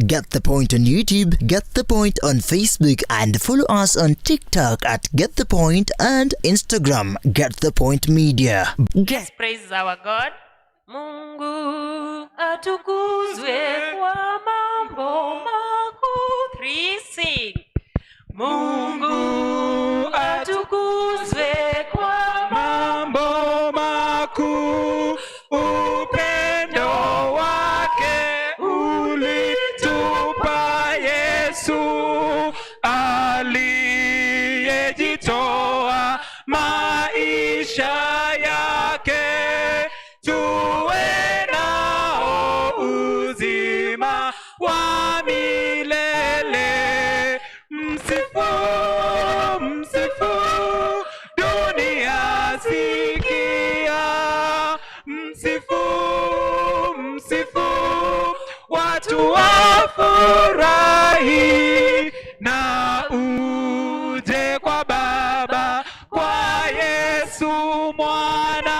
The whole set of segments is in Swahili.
Get the Point on YouTube, Get the Point on Facebook, and follow us on TikTok at Get the Point and Instagram Get the Point Media. Let's praise our God. Mungu atukuzwe kwa mambo makuu. 3 sing. Mungu atukuzwe kwa mambo makuu, upendo wake ulitupa Yesu aliyejitoa maisha yake tuwe nao uzima wa milele. Msifu, msifu dunia sikia, msifu, msifu watu wafurahi, na uje kwa Baba, kwa Yesu Mwana,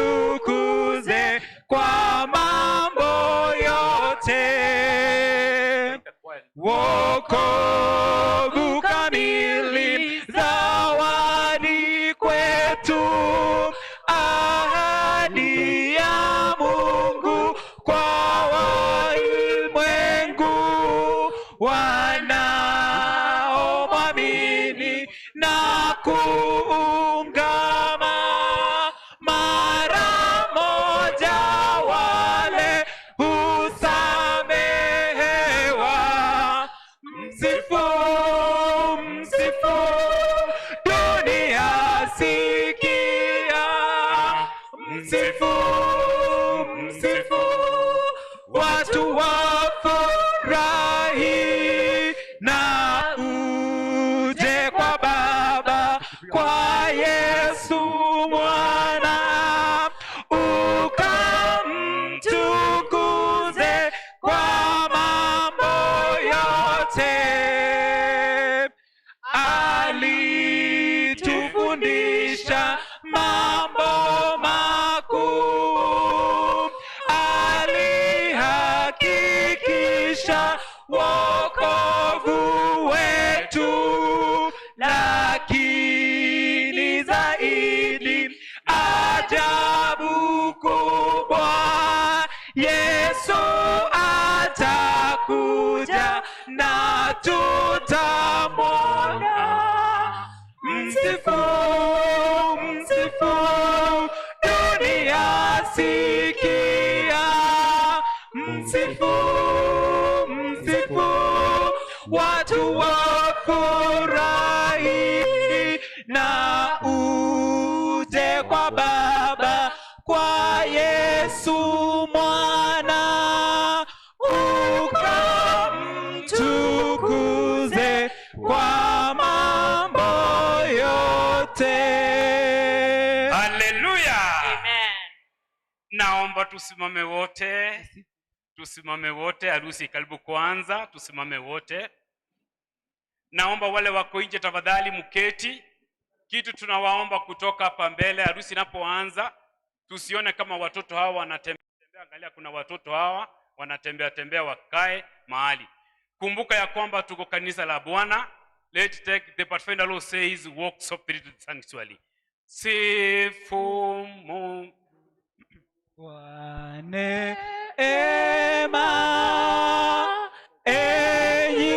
ukamtukuze kwa mambo yote. Wokovu kamili zawadi kwetu, ahadi ya Mungu kwa walimwengu wanaomwamini na kuungama mara moja, wale husamehewa. Msifu, msifu dunia sikia, msifu, msifu watu wafurahi, na uje kwa Baba, kwa Yesu Mwana, ukamtukuze kwa mambo yote. Alitufundisha mambo makuu, alihakikisha wokovu wetu, lakini zaidi ajabu kubwa, Yesu atakuja na tutamwona. Msifu, msifu dunia sikia, msifu, msifu watu wafurahi, na uje kwa Baba, kwa Yesu Mwana, ukamtukuze kwa mambo yote. Haleluya. Amen. Naomba tusimame wote. Tusimame wote, harusi karibu kuanza, tusimame wote. Naomba wale wako nje tafadhali mketi. Kitu tunawaomba kutoka hapa mbele, harusi inapoanza tusione kama watoto hawa wanatembea. Angalia, kuna watoto hawa wanatembea, wakae mahali. Kumbuka ya kwamba tuko kanisa la Bwana. Let's take the Pathfinder law says walk softly to the sanctuary. Sifu Mungu kwa neema, enyi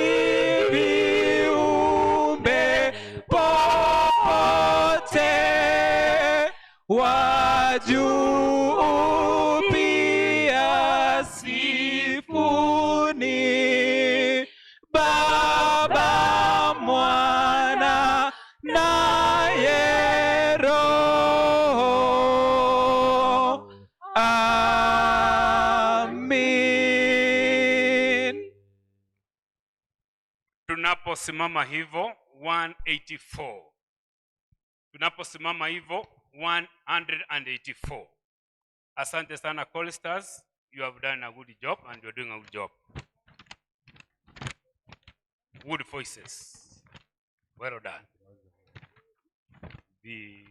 viumbe pote wa juu pia sifuni, Baba, Mwana naye Roho. Amin. Tunaposimama hivyo 184. Tunaposimama hivyo 184. Asante sana choristers, you have done a good job and you are doing a good job. Good voices. Well done. The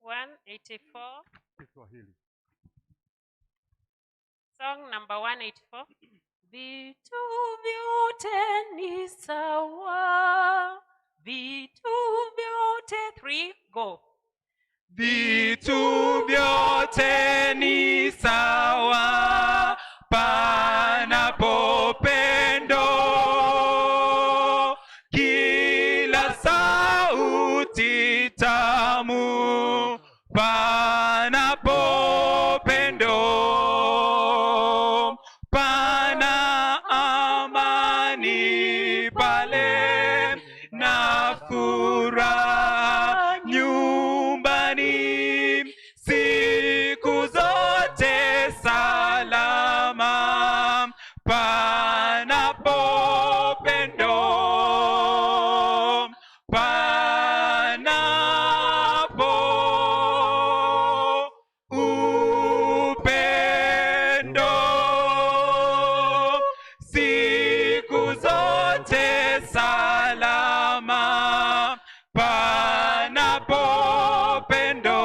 184. Song number 184. Vitu vyote ni sawa. Vitu vyote. 3, go. Vitu vyote ni sawa panapo pendo, kila sauti tamu panapo pendo, pana amani pale na furaha nyumbani, siku zote salama panapo pendo, panapo upendo, siku zote salama panapo pendo,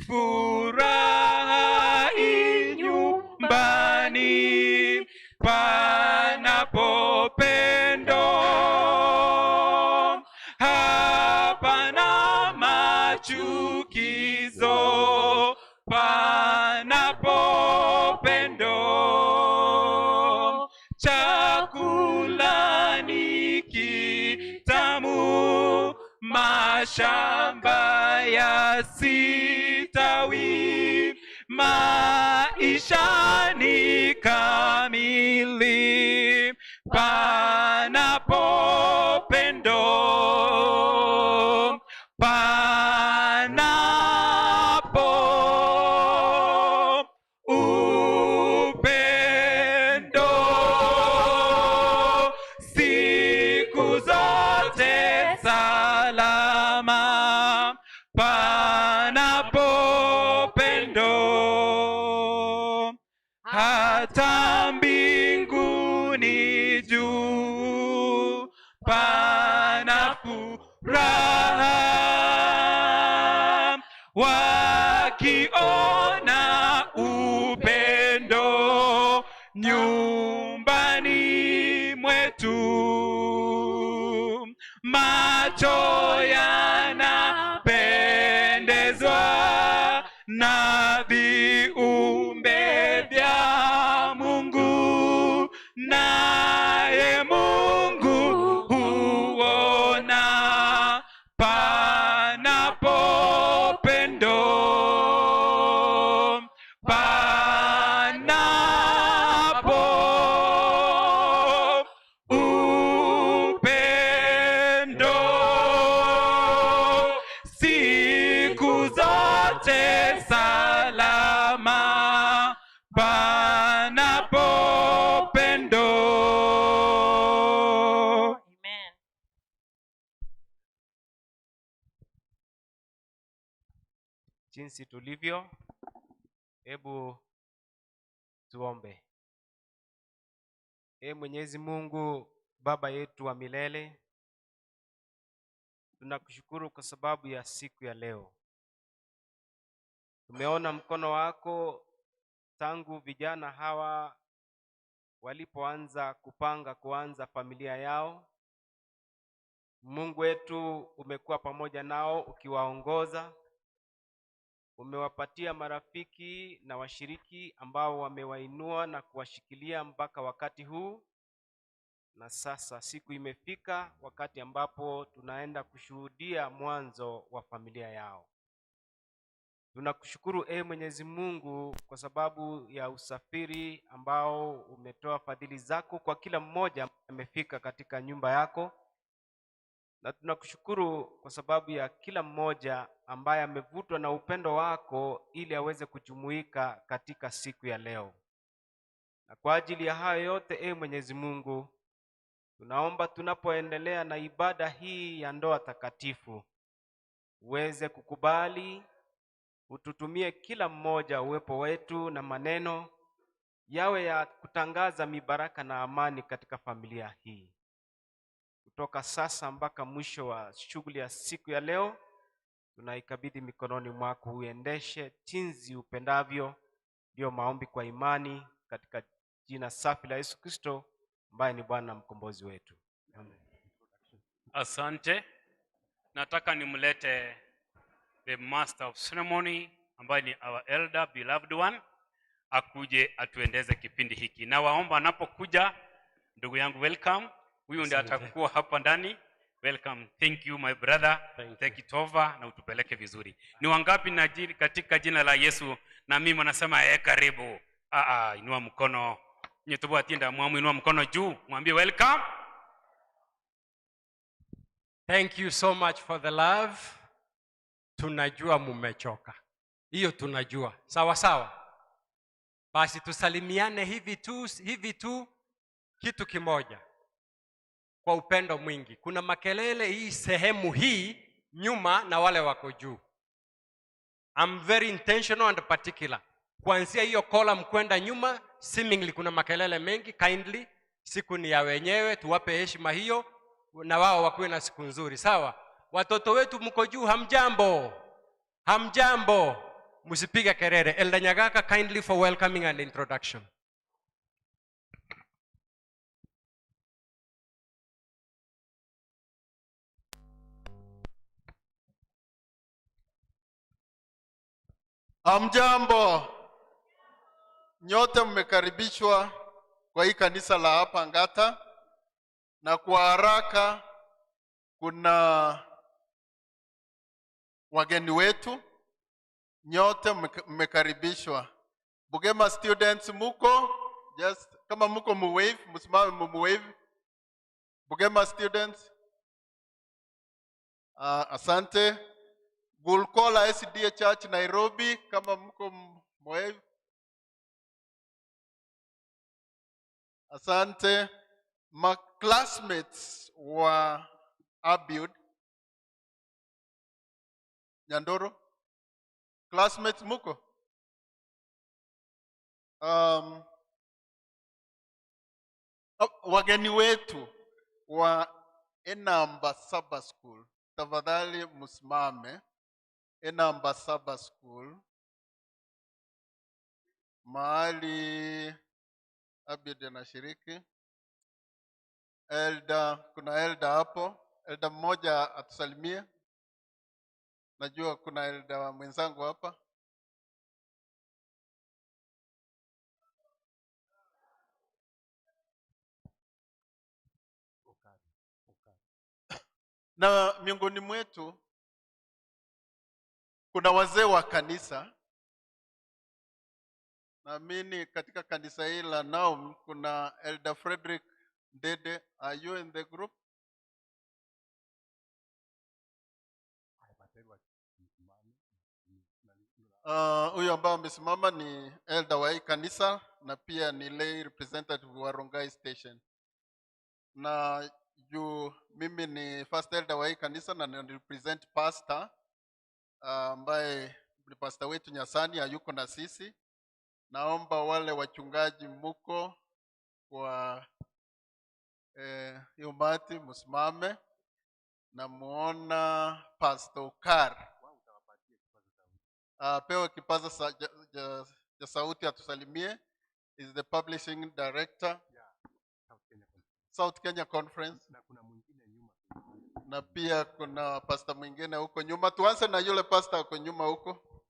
furaha nyumbani panapo pendo, hapana machukizo panapo pendo, chakula ni kitamu, mashamba yasitawi, maisha ni kamili panapo pendo, panapo upendo, siku zote salama panapo pendo, hata mbinguni juu pana furaha, wakiona upendo nyumbani mwetu, macho yanapendezwa na viumbe vya Mungu, naye Mungu huona panapo pendo, panapo upendo, siku zote salama panapo pendo. Amen. Jinsi tulivyo, hebu tuombe. Mwenyezi Mungu, Baba yetu wa milele, tunakushukuru kwa sababu ya siku ya leo. Tumeona mkono wako tangu vijana hawa walipoanza kuanza familia yao. Mungu wetu, umekuwa pamoja nao ukiwaongoza. Umewapatia marafiki na washiriki ambao wamewainua na kuwashikilia mpaka wakati huu. Na sasa siku imefika wakati ambapo tunaenda kushuhudia mwanzo wa familia yao. Tunakushukuru Mwenyezi Mungu kwa sababu ya usafiri ambao umetoa fadhili zako kwa kila mmoja amefika katika nyumba yako. Na tunakushukuru kwa sababu ya kila mmoja ambaye amevutwa na upendo wako ili aweze kujumuika katika siku ya leo. Na kwa ajili ya hayo yote Mwenyezi Mungu, tunaomba tunapoendelea na ibada hii ya ndoa takatifu, uweze kukubali, ututumie kila mmoja uwepo wetu na maneno yawe ya kutangaza mibaraka na amani katika familia hii. Kutoka sasa mpaka mwisho wa shughuli ya siku ya leo, tunaikabidhi mikononi mwako, uendeshe jinsi upendavyo, Ndio maombi kwa imani katika jina safi la Yesu Kristo ambaye ni Bwana na mkombozi wetu. Amen. Asante. Nataka nimlete the master of ceremony ambaye ni our elder beloved one akuje atuendeze kipindi hiki. Na waomba anapokuja ndugu yangu welcome. Huyu ndiye atakuwa hapa ndani. Welcome. Thank you my brother. Take it over na utupeleke vizuri. Ni wangapi na katika jina la Yesu na mimi nasema karibu. Inua mkono. Nyetubu atienda mwamu inua mkono juu. Mwambie welcome. Thank you so much for the love. Tunajua mumechoka. Hiyo tunajua. Sawa sawa. Basi tusalimiane hivi tu kitu kimoja. Kwa upendo mwingi. Kuna makelele hii sehemu hii nyuma na wale wako juu. I'm very intentional and particular. Kuanzia hiyo column kwenda nyuma, seemingly kuna makelele mengi. Kindly, siku ni ya wenyewe, tuwape heshima hiyo na wao wakuwe na siku nzuri. Sawa? Watoto wetu mko juu, hamjambo. Hamjambo. Msipige kelele. Elda Nyagaka, kindly for welcoming and introduction. Hamjambo. Nyote mmekaribishwa kwa hii kanisa la hapa Ngata, na kwa haraka kuna wageni wetu. Nyote mmekaribishwa. Bugema students muko, just kama muko muwave, msimame muwave. Bugema students. Asante. Gulkola SDA Church Nairobi, kama mko muwave. Asante. My classmates wa Abiud Nyandoro, classmates muko? Wageni wetu wa Enamba Saba School, tafadhali msimame. Enamba Saba School, mahali Abiud anashiriki. Elda, kuna elda hapo. Elda mmoja atusalimie. Najua kuna elda mwenzangu hapa. Na miongoni mwetu kuna wazee wa kanisa. Naamini katika kanisa hili la Naum kuna Elder Frederick Dede. Are you in the group? Huyu ambao amesimama ni elder wa hii kanisa na pia ni lay representative wa Rongai Station. Na juu mimi ni first elder wa hii kanisa na ni represent pastor ambaye ni pastor wetu Nyasani hayuko na sisi. Naomba wale wachungaji muko kwa umati msimame. Na muona Pastor Ukar. Pewe kipaza cha sauti atusalimie. Is the publishing director. South Kenya Conference. Na pia kuna pastor mwingine huko nyuma. Tuanze na yule pastor huko nyuma huko.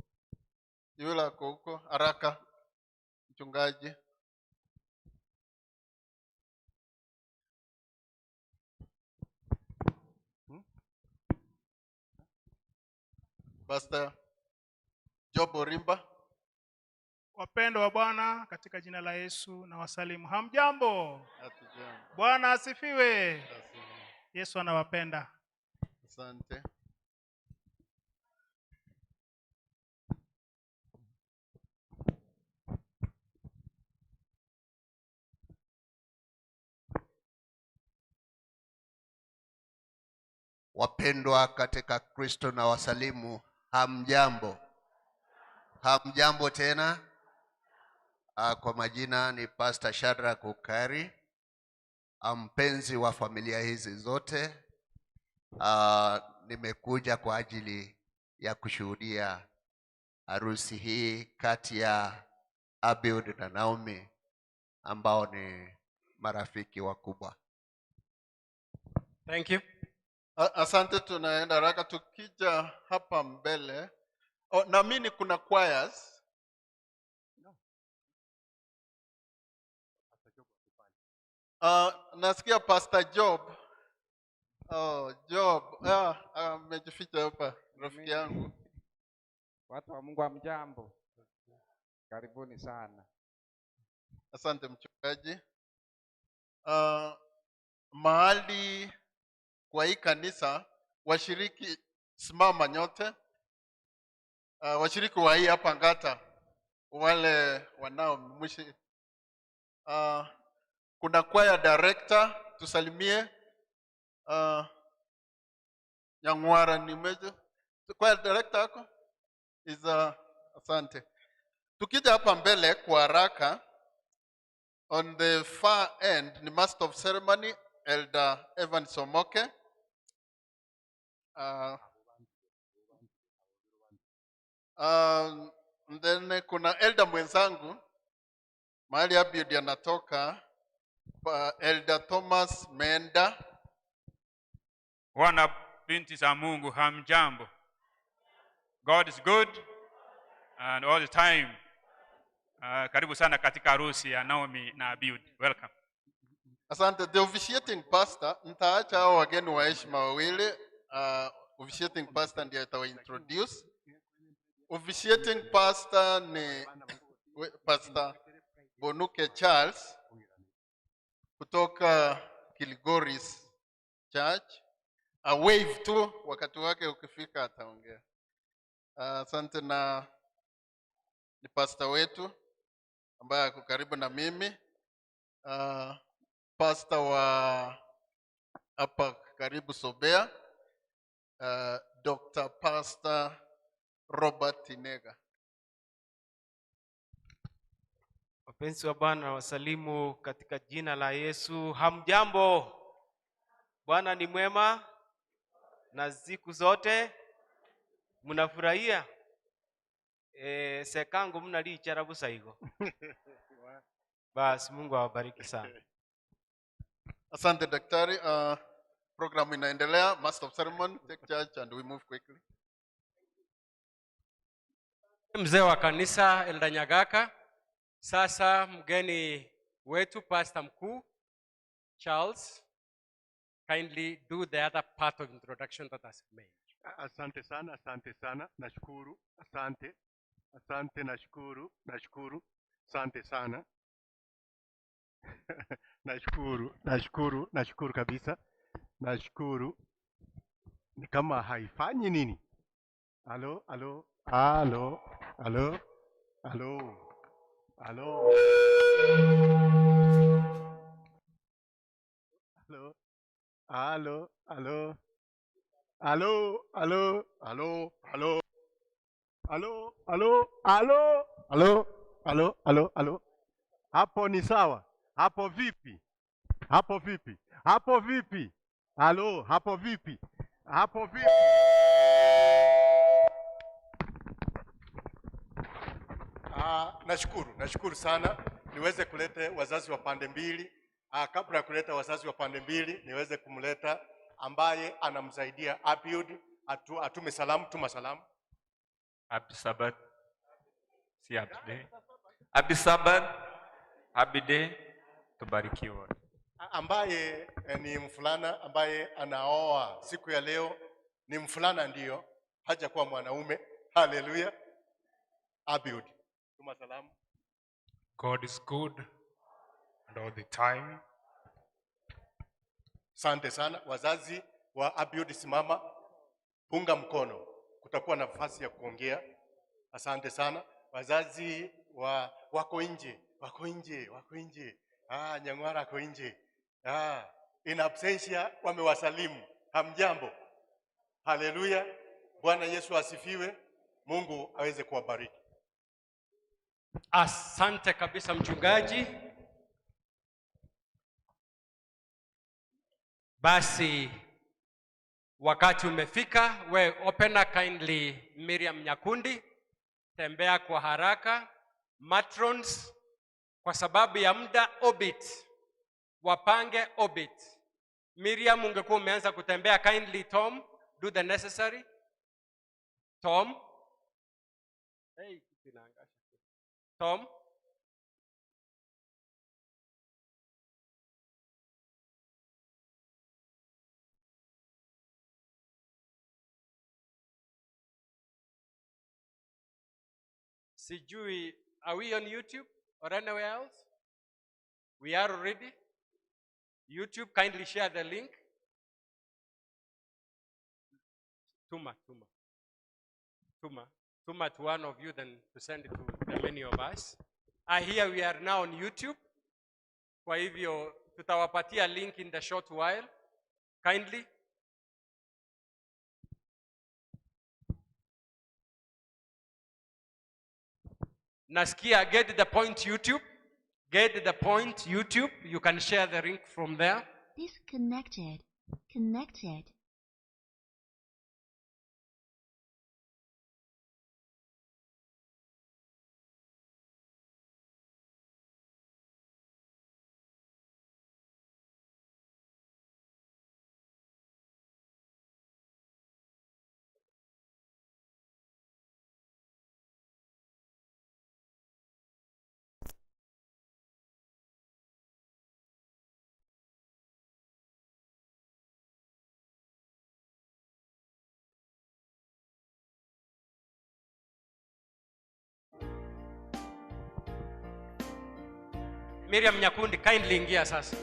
Yule ako huko haraka. Mchungaji. Pastor Job Orimba. Wapendwa wa Bwana katika jina la Yesu na wasalimu. Hamjambo? Hatujambo. Bwana asifiwe. Yesu anawapenda. Asante. Wapendwa katika Kristo na wasalimu, hamjambo. Hamjambo tena. Kwa majina ni Pastor Shadrack Ukari, mpenzi wa familia hizi zote. Nimekuja kwa ajili ya kushuhudia harusi hii kati ya Abiud na Naomi ambao ni marafiki wakubwa. Thank you. Asante, tunaenda haraka. Tukija hapa mbele, naamini kuna choirs. Nasikia Pastor Job. Job. Amejificha hapa, rafiki yangu. Watu wa Mungu hamjambo. Karibuni sana. Asante mchungaji. Mahali kwa hii kanisa, washiriki simama nyote. Washiriki wa hii hapa Ngata, wale wanao mwishi. Kuna choir director, tusalimie. Nyangwara ni meje. Choir director yako? Asante. Tukija hapa mbele kwa haraka, on the far end ni master of ceremony Elder Evan Somoke. Then kuna elder mwenzangu mahali Abiud anatoka, Elder Thomas Menda. Wana binti za Mungu hamjambo. God is good and all the time. Karibu sana katika harusi ya Naomi na Abiud. Welcome. Asante. The officiating pastor, nitaacha hao wageni wa heshima wawili. Officiating pastor ndiye atawa introduce. Officiating pastor ni Pastor Bonuke Charles kutoka Kilgoris Church. Wave tu, wakati wake ukifika ataongea. Asante. Na ni pastor wetu ambaye ako karibu na mimi, pastor wa hapa karibu Sobea, Dr. Pastor Robert Tinega. Wapenzi wa Bwana, wasalimu katika jina la Yesu. Hamjambo. Bwana ni mwema na siku zote mnafurahia. Sekangu mnalichara busaigo. Basi Mungu awabariki sana. Asante daktari. Program inaendelea. Master of ceremony, take charge and we move quickly. Mzee wa kanisa Elda Nyagaka. Sasa mgeni wetu pastor mkuu Charles, kindly do the other part of introduction that has made. Asante sana, asante sana. Nashukuru. Asante. Asante, nashukuru. Nashukuru. Asante sana. Nashukuru kabisa. Nashukuru. Ni kama haifanyi nini? Halo. Halo. Halo. Halo. Halo. Halo. Halo. Halo. Halo. Halo. Hapo ni sawa. Hapo vipi? Hapo vipi? Halo, hapo vipi? Nashukuru sana. Niweze kuleta wazazi wa pande mbili. Kabla ya kuleta wazazi wa pande mbili, niweze kumleta ambaye anamsaidia Abiud. Atume salamu, tuma salamu. Abdisabat. Si Abdi. Abdisabat. Abide. Tubarikiwe. Ambaye ni mfulana ambaye anaoa siku ya leo. Ni mfulana ndio, haja kuwa mwanaume. Hallelujah. Abiud, tuma salamu. God is good and all the time. Asante sana. Wazazi wa Abiud, simama, punga mkono, kutakuwa nafasi ya kuongea. Asante sana. Wazazi wako nje. Nyangwara ako nje. In absentia wamewasalimu. Hamjambo. Haleluya. Bwana Yesu asifiwe. Mungu aweze kuwabariki. Asante kabisa mchungaji. Basi wakati umefika. We opener kindly Miriam Nyakundi. Tembea kwa haraka. Matrons kwa sababu ya muda orbit, wapange orbit. Miriam, ungekuwa umeanza kutembea, kindly Tom do the necessary. Tom, hey, Tom, sijui, are we on YouTube or anywhere else? We are already. YouTube, kindly share the link. Tuma to one of you, then to send it to the many of us. Here we are now on YouTube. Kwa hivyo tutawapatia link in the short while. Kindly. Nasikia, get the point YouTube. Get the point YouTube. You can share the link from there. Disconnected. Connected. Miriam Nyakundi, kindly ingia sasa.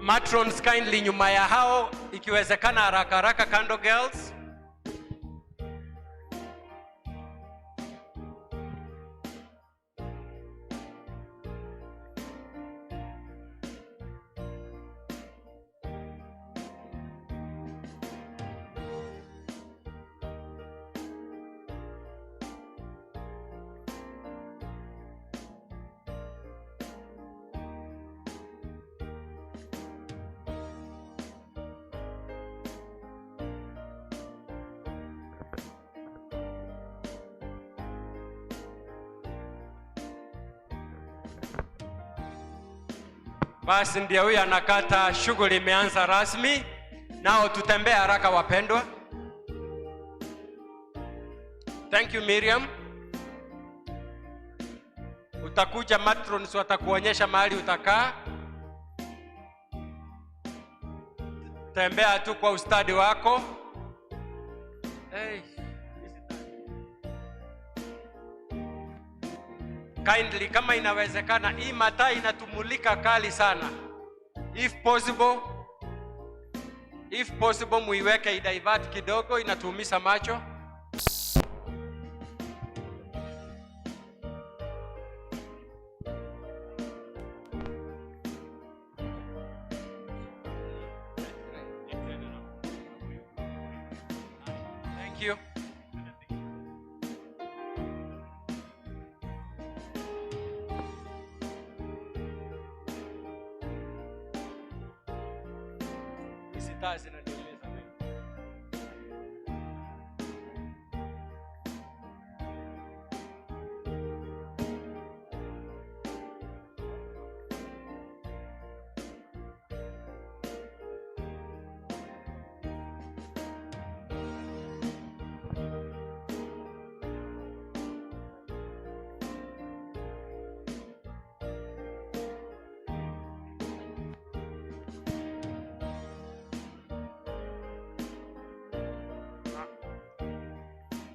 Matrons, kindly nyuma ya hao, ikiwezekana haraka haraka, kando girls. Basi ndio huyu anakata, shughuli imeanza rasmi. Nao tutembee haraka wapendwa. Thank you Miriam. Utakuja, matrons watakuonyesha mahali utakaa. Tembea tu kwa ustadi wako. Hey. Kindly, kama inawezekana, hii mataa inatumulika kali sana. If possible muiweke idivert kidogo, inatuumiza macho. Thank you. Visitazi na nieleza mimi.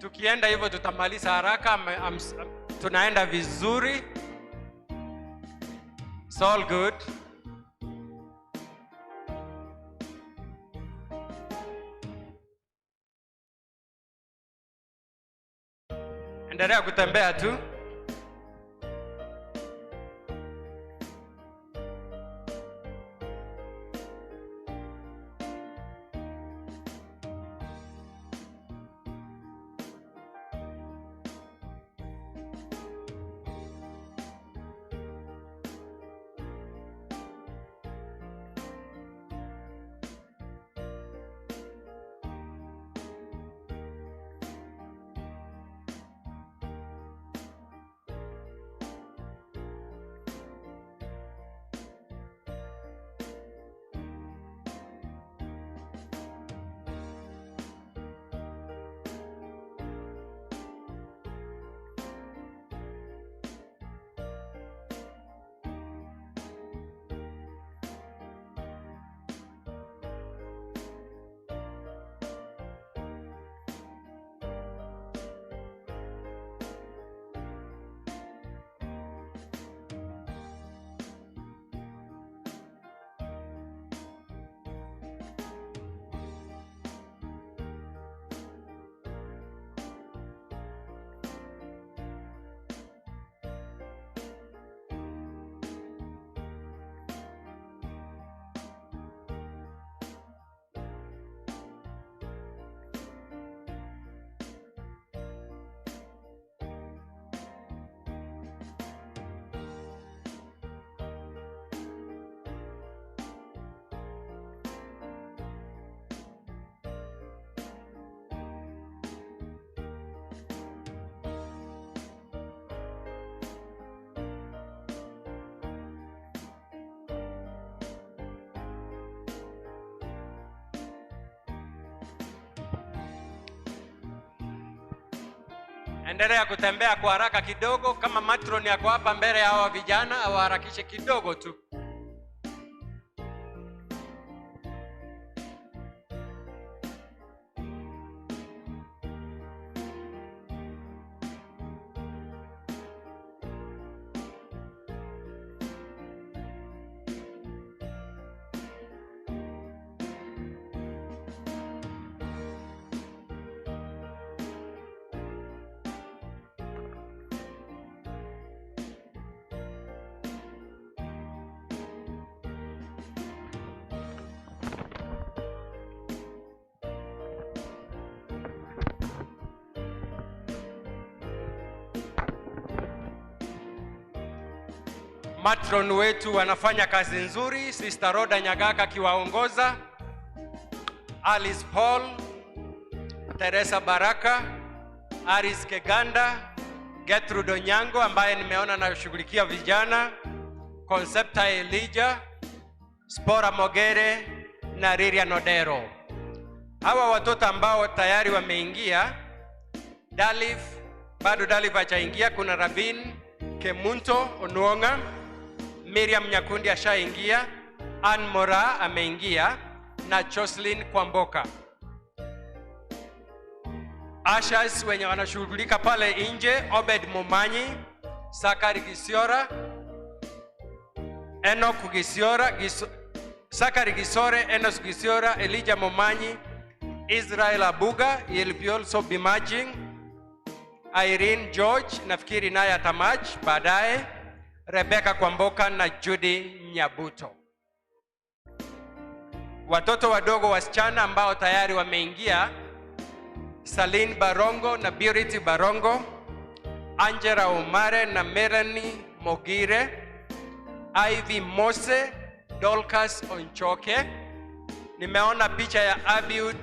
Tukienda hivyo tutamaliza haraka. Tunaenda vizuri. It's all good. Endelea kutembea tu. Endelea kutembea kwa haraka kidogo. Kama matron yako hapa mbele ya hawa vijana, awaharakishe kidogo tu. Matron wetu wanafanya kazi nzuri. Sister Roda Nyagaka akiwaongoza, Alice Paul, Teresa Baraka, Aris Keganda, Gertrude Onyango ambaye nimeona anashughulikia vijana, Concepta Elijah, Spora Mogere na Riria Nodero. Hawa watoto ambao tayari wameingia, Dalif, bado Dalif hajaingia. Kuna Rabin Kemunto Onuonga, Miriam Nyakundi ashaingia, Ann Mora ameingia na Jocelyn Kwamboka. Ashas wenye wanashughulika pale nje, Obed Momanyi, Sakari Gisiora, Enoch Gisiora, Sakari Gisore, Enoch Gisiora, Elijah Momanyi, Israel Abuga, you'll be also be matching, Irene George, nafikiri naye atamach baadaye, Rebecca Kwamboka na Judy Nyabuto. Watoto wadogo wasichana ambao tayari wameingia, Saline Barongo na Purity Barongo, Angela Omare na Melanie Mogire, Ivy Mose, Dolcas Onchoke. Nimeona picha ya Abiud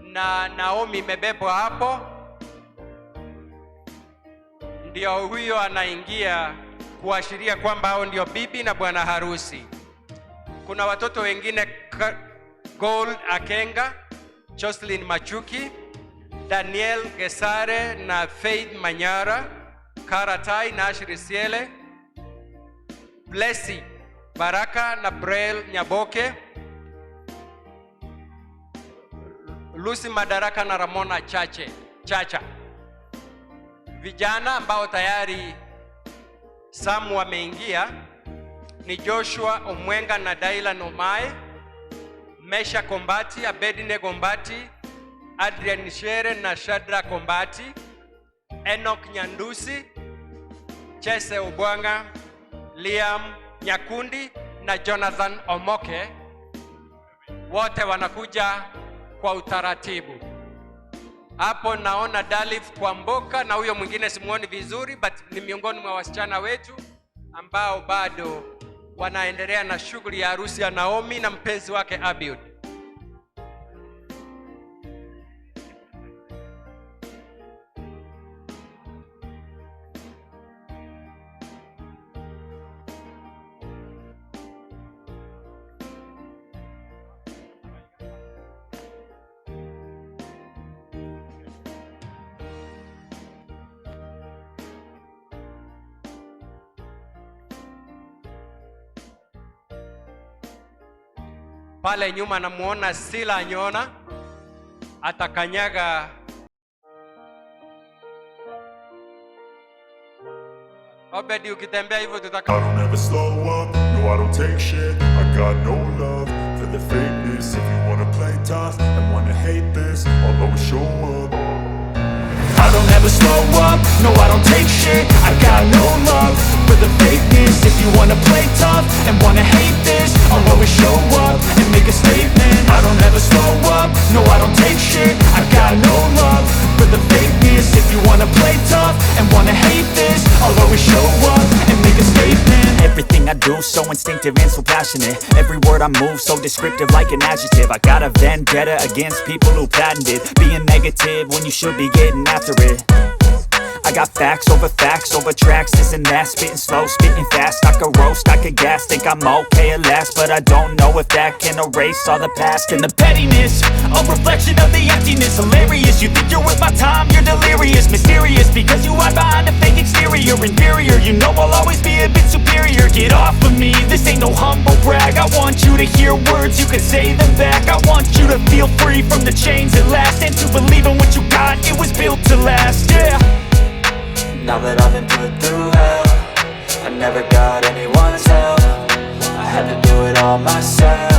na Naomi imebebwa hapo. Ndio huyo anaingia kuashiria kwamba hao ndio bibi na bwana harusi. Kuna watoto wengine, Gold Akenga, Jocelyn Machuki, Daniel Gesare na Faith Manyara, Karatai na Ashri Siele, Blessy Baraka na Brel Nyaboke, Lucy Madaraka na Ramona Chacha. Vijana ambao tayari Sam wameingia ni Joshua Omwenga na Daila Nomae, Mesha Kombati, Abedine Kombati, Adrian Shere na Shadra Kombati, Enoch Nyandusi, Chese Ubwanga, Liam Nyakundi na Jonathan Omoke. Wote wanakuja kwa utaratibu. Hapo naona Dalif Kwamboka na huyo mwingine simuoni vizuri, but ni miongoni mwa wasichana wetu ambao bado wanaendelea na shughuli ya harusi ya Naomi na mpenzi wake Abiud. Pale nyuma namuona Sila Nyona atakanyaga. Obedi ukitembea hivyo tutaka. I don't ever slow up, no I don't take shit. I got no love for the fakeness. If you wanna play tough and wanna hate this, I'll always show up. I don't ever slow up, no I don't take shit. I got no love for the fakeness. If you wanna play tough and wanna hate this, I'll always show up and make a statement. I don't ever slow up, no I don't take shit. I got no love for the fakeness. If you wanna play tough and wanna hate this, I'll always show up and make a statement. Everything I do so instinctive and so passionate. Every word I move so descriptive like an adjective. I got a vendetta against people who patented being negative when you should be getting after it. I got facts over tracks, this and that. Spitting slow, spitting fast, I could roast, I could gas. Think I'm okay at last, but I don't know if that can erase all the past. And the pettiness, a reflection of the emptiness. Hilarious, you think you're worth my time, you're delirious. Mysterious, because you hide behind a fake exterior. Inferior, you know I'll always be a bit superior. Get off of me, this ain't no humble brag. I want you to hear words, you can say them back. I want you to feel free from the chains at last, and to believe in what you got, it was built to last, yeah. Now that I've been put through hell, I never got anyone's help. I had to do it all myself.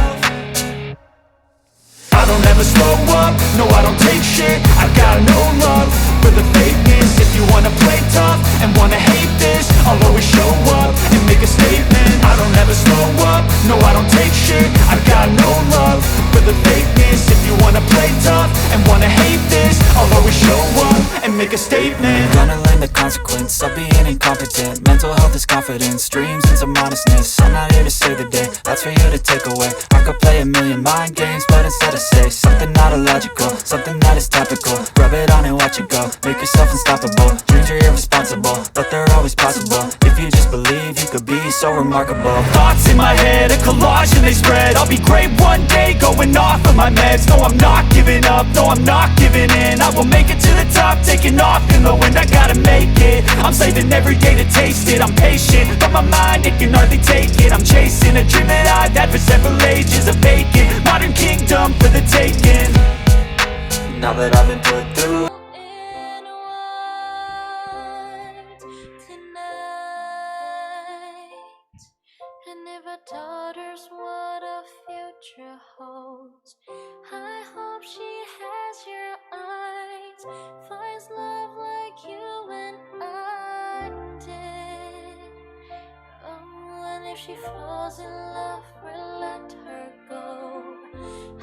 I don't ever slow up, no I don't take shit. I got no love for the fakeness. If you wanna play tough and wanna hate this, I'll always show up and make a statement. I don't ever slow up, no I don't take shit. I got no love for the fakeness. If you wanna play tough and wanna hate this, I'll always show up and make a statement. Gonna learn the consequence of being incompetent. Mental health is confidence, dreams and some honestness. I'm not here to save the day, that's for you to take away. I could play a million mind games, but instead I say something not illogical, something that is topical. Rub it on and watch it go, make yourself unstoppable. Dreams are irresponsible, but they're always possible. If you just believe, you could be so remarkable. Thoughts in my head, a collage and they spread. I'll be great one day, going off of my meds. No I'm not giving up, no I'm not giving in. I will make it to the top, taking off in the wind. I gotta make it, I'm saving every day to taste it. I'm patient, but my mind, it can hardly take it. I'm chasing a dream that I've had for several ages. A vacant, modern kingdom for the taking. Now that I've been put through. And if a daughter's what a future holds, I hope she has your eyes, finds love like you and I did. Oh, and if she falls in love, we'll let her go.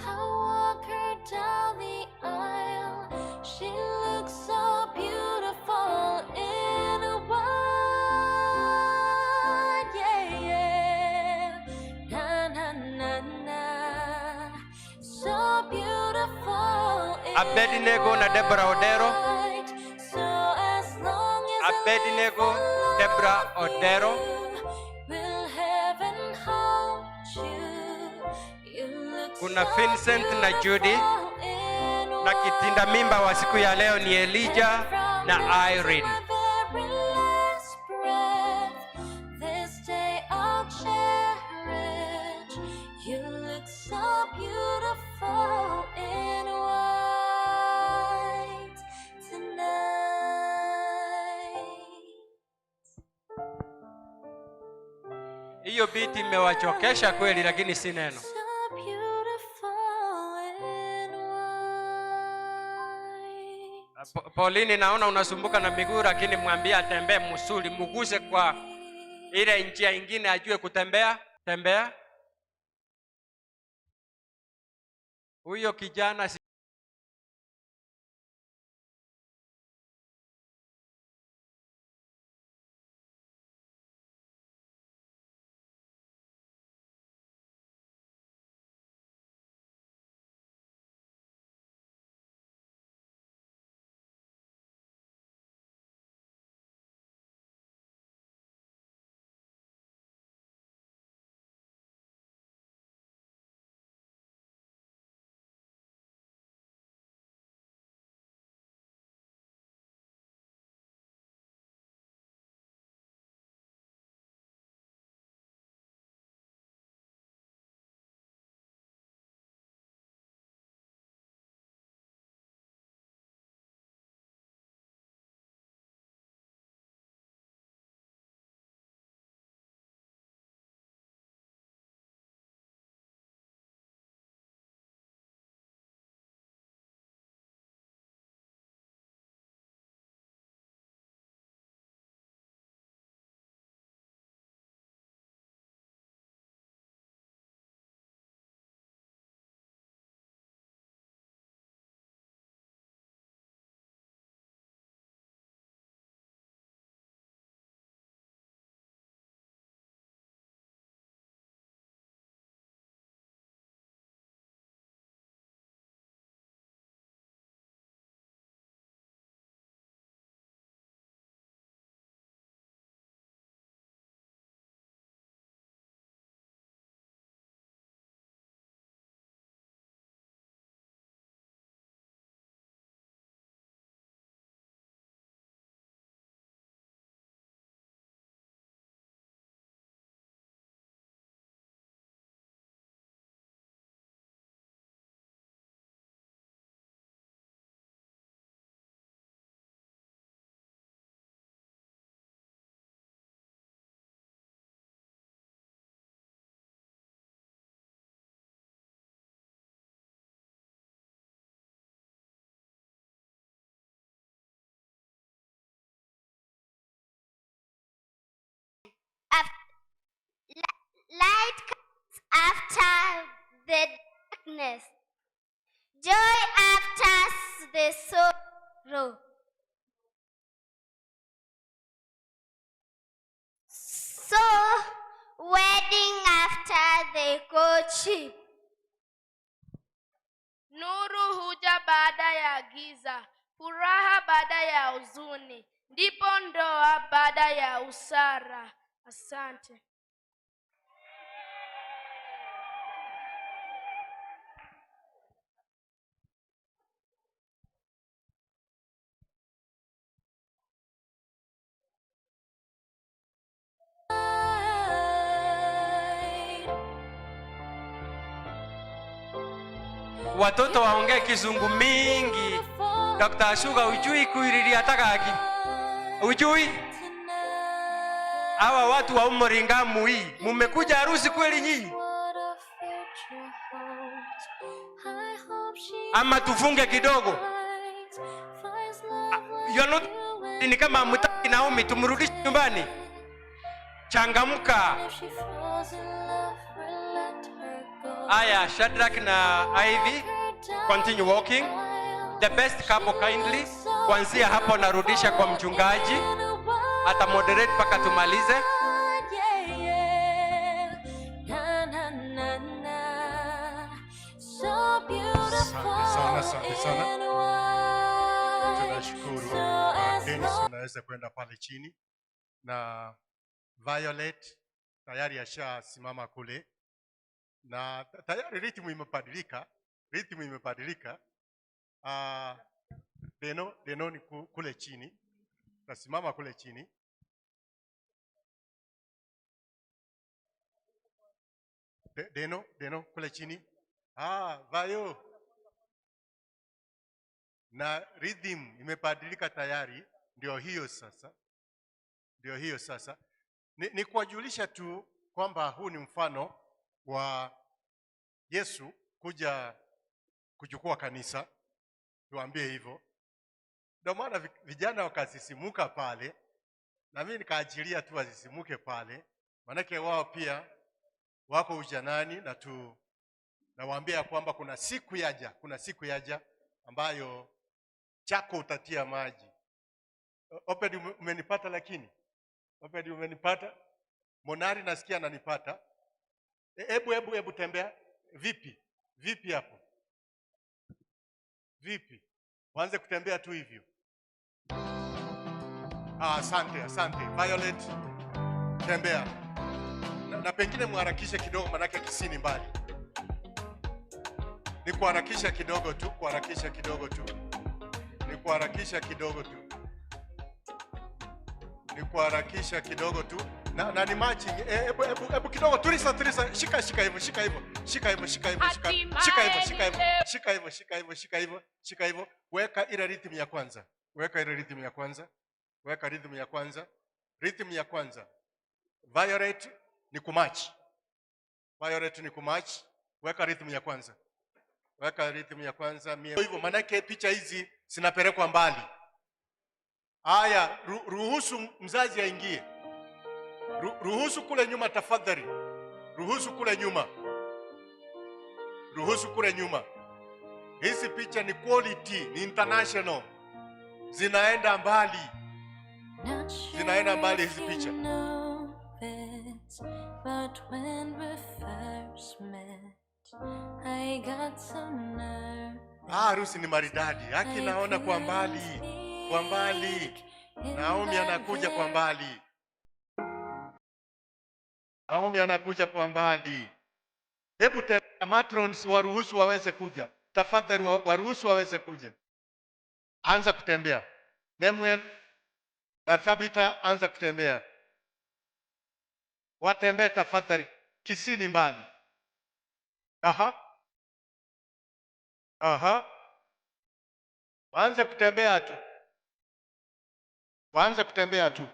I'll walk her down the aisle. She looks so beautiful in a white, yeah, yeah. Na na na na, so beautiful. Abednego na Deborah Odero. So as long as Abednego, Deborah Odero. will heaven hold you? You look Kuna Vincent na Judy. Na kitinda mimba wa siku ya leo ni Elijah na Irene. last breath. This day I'll cherish. You look so beautiful in white. Hiyo biti imewachokesha kweli, lakini si neno. Pauline, naona unasumbuka na miguu, lakini mwambie atembee musuli, muguse kwa ile njia nyingine ajue kutembea. Tembea. Huyo kijana light comes after the darkness, joy after the sorrow. So, wedding after the courtship. Nuru huja baada ya giza, furaha baada ya huzuni, ndipo ndoa baada ya usara. Asante. Watoto waongee kizungu mingi. Dr. Ashuga, ujui kuiriria takaki? Ujui? Hawa watu wa Umuringa mui, mumekuja harusi kweli nyinyi? Ama tufunge kidogo? You're not ni kama mtaki Naomi, tumrudishe nyumbani. Changamka. Aya, Shadrach na Ivy, continue walking. The best couple kindly. Kuanzia hapo narudisha kwa mchungaji. Ata moderate paka tumalize. Asante sana. Tunashukuru. Dennis, unaweza kwenda pale chini. Na Violet tayari ashasimama kule. Na tayari ritmu imebadilika. Deno ni kule chini. Tasimama kule chini. Deno kule chini. Vayo. Na rhythm imebadilika tayari. Ndio hiyo sasa. Ni kuwajulisha tu kwamba huu ni mfano wa Yesu kuja kuchukua kanisa, tuambie hivyo. Ndio maana vijana wakasisimuka pale, na mimi nikaajilia tu wasisimuke pale, manake wao pia wako ujanani, na nawaambia kwamba kuna siku yaja ambayo chako utatia maji. Opedi umenipata? Lakini Opedi umenipata? Monari nasikia ananipata. Hebu tembea. Vipi hapo? Vipi? Waanze kutembea tu hivyo. Asante. Violet, tembea. Na pengine muharakishe kidogo, manake Kisini mbali. Ni kuharakisha kidogo tu. Na ni matching. Hebu kidogo turisa. Shika hivyo. Weka ile rhythm ya kwanza. Rhythm ya kwanza. Violet ni kumatch. Weka rhythm ya kwanza. Hivyo manake picha hizi zinapelekwa mbali. Haya, ruhusu mzazi aingie. Ruhusu kule nyuma tafadhali. Ruhusu kule nyuma. Hizi picha ni quality, ni international. Zinaenda mbali hizi picha. But when we first met, I got so nervous. Harusi ni maridadi. Haki naona kwa mbali. Naomi anakuja kwa mbali. Hebu matrons waruhusu waweze kuja. Tafadhali waruhusu waweze kuja. Anza kutembea. Nemuel na Thabita, anza kutembea. Watembee tafadhali. Kisini mbali. Waanze kutembea tu.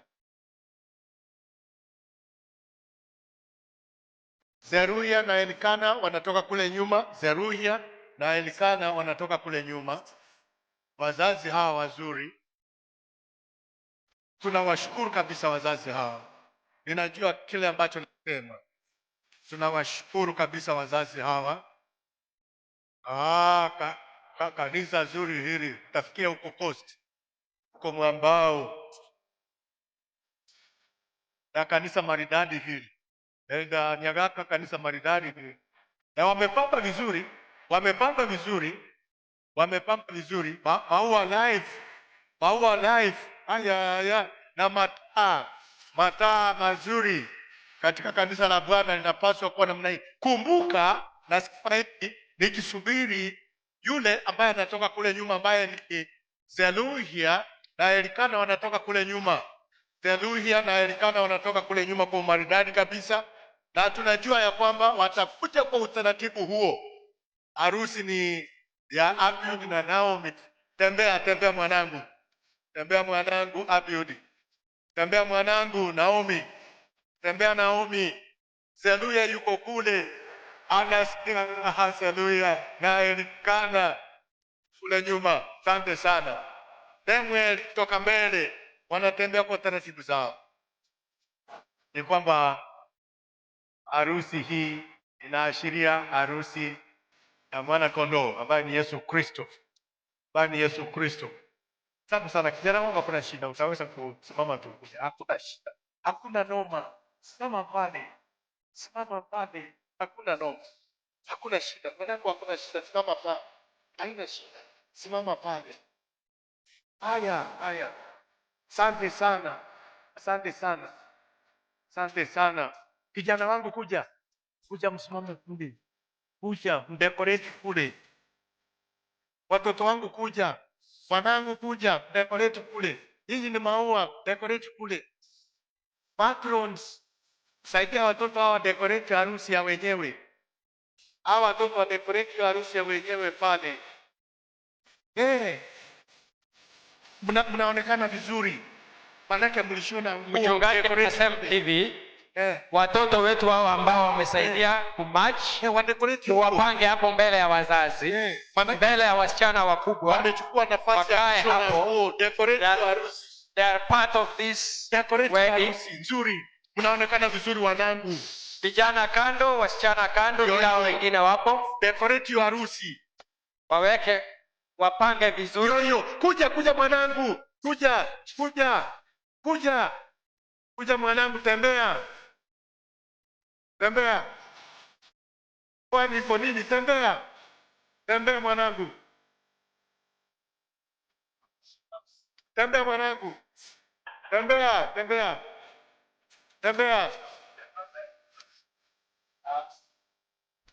Zeruhia na Elikana wanatoka kule nyuma. Wazazi hawa wazuri. Tunawashukuru kabisa wazazi hawa. Ninajua kile ambacho nasema. Tunawashukuru kabisa wazazi hawa. Kanisa zuri hili. Tafikia huko Coast. Huko Mwambao. Na kanisa maridadi hili. Elda Nyagaka, kanisa maridadi hili. Na wamepamba vizuri. Maua life. Na mataa mazuri. Katika kanisa la Bwana linapaswa kuwa namna hii. Kumbuka, na sasa hivi nikisubiri yule ambaye anatoka kule nyuma, ambaye ni Zeruhia na Elikana wanatoka kule nyuma kwa maridadi kabisa, na tunajua ya kwamba watakuja kwa utaratibu huo. Harusi ni ya Abiud na Naomi. Tembea mwanangu Abiud. Tembea mwanangu Naomi. Zeruhia yuko kule. Zeruhia na Elikana kule nyuma. Asante sana. Samuel kutoka mbele wanatembea kwa taratibu zao. Ni kwamba harusi hii inaashiria harusi ya mwana kondoo ambaye ni Yesu Kristo. Asante sana. Kijana wangu, kuna shida, utaweza kusimama tu. Hakuna shida. Hakuna noma. Simama pale. Hakuna noma. Hakuna shida. Mwanangu, hakuna shida. Simama pale. Haina shida. Simama pale. Haya. Asante sana. Kijana wangu, kuja msimame kule. Mdekoreti kule. Watoto wangu, kuja. Wanangu, kuja mdekoreti kule. Hizi ni maua, dekoreti kule. Patrons, saidia watoto hawa dekoreti harusi ya wenyewe. Hawa watoto wa dekoreti harusi ya wenyewe pale. Mnaonekana vizuri. Manake mlishona mchungaji anasema hivi, watoto wetu hao ambao wamesaidia kumatch tuwapange hapo mbele ya wazazi, mbele ya wasichana wakubwa, wamechukua nafasi wakae hapo. They are part of this wedding. Nzuri, mnaonekana vizuri wanangu. Vijana kando, wasichana kando, bila wengine wapo. Decorate your harusi. Waweke, wapange vizuri. Kuja mwanangu. Kuja mwanangu, tembea. Kwani ipo nini? Tembea mwanangu. Tembea mwanangu. Tembea.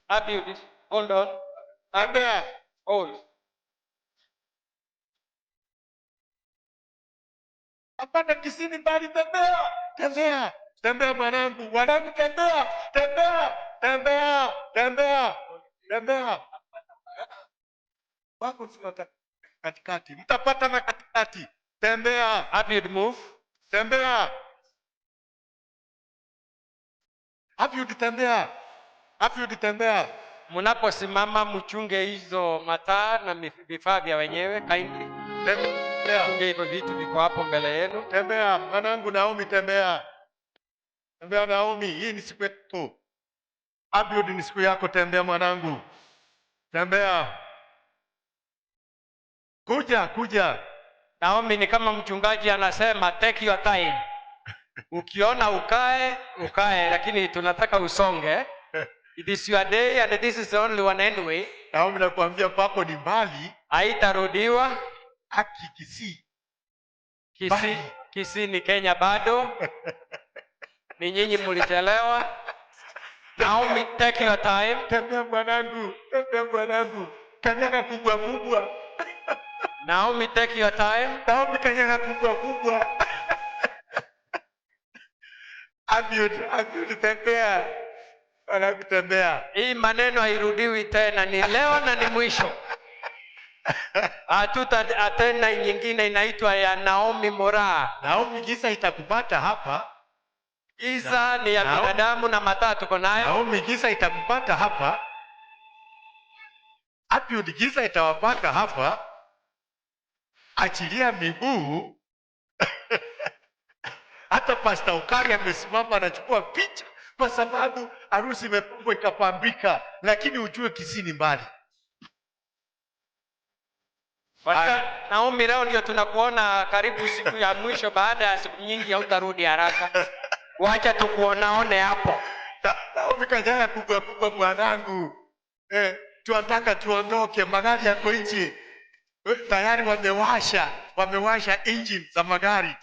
Happy, hold on. Tembea. Hold. Hapana kisini bali tembea mwanangu. Mwanangu tembea. Wako tunataka katikati. Mtapata na katikati. Tembea. Happy move. Tembea. Happy tembea. Mnaposimama mchunge hizo mataa na vifaa vya wenyewe kindly. Tembea. Hivyo vitu viko hapo mbele yenu. Tembea mwanangu. Naomi, tembea Naomi, hii ni siku yako. Abiud ni siku yako, tembea mwanangu. Tembea. Kuja. Naomi ni kama mchungaji anasema take your time. Ukiona ukae, lakini tunataka usonge. It is your day and this is the only one anyway. Naomi, nakwambia kwako ni mbali. Haitarudiwa. Haki Kisii ni Kenya bado. Ni nyinyi mlichelewa. Naomi, take your time. Tembea mwanangu. Kanyaga kubwa. Naomi, take your time. Naomi, kanyaga kubwa. Abiud tembea. Wanakutembea. Hii maneno hairudiwi tena, ni leo na ni mwisho. Tena nyingine inaitwa ya Naomi Moraa. Naomi, giza itakupata hapa. Giza ni ya binadamu na mataa tuko nayo. Naomi, giza itakupata hapa. Abiud, giza itawapata hapa. Achilia miguu. Hata Pastor Ukari amesimama anachukua picha kwa sababu harusi imepambwa ikapambika, lakini ujue Kisii ni mbali. Naomi, leo ndio tunakuona karibu siku ya mwisho, baada ya siku nyingi hautarudi haraka. Wacha tukuonaone hapo. Naomi, kanyaga kubwa mwanangu. Tunataka tuondoke, magari yako nje. Tayari wamewasha engine za magari.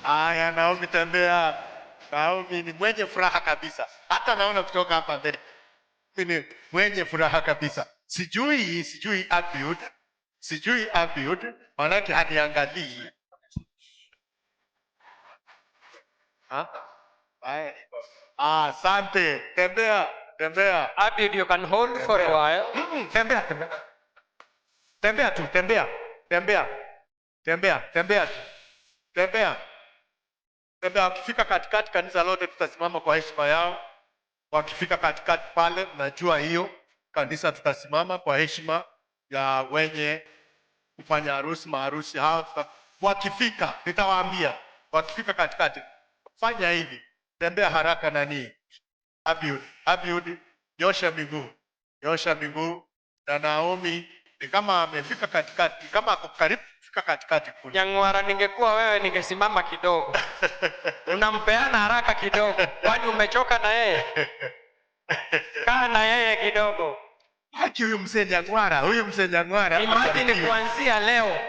Aya, Naomi, tembea. Naomi ni mwenye furaha kabisa. Hata naona kutoka hapa mbele. Ni mwenye furaha kabisa. Sijui Abiud. Manake haniangalii. Asante. Tembea. Abiud, you can hold for a while. Tembea. Wakifika katikati, kanisa lote tutasimama kwa heshima yao. Wakifika katikati pale, najua hiyo kanisa tutasimama kwa heshima ya wenye kufanya harusi, maharusi hao. Wakifika, nitawaambia, wakifika katikati, fanya hivi. Tembea haraka nani? Abiud, nyosha miguu. Na Naomi ni kama amefika katikati, kama ako karibu kufika katikati kule. Nyang'wara, ningekuwa wewe ningesimama kidogo. Unampeana haraka kidogo. Kwani umechoka na yeye? Kaa na yeye kidogo. Haki huyu mzee Nyang'wara. Imagine kuanzia leo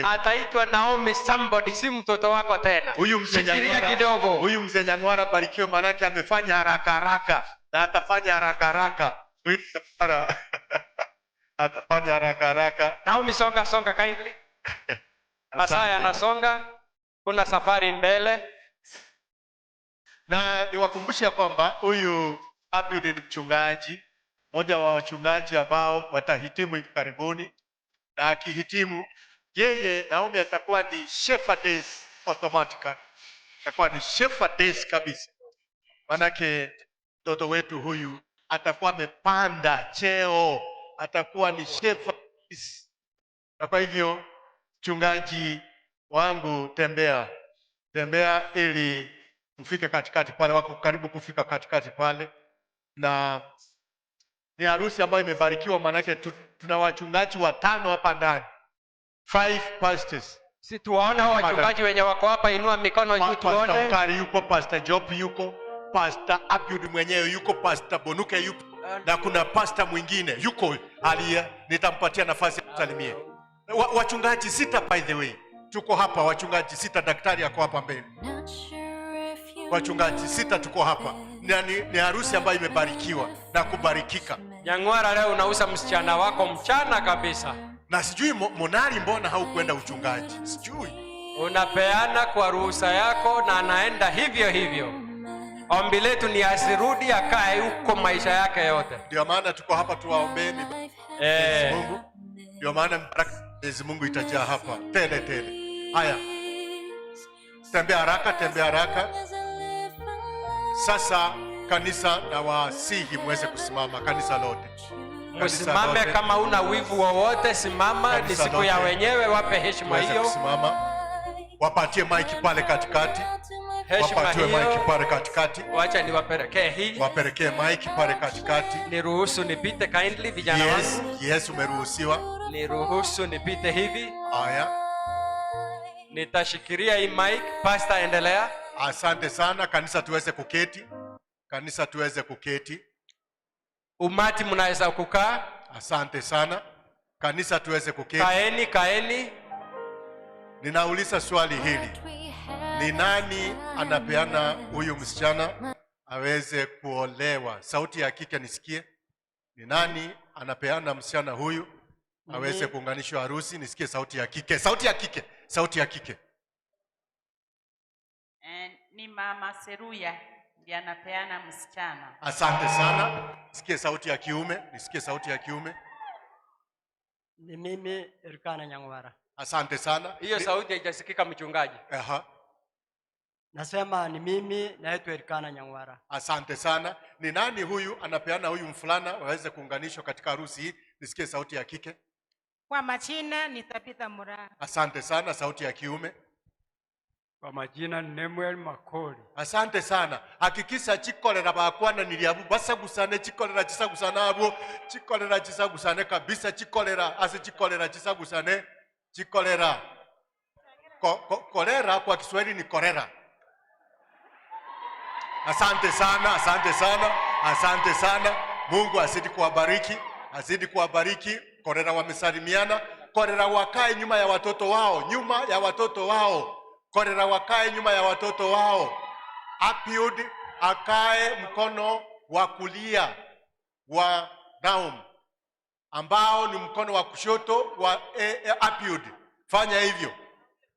ataitwa Naomi somebody, si mtoto wako tena. Huyu mzee Nyang'wara barikiwe, manake amefanya haraka na atafanya haraka. atafanya haraka haraka. Naomi, songa kindly. Masaa yanasonga, kuna safari mbele. Na niwakumbusha kwamba huyu Abiud ni mchungaji, mmoja wa wachungaji ambao watahitimu hivi karibuni, na akihitimu yeye Naomi atakuwa ni shepherdess automatically. Atakuwa ni shepherdess kabisa. Manake mtoto wetu huyu atakuwa amepanda cheo, atakuwa ni shepherdess. Na kwa hivyo mchungaji wangu, tembea ili mfike katikati pale, wako karibu kufika katikati pale. Na ni harusi ambayo imebarikiwa, manake tuna wachungaji 5 hapa ndani. 5 pastors. Si tuwaona wachungaji wenye wako hapa, inua mikono juu tuone. Pastor Ukari yuko, Pastor Job yuko, Pastor Abiud mwenyewe yuko, Pastor Bonuke yuko, na kuna pastor mwingine yuko alia, nitampatia nafasi kusalimia. Wachungaji 6 by the way. Tuko hapa wachungaji 6, daktari yako hapa mbele. Wachungaji 6 tuko hapa. Ni harusi ambayo imebarikiwa na kubarikika. Nyang'wara, leo unauza msichana wako mchana kabisa. Na sijui Monari mbona haukwenda uchungaji? Sijui. Unapeana kwa ruhusa yako na anaenda hivyo hivyo. Ombi letu ni asirudi, akae huko maisha yake yote. Ndio maana tuko hapa tuwaombeni Mungu. Ndio maana Mwenyezi Mungu itajaa hapa tele. Haya. Tembea haraka. Sasa kanisa na wasihi muweze kusimama, kanisa lote. Usimame kama una wivu wowote, simama, ni siku ya wenyewe, wape heshima hiyo. Kusimama. Wapatie mic pale katikati. Wapatie mic pale katikati. Wacha niwapelekee hii. Wapelekee mic pale katikati. Niruhusu nipite kindly vijana wangu. Yes, umeruhusiwa. Niruhusu nipite hivi. Haya. Nitashikilia hii mic, pastor endelea. Asante sana, kanisa tuweze kuketi. Umati mnaweza kukaa. Asante sana. Kanisa tuweze kuketi. Kaeni. Ninauliza swali hili. Ni nani anapeana huyu msichana aweze kuolewa? Sauti ya kike nisikie. Ni nani anapeana msichana huyu aweze kuunganishwa harusi? Nisikie sauti ya kike. Sauti ya kike. Ni Mama Seruya ndiye anapeana msichana. Asante sana. Nisikie sauti ya kiume. Ni mimi Elkana Nyang'wara. Asante sana. Hiyo sauti haijasikika mchungaji. Nasema ni mimi naitwa Elkana Nyang'wara. Asante sana. Ni nani huyu anapeana huyu mfulana waweze kuunganishwa katika harusi hii? Nisikie sauti ya kike. Kwa majina ni Tabitha Mura. Asante sana. Sauti ya kiume. Kwa majina ni Nemuel Makori. Asante sana. Hakikisha chikolera bakwana niliabu basagusane chikolera chisagusana abo chikolera chisagusane kabisa chikolera chisagusane chikolera. Kolera kwa Kiswahili ni korera. Asante sana. Mungu azidi kuwabariki. Korera wamesalimiana. Korera wakae nyuma ya watoto wao. Korera wakae nyuma ya watoto wao. Abiud akae mkono wa kulia wa Naomi, ambao ni mkono wa kushoto wa Abiud. Fanya hivyo.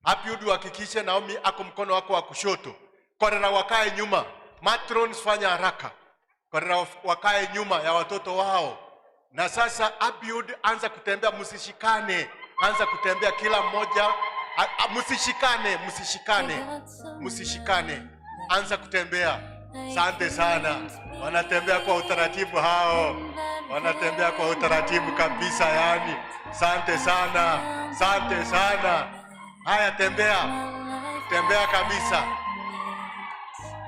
Abiud hakikisha Naomi ako mkono wako wa kushoto. Korera wakae nyuma. Matrons fanya haraka. Korera wakae nyuma ya watoto wao. Na sasa Abiud anza kutembea, msishikane. Anza kutembea kila mmoja. Msishikane. Anza kutembea. Asante sana. Wanatembea kwa utaratibu hao. Wanatembea kwa utaratibu kabisa yani. Asante sana. Haya,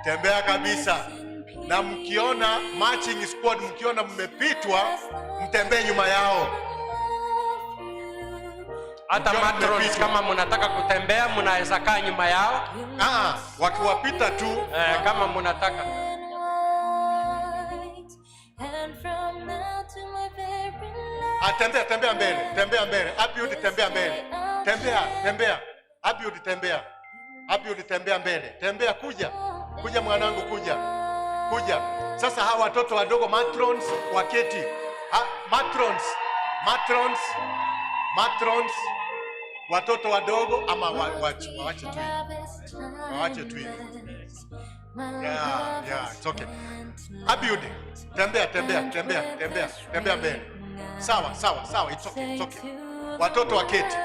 tembea kabisa. Na mkiona marching squad, mkiona mmepitwa, mtembee nyuma yao. Hata matrons kama mnataka kutembea mnaweza kaa nyuma yao. Wakiwapita tu kama mnataka. Tembea mbele. Abiud tembea mbele. Abiud tembea mbele. Tembea, kuja mwanangu, kuja. Sasa hawa watoto wadogo matrons waketi. Matrons matrons, watoto wadogo ama waache tu hivi. Waache tu hivi. Yeah, it's okay. Abiud, tembea mbele. Sawa, it's okay. Watoto waketi.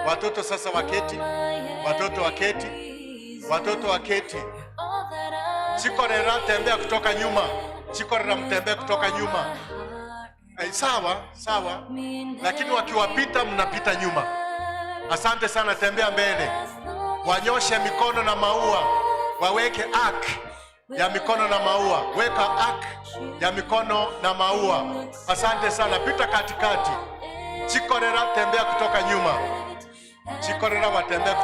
Watoto sasa waketi. Watoto waketi. Chikorera tembea kutoka nyuma. Chikorera mtembea kutoka nyuma. Sawa. Lakini wakiwapita mnapita nyuma. Asante sana, tembea mbele. Wanyoshe mikono na maua. Waweke ark ya mikono na maua. Weka ark ya mikono na maua. Asante sana, pita katikati. Chikorera tembea kutoka nyuma. Chikorera watembea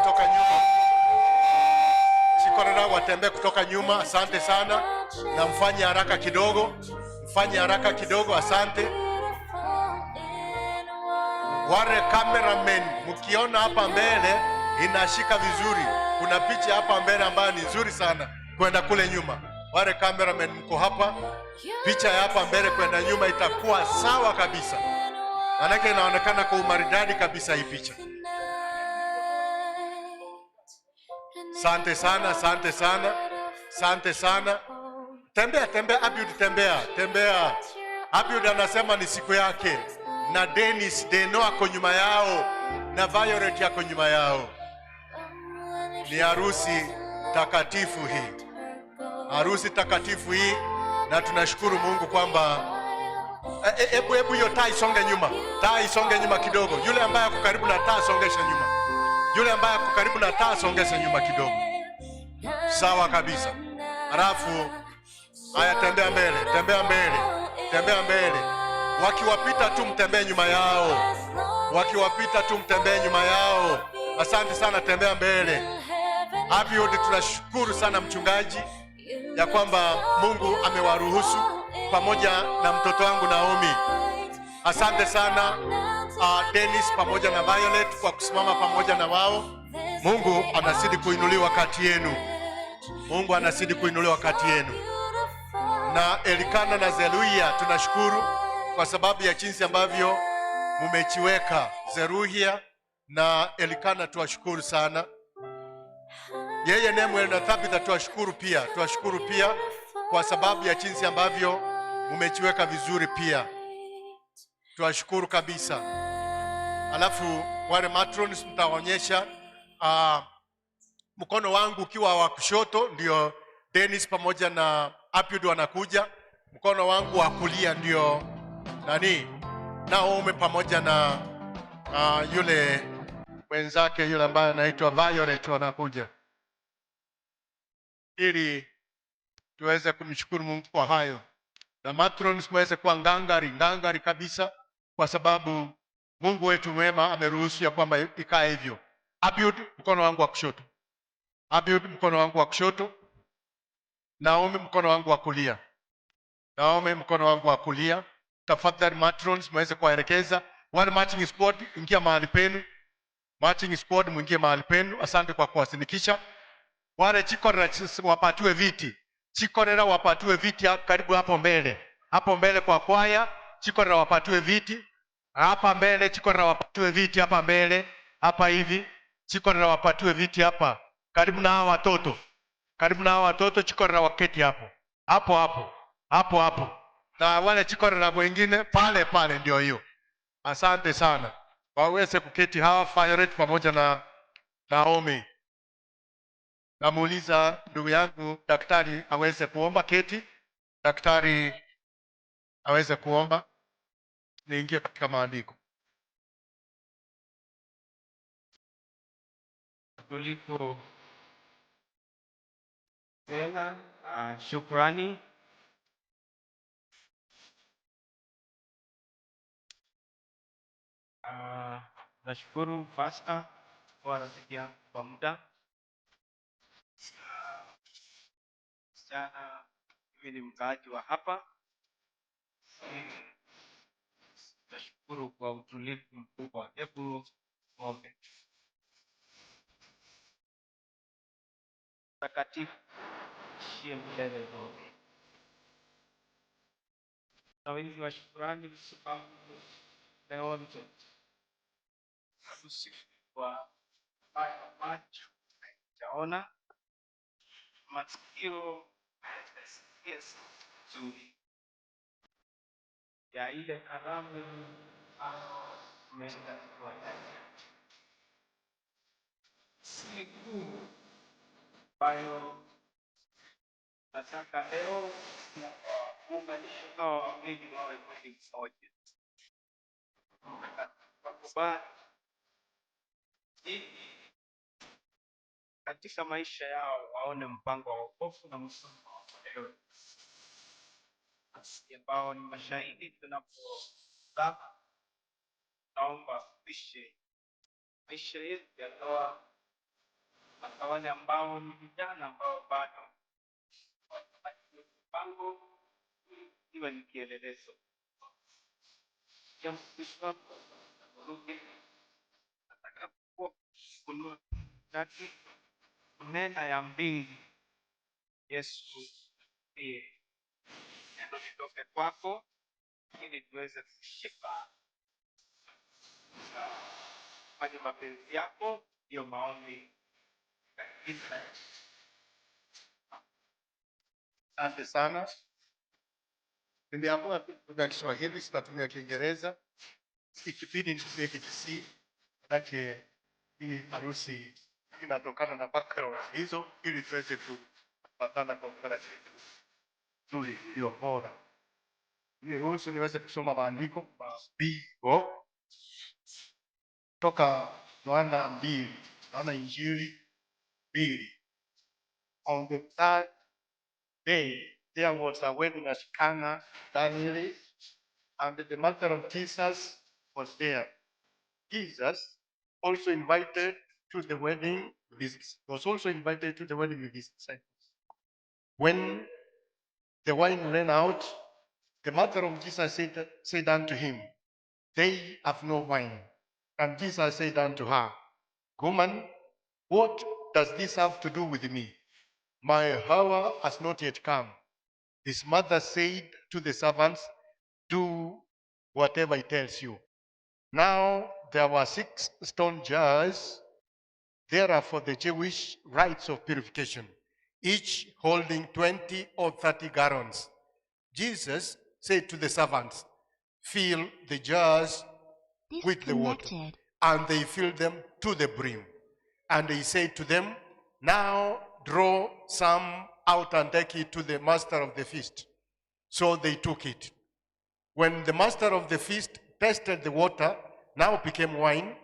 kutoka nyuma. Asante sana, na mfanye haraka kidogo. Asante. Wale cameramen, mkiona hapa mbele inashika vizuri, kuna picha hapa mbele ambayo ni nzuri sana kwenda kule nyuma. Wale cameramen mko hapa, picha ya hapa mbele kwenda nyuma itakuwa sawa kabisa, manake inaonekana kwa umaridadi kabisa hii picha. Asante sana. Tembea Abiud, tembea. Abiud anasema ni siku yake, na Dennis Deno ako nyuma yao, na Violet yako nyuma yao. Ni harusi takatifu hii, na tunashukuru Mungu kwamba hebu hiyo taa isonge nyuma kidogo. Yule ambaye ako karibu na taa songesha nyuma kidogo. Sawa kabisa. Halafu haya, tembea mbele. Wakiwapita tu mtembee nyuma yao. Asante sana, tembea mbele. Abiud, tunashukuru sana mchungaji ya kwamba Mungu amewaruhusu pamoja na mtoto wangu Naomi. Asante sana Dennis pamoja na Violet kwa kusimama pamoja na wao. Mungu anazidi kuinuliwa kati yenu. Na Elikana na Zeruia, tunashukuru kwa sababu ya jinsi ambavyo mumechiweka. Zeruia na Elikana tuwashukuru sana. Yeye Nemuel na Thabitha tuwashukuru pia kwa sababu ya jinsi ambavyo mumechiweka vizuri pia. Tuwashukuru kabisa. Alafu wale matrons mtaonyesha mkono wangu ukiwa wa kushoto ndio Dennis pamoja na Abiud wanakuja. Mkono wangu wa kulia ndio Naomi pamoja na yule mwenzake yule ambaye anaitwa Violet wanakuja, ili tuweze kumshukuru Mungu kwa hayo, na matrons muweze kuwa ngangari kabisa, kwa sababu Mungu wetu mwema ameruhusu ya kwamba ikae hivyo. Abiud, mkono wangu wa kushoto. Naomi, mkono wangu wa kulia. Tafadhali matrons muweze kuwaelekeza. Wale marching squad, ingia mahali penu. Mwingie mahali penu. Asante kwa kuwasinikisha. Wale chikorera wapatiwe viti. Karibu hapo mbele kwa kwaya. Chikorera wapatiwe viti. Hapa mbele chikorera wapatiwe viti hapa mbele. Hapa hivi. Chikorera wapatiwe viti hapa. Karibu na hawa watoto chikorera waketi hapo. Hapo. Na wale chikorera wengine pale ndio hiyo. Asante sana. Waweze kuketi hawa Violet pamoja na Naomi. Namuuliza ndugu yangu daktari aweze kuomba keti. Daktari aweze kuomba. Niingie katika maandiko. Tulipo tena shukrani nashukuru Pastor kwa rafiki yangu kwa muda. Sana mimi ni mkaaji wa hapa. Nashukuru kwa utulivu mkubwa. Hebu ombe. Takatifu shie milele zote. Na wengi wa shukrani Leonzo harusi kwa macho hajaona, masikio hayajasikia nzuri ya ile karamu imeenda kwa siku ambayo nataka leo kuunganisha hawa wawili wawe mwili mmoja. Wakubali ili katika maisha yao waone mpango wa wokovu na mpango wa leo ambao ni mashahidi tunapozama. Naomba uishe maisha yetu ya ndoa na wale ambao ni vijana ambao bado mpango iwe ni kielelezo cha Kristo ruge atakapokuwa kunua tatu nena ya mbili. Yesu ndiye neno litoke kwako ili tuweze kushika kwenye mapenzi yako. Ndiyo maombi. Asante sana. Niliamua kutumia Kiswahili, sitatumia Kiingereza. Ikibidi nitumie Kisii, manake hii harusi inatokana na background hizo, ili tuweze kupatana kwa utaratibu nzuri ndio bora. Niruhusu niweze kusoma maandiko mabigo toka Yohana 2, naona Injili 2. On the third day there was a wedding at Cana, Galilee, and the mother of Jesus was there. Jesus also invited to the wedding with his disciples. When the wine ran out, the mother of Jesus said unto him, they have no wine. And Jesus said unto her, woman, what does this have to do with me? My hour has not yet come. His mother said to the servants, do whatever he tells you. Now there were 6 stone jars there for the Jewish rites of purification, each holding 20 or 30 gallons. Jesus said to the servants, fill the jars with the water. And they filled them to the brim. And he said to them, now draw some out and take it to the master of the feast. So they took it. When the master of the feast tasted the water, now became wine,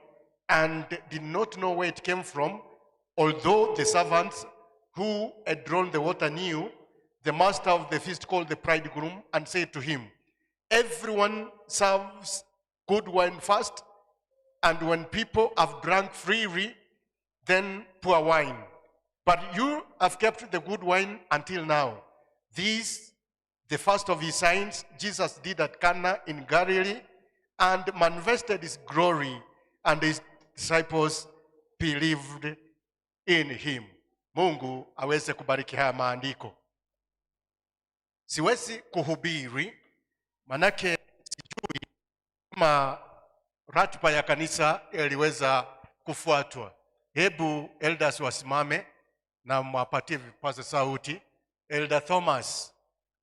and did not know where it came from, although the servants who had drawn the water knew, the master of the feast called the bridegroom and said to him, everyone serves good wine first, and when people have drunk freely, then poor wine. But you have kept the good wine until now. This, the first of his signs, Jesus did at Cana in Galilee, and manifested his glory, and his disciples believed in him. Mungu aweze kubariki haya maandiko. Siwezi kuhubiri, manake sijui kama ratiba ya kanisa iliweza kufuatwa. Hebu elders wasimame na mwapatie vipaza sauti. Elder Thomas,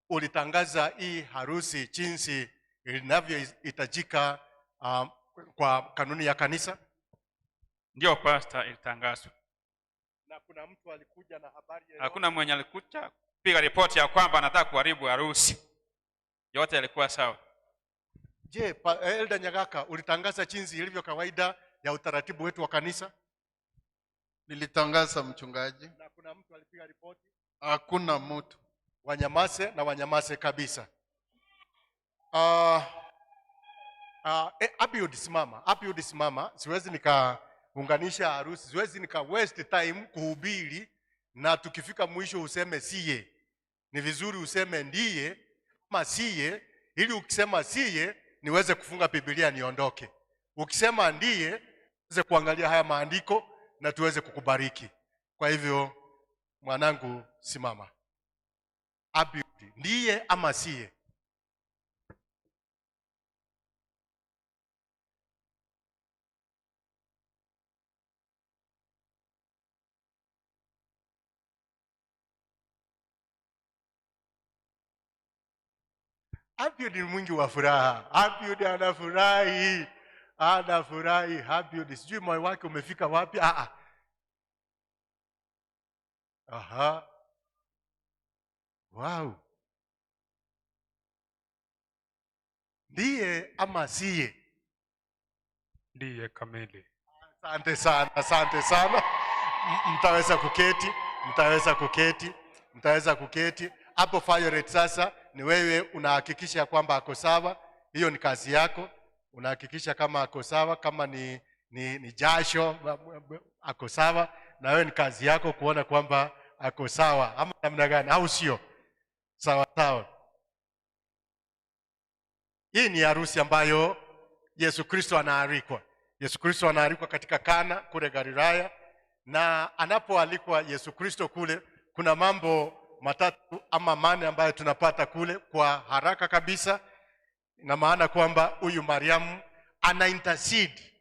ulitangaza hii harusi jinsi inavyohitajika kwa kanuni ya kanisa? Ndio pastor, ilitangazwa. Na kuna mtu alikuja na habari ya Hakuna mwenye alikuja piga ripoti ya kwamba anataka kuharibu harusi. Yote yalikuwa sawa. Je, Elder Nyagaka, ulitangaza jinsi ilivyo kawaida ya utaratibu wetu wa kanisa? Nilitangaza mchungaji. Na kuna mtu alipiga ripoti? Hakuna mtu. Wanyamase na wanyamase kabisa. Abiud simama. Siwezi nikaunganisha harusi. Siwezi nika waste time kuhubiri na tukifika mwisho useme siye. Ni vizuri useme ndiye ama siye, ili ukisema siye niweze kufunga Biblia niondoke. Ukisema ndiye niweze kuangalia haya maandiko na tuweze kukubariki. Kwa hivyo mwanangu simama. Abiud, ndiye ama siye? Abiud ni mwingi wa furaha. Abiud anafurahi. Anafurahi Abiud. Sijui moyo wake umefika wapi. Aha. Wow. Ndiye ama siye? Ndiye kamili. Asante sana, asante sana. Mtaweza kuketi, mtaweza kuketi, mtaweza kuketi. Hapo Violet sasa ni wewe unahakikisha kwamba ako sawa. Hiyo ni kazi yako. Unahakikisha kama ako sawa, kama ni jasho ako sawa, na wewe ni kazi yako kuona kwamba ako sawa. Ama namna gani? Au sio? Sawa sawa. Hii ni harusi ambayo Yesu Kristo anaalikwa. Yesu Kristo anaalikwa katika Kana kule Galilaya, na anapoalikwa Yesu Kristo kule, kuna mambo matatu ama manne ambayo tunapata kule kwa haraka kabisa. Ina maana kwamba huyu Mariamu ana intercede.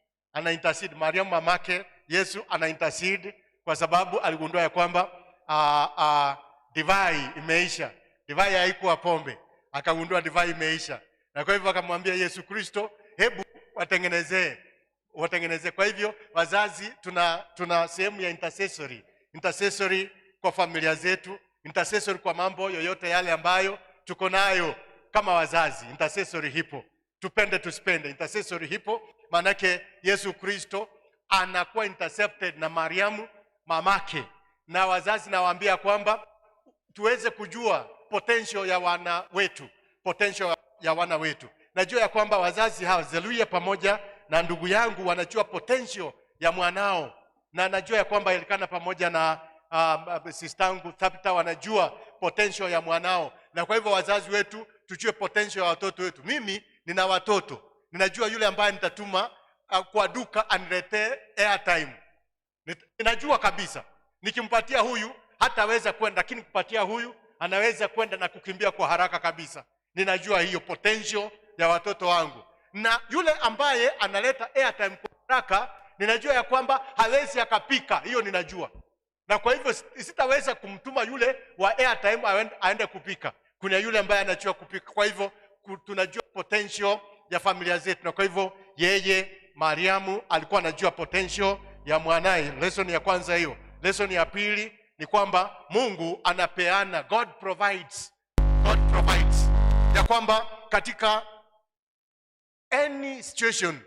Mariamu mamake Yesu ana intercede kwa sababu aligundua ya kwamba divai imeisha. Divai haikuwa pombe. Akagundua divai imeisha. Na kwa hivyo akamwambia Yesu Kristo, hebu watengenezee. Kwa hivyo wazazi tuna sehemu ya intercessory kwa familia zetu, intercessory kwa mambo yoyote yale ambayo tuko nayo kama wazazi. Intercessory hipo. Tupende tusipende, intercessory hipo. Manake Yesu Kristo anakuwa intercepted na Mariamu mamake. Na wazazi nawaambia kwamba tuweze kujua potential ya wana wetu. Najua ya kwamba wazazi hawa Zeluya pamoja na ndugu yangu wanajua potential ya mwanao, na najua ya kwamba Elikana pamoja na sistangu Thabita wanajua potential ya mwanao. Na kwa hivyo wazazi wetu tujue potential ya watoto wetu. Mimi nina watoto, ninajua yule ambaye nitatuma kwa duka aniletee airtime. Ninajua kabisa nikimpatia huyu hataweza kwenda, lakini kupatia huyu anaweza kwenda na kukimbia kwa haraka kabisa. Ninajua hiyo potential ya watoto wangu. Na yule ambaye analeta airtime kwa haraka, ninajua ya kwamba hawezi akapika. Hiyo ninajua. Na kwa hivyo sitaweza kumtuma yule wa airtime aende kupika. Kuna yule ambaye anajua kupika. Kwa hivyo tunajua potential ya familia zetu. Na kwa hivyo yeye Mariamu alikuwa anajua potential ya mwanae. Lesson ya kwanza hiyo. Lesson ya pili ni kwamba Mungu anapeana. God provides. Ya kwamba katika any situation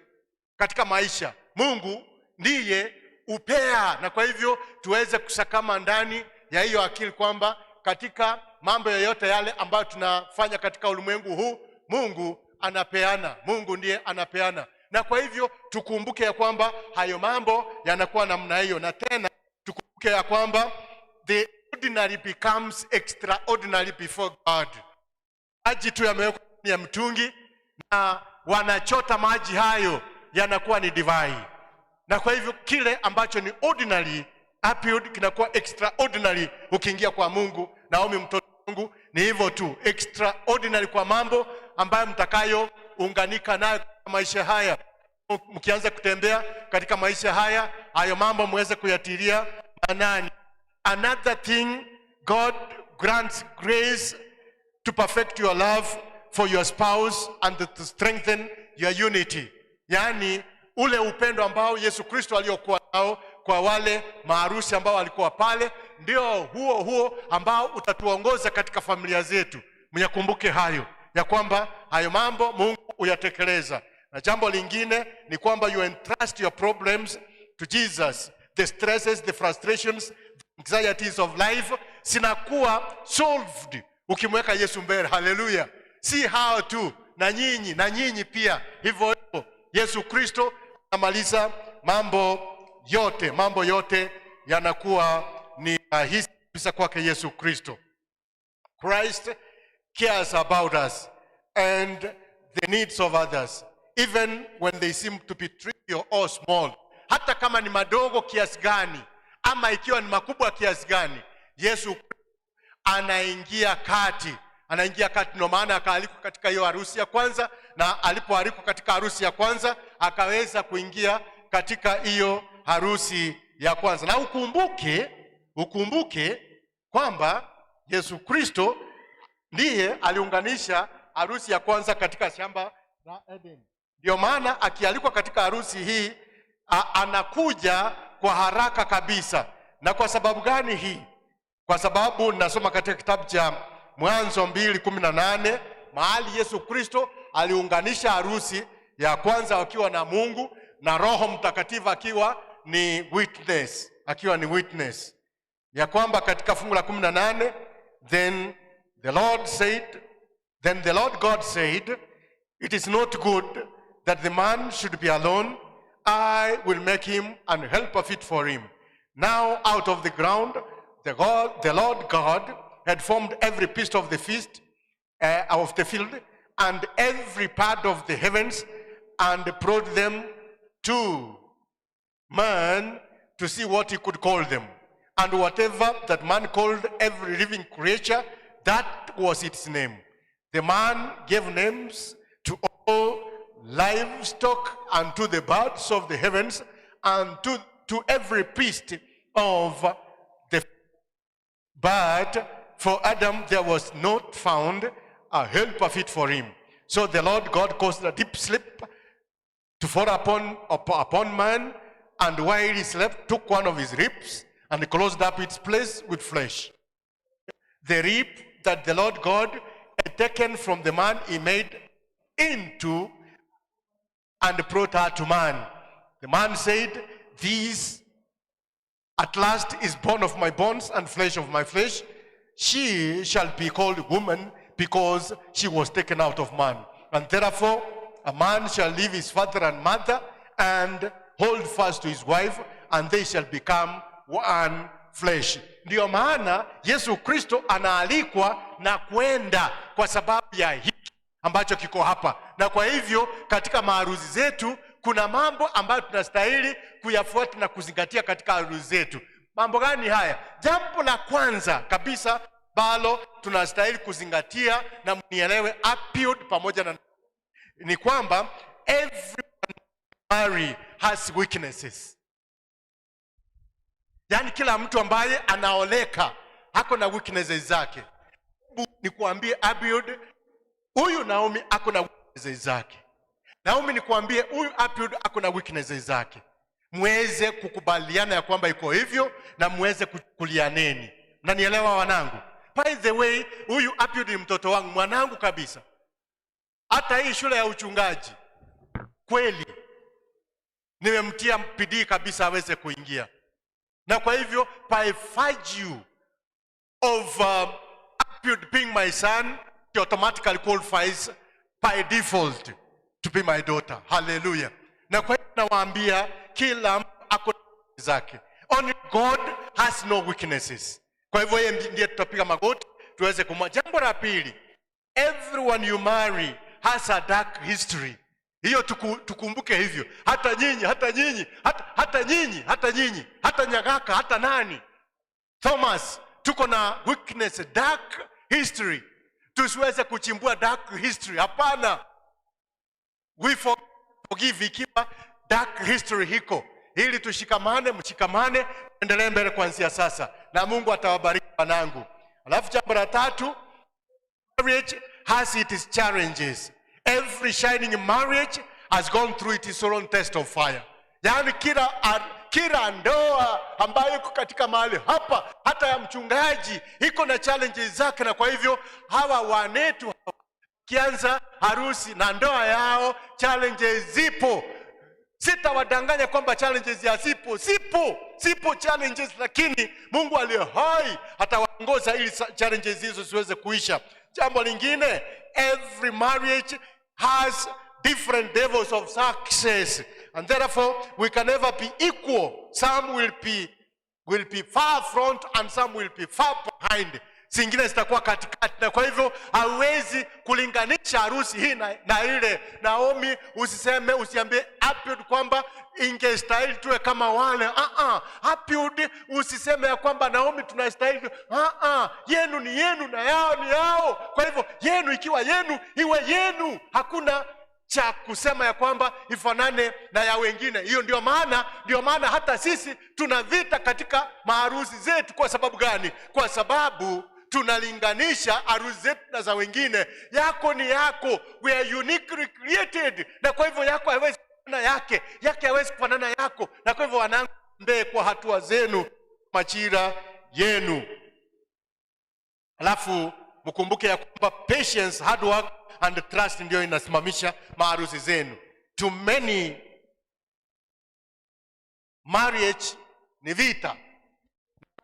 katika maisha, Mungu ndiye upea. Na kwa hivyo tuweze kusakama ndani ya hiyo akili kwamba katika mambo yoyote yale ambayo tunafanya katika ulimwengu huu, Mungu anapeana. Mungu ndiye anapeana. Na kwa hivyo tukumbuke ya kwamba hayo mambo yanakuwa namna hiyo. Na tena tukumbuke ya kwamba the ordinary becomes extraordinary before God. Maji tu yamewekwa ya mtungi na wanachota maji hayo yanakuwa ni divai. Na kwa hivyo kile ambacho ni ordinary Abiud kinakuwa extraordinary ukiingia kwa Mungu. Naomi mtoto wangu ni hivyo tu, extraordinary kwa mambo ambayo mtakayo unganika nayo katika maisha haya. Mkianza kutembea katika maisha haya, hayo mambo muweze kuyatilia manani. Another thing, God grants grace to perfect your love for your spouse and to strengthen your unity. Yani ule upendo ambao Yesu Kristo aliokuwa nao kwa wale maharusi ambao walikuwa pale, ndio huo ambao utatuongoza katika familia zetu. Mnyakumbuke hayo, ya kwamba hayo mambo Mungu uyatekeleza. Na jambo lingine ni kwamba you entrust your problems to Jesus. The stresses, the frustrations, the anxieties of life zinakuwa solved ukimweka Yesu mbele. Haleluya. Si hao tu, na nyinyi pia hivyo. Yesu Kristo anamaliza mambo yote yanakuwa ni rahisi kabisa kwake Yesu Kristo. Christ cares about us and the needs of others, even when they seem to be trivial or small. Hata kama ni madogo kiasi gani ama ikiwa ni makubwa kiasi gani, Yesu anaingia kati. Ndio maana akaalikwa katika hiyo harusi ya kwanza, na alipoalikwa katika harusi ya kwanza akaweza kuingia katika hiyo harusi ya kwanza. Na ukumbuke kwamba Yesu Kristo ndiye aliunganisha harusi ya kwanza katika shamba la Eden. Ndio maana akialikwa katika harusi hii anakuja kwa haraka kabisa. Na kwa sababu gani hii? Kwa sababu nasoma katika kitabu cha Mwanzo 2:18 mahali Yesu Kristo aliunganisha harusi ya kwanza akiwa na Mungu na Roho Mtakatifu akiwa ni witness. Ya kwamba katika fungu la 18, then the Lord God said, it is not good that the man should be alone. I will make him an helper fit for him. Now out of the ground the Lord God had formed every beast of the field and every part of the heavens, and brought them to man to see what he could call them. And whatever that man called every living creature, that was its name. The man gave names to all livestock, and to the birds of the heavens, and to every beast of the. But for Adam there was not found a helper fit for him. So the Lord God caused a deep sleep to fall upon man, and while he slept, took one of his ribs and closed up its place with flesh. The rib that the Lord God had taken from the man, he made into and brought her to man. The man said, this at last is bone of my bones and flesh of my flesh. She shall be called woman, because she was taken out of man. And therefore a man shall leave his father and mother and hold fast to his wife, and they shall become one flesh. Ndio maana Yesu Kristo anaalikwa na kwenda kwa sababu ya hiki ambacho kiko hapa. Na kwa hivyo katika maharusi zetu kuna mambo ambayo tunastahili kuyafuata na kuzingatia katika harusi zetu. Mambo gani haya? Jambo la kwanza kabisa balo tunastahili kuzingatia na mnielewe appeared pamoja na ni kwamba everyone marry has weaknesses. Yaani kila mtu ambaye anaoleka hako na weaknesses zake. Nikuambie Abiud, huyu Naomi ako na weaknesses zake. Naomi nikuambie huyu Abiud ako na weaknesses zake. Muweze kukubaliana ya kwamba iko hivyo na muweze kukulianeni. Mnanielewa wanangu? By the way, huyu Abiud ni mtoto wangu, mwanangu kabisa. Hata hii shule ya uchungaji kweli nimemtia bidii kabisa aweze kuingia. Na kwa hivyo by virtue of Abiud being my son, he automatically qualifies by default to be my daughter. Hallelujah. Na kwa hivyo nawaambia kila mtu ako zake. Only God has no weaknesses. Kwa hivyo yeye ndiye tutapiga magoti tuweze Jambo la pili, everyone you marry has a dark history. Hiyo tukumbuke hivyo. Hata nyinyi, hata Nyagaka, hata nani, Thomas, tuko na weakness, dark history. Tusiweze kuchimbua dark history. Hapana. We forgive ikiwa dark history hiko. Ili mshikamane, endelee mbele kuanzia sasa. Na Mungu atawabariki wanangu. Alafu jambo la tatu, marriage has its challenges. Every shining marriage has gone through its own test of fire. Yaani kila ndoa ambayo iko katika mahali hapa, hata ya mchungaji, iko na challenges zake. Na kwa hivyo hawa wanetu kianza harusi na ndoa yao, challenges zipo. Sitawadanganya kwamba challenges ya sipo challenges, lakini Mungu aliye hai atawaongoza ili challenges hizo ziweze kuisha. Jambo lingine, every marriage has different levels of success, and therefore we can never be equal. Some will be far front and some will be far behind. Zingine zitakuwa katikati. Na kwa hivyo hauwezi kulinganisha harusi hii na ile. Naomi usiambie Abiud kwamba ingestahili tuwe kama wale. Abiud usiseme ya kwamba Naomi tunastahili. Yenu ni yenu na yao ni yao. Kwa hivyo yenu ikiwa yenu, iwe yenu. Hakuna cha kusema ya kwamba ifanane na ya wengine. Hiyo ndio maana hata sisi tuna vita katika maharusi zetu. Kwa sababu gani? Kwa sababu tunalinganisha harusi zetu na za wengine. Yako ni yako, we are uniquely created, na kwa hivyo yako haiwezi kufanana yake haiwezi kufanana yako. Na kwa hivyo wanangu, mbee kwa hatua zenu, majira yenu. Alafu mkumbuke ya kwamba patience, hard work and trust ndio inasimamisha maharusi zenu. Too many marriage ni vita.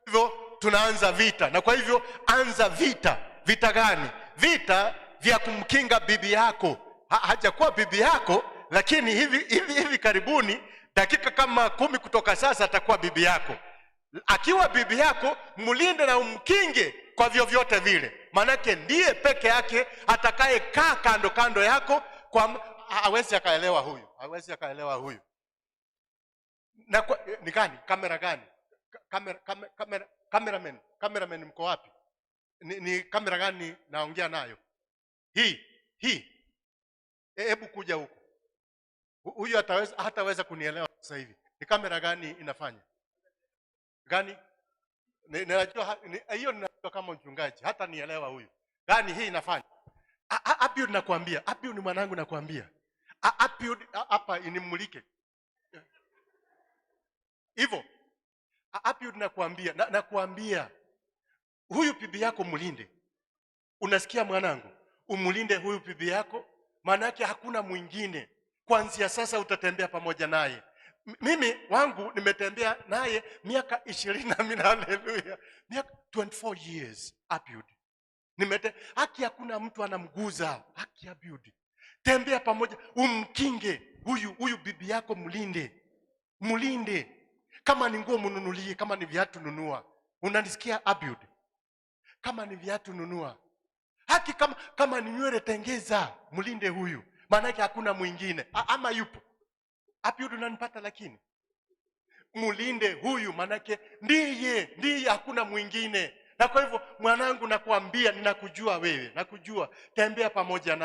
Hivyo tunaanza vita, na kwa hivyo anza vita. Vita gani? Vita vya kumkinga bibi yako. Hajakuwa bibi yako, lakini hivi karibuni, dakika kama 10 kutoka sasa, atakuwa bibi yako. Akiwa bibi yako, mlinde na umkinge kwa vyovyote vile, manake ndiye peke yake atakaye kaa kando yako. Hawezi akaelewa huyu, na ni gani? Kamera gani? Cameraman mko wapi? Ni kamera gani naongea nayo? Hii. Hebu kuja huko. Huyu hataweza kunielewa sasa hivi. Ni kamera gani inafanya? Gani? Ninajua hiyo, ninajua kama mchungaji hata nielewa huyu. Gani hii inafanya? Abiud nakwambia, Abiud ni mwanangu nakwambia. Abiud hapa inimulike. Hivyo. Abiud nakwambia huyu bibi yako mlinde. Unasikia mwanangu? Umlinde huyu bibi yako, maana yake hakuna mwingine. Kuanzia sasa utatembea pamoja naye. Mimi wangu nimetembea naye miaka 20 haleluya. Miaka 24 years Abiud. Haki hakuna mtu anamguza. Haki Abiud. Tembea pamoja, umkinge huyu bibi yako, mlinde. Kama ni nguo mnunulie, kama ni viatu nunua. Unanisikia Abiud? Kama ni viatu nunua. Haki kama ni nywele tengeza, mlinde huyu. Maana yake hakuna mwingine. Ama yupo? Abiud unanipata? Lakini mlinde huyu, maana yake ndiye hakuna mwingine. Na kwa hivyo mwanangu, nakwambia, ninakujua wewe, nakujua. Tembea pamoja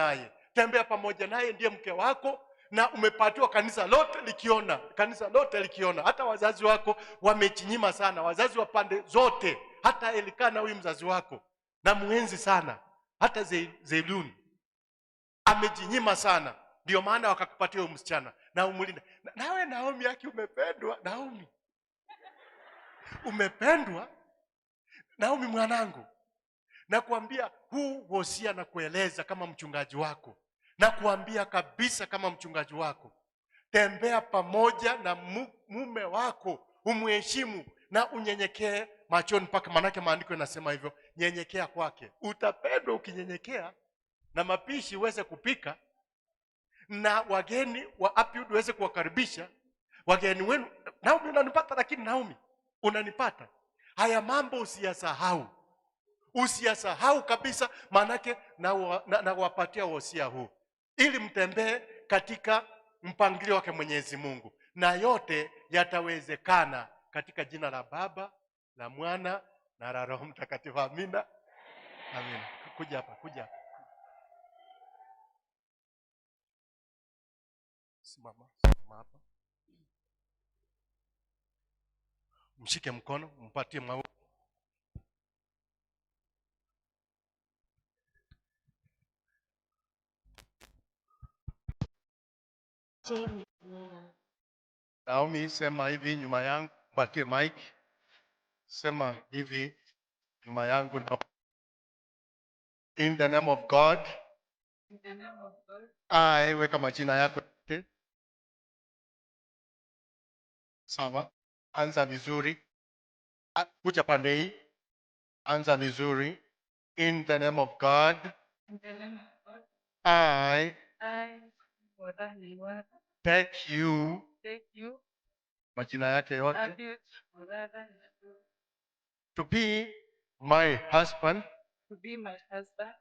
naye, ndiye mke wako, na umepatiwa kanisa lote likiona. Hata wazazi wako wamechinyima sana, wazazi wa pande zote. Hata Elikana huyu mzazi wako na muenzi sana, hata Zeiluni amejinyima sana, ndio maana wakakupatia huyu msichana na umulinde. Nawe Naomi yake umependwa. Naomi umependwa. Naomi mwanangu, nakuambia huu wosia na kueleza kama mchungaji wako, nakuambia kabisa kama mchungaji wako, tembea pamoja na mume wako, umheshimu na unyenyekee machoni pake, manake maandiko yanasema hivyo, nyenyekea kwake. Utapendwa ukinyenyekea, na mapishi uweze kupika, na wageni wa Abiud uweze kuwakaribisha wageni wenu. Naomi unanipata? Lakini Naomi unanipata? Haya mambo usiyasahau kabisa, manake na wapatia wosia huu ili mtembee katika mpangilio wake Mwenyezi Mungu, na yote yatawezekana katika jina la Baba, la Mwana na la Roho Mtakatifu. Amina. Amina. Kuja hapa. Simama hapa. Mshike mkono, mpatie maua. Naomi, sema hivi nyuma yangu, mpatie mic. Sema hivi nyuma yangu na in the name of God. In the name of God. Weka majina yako. Sawa. Anza vizuri. Kuja pande hii. Anza vizuri. In the name of God. In the name of God. I take you. Majina yake yote. To be my husband. To be my husband.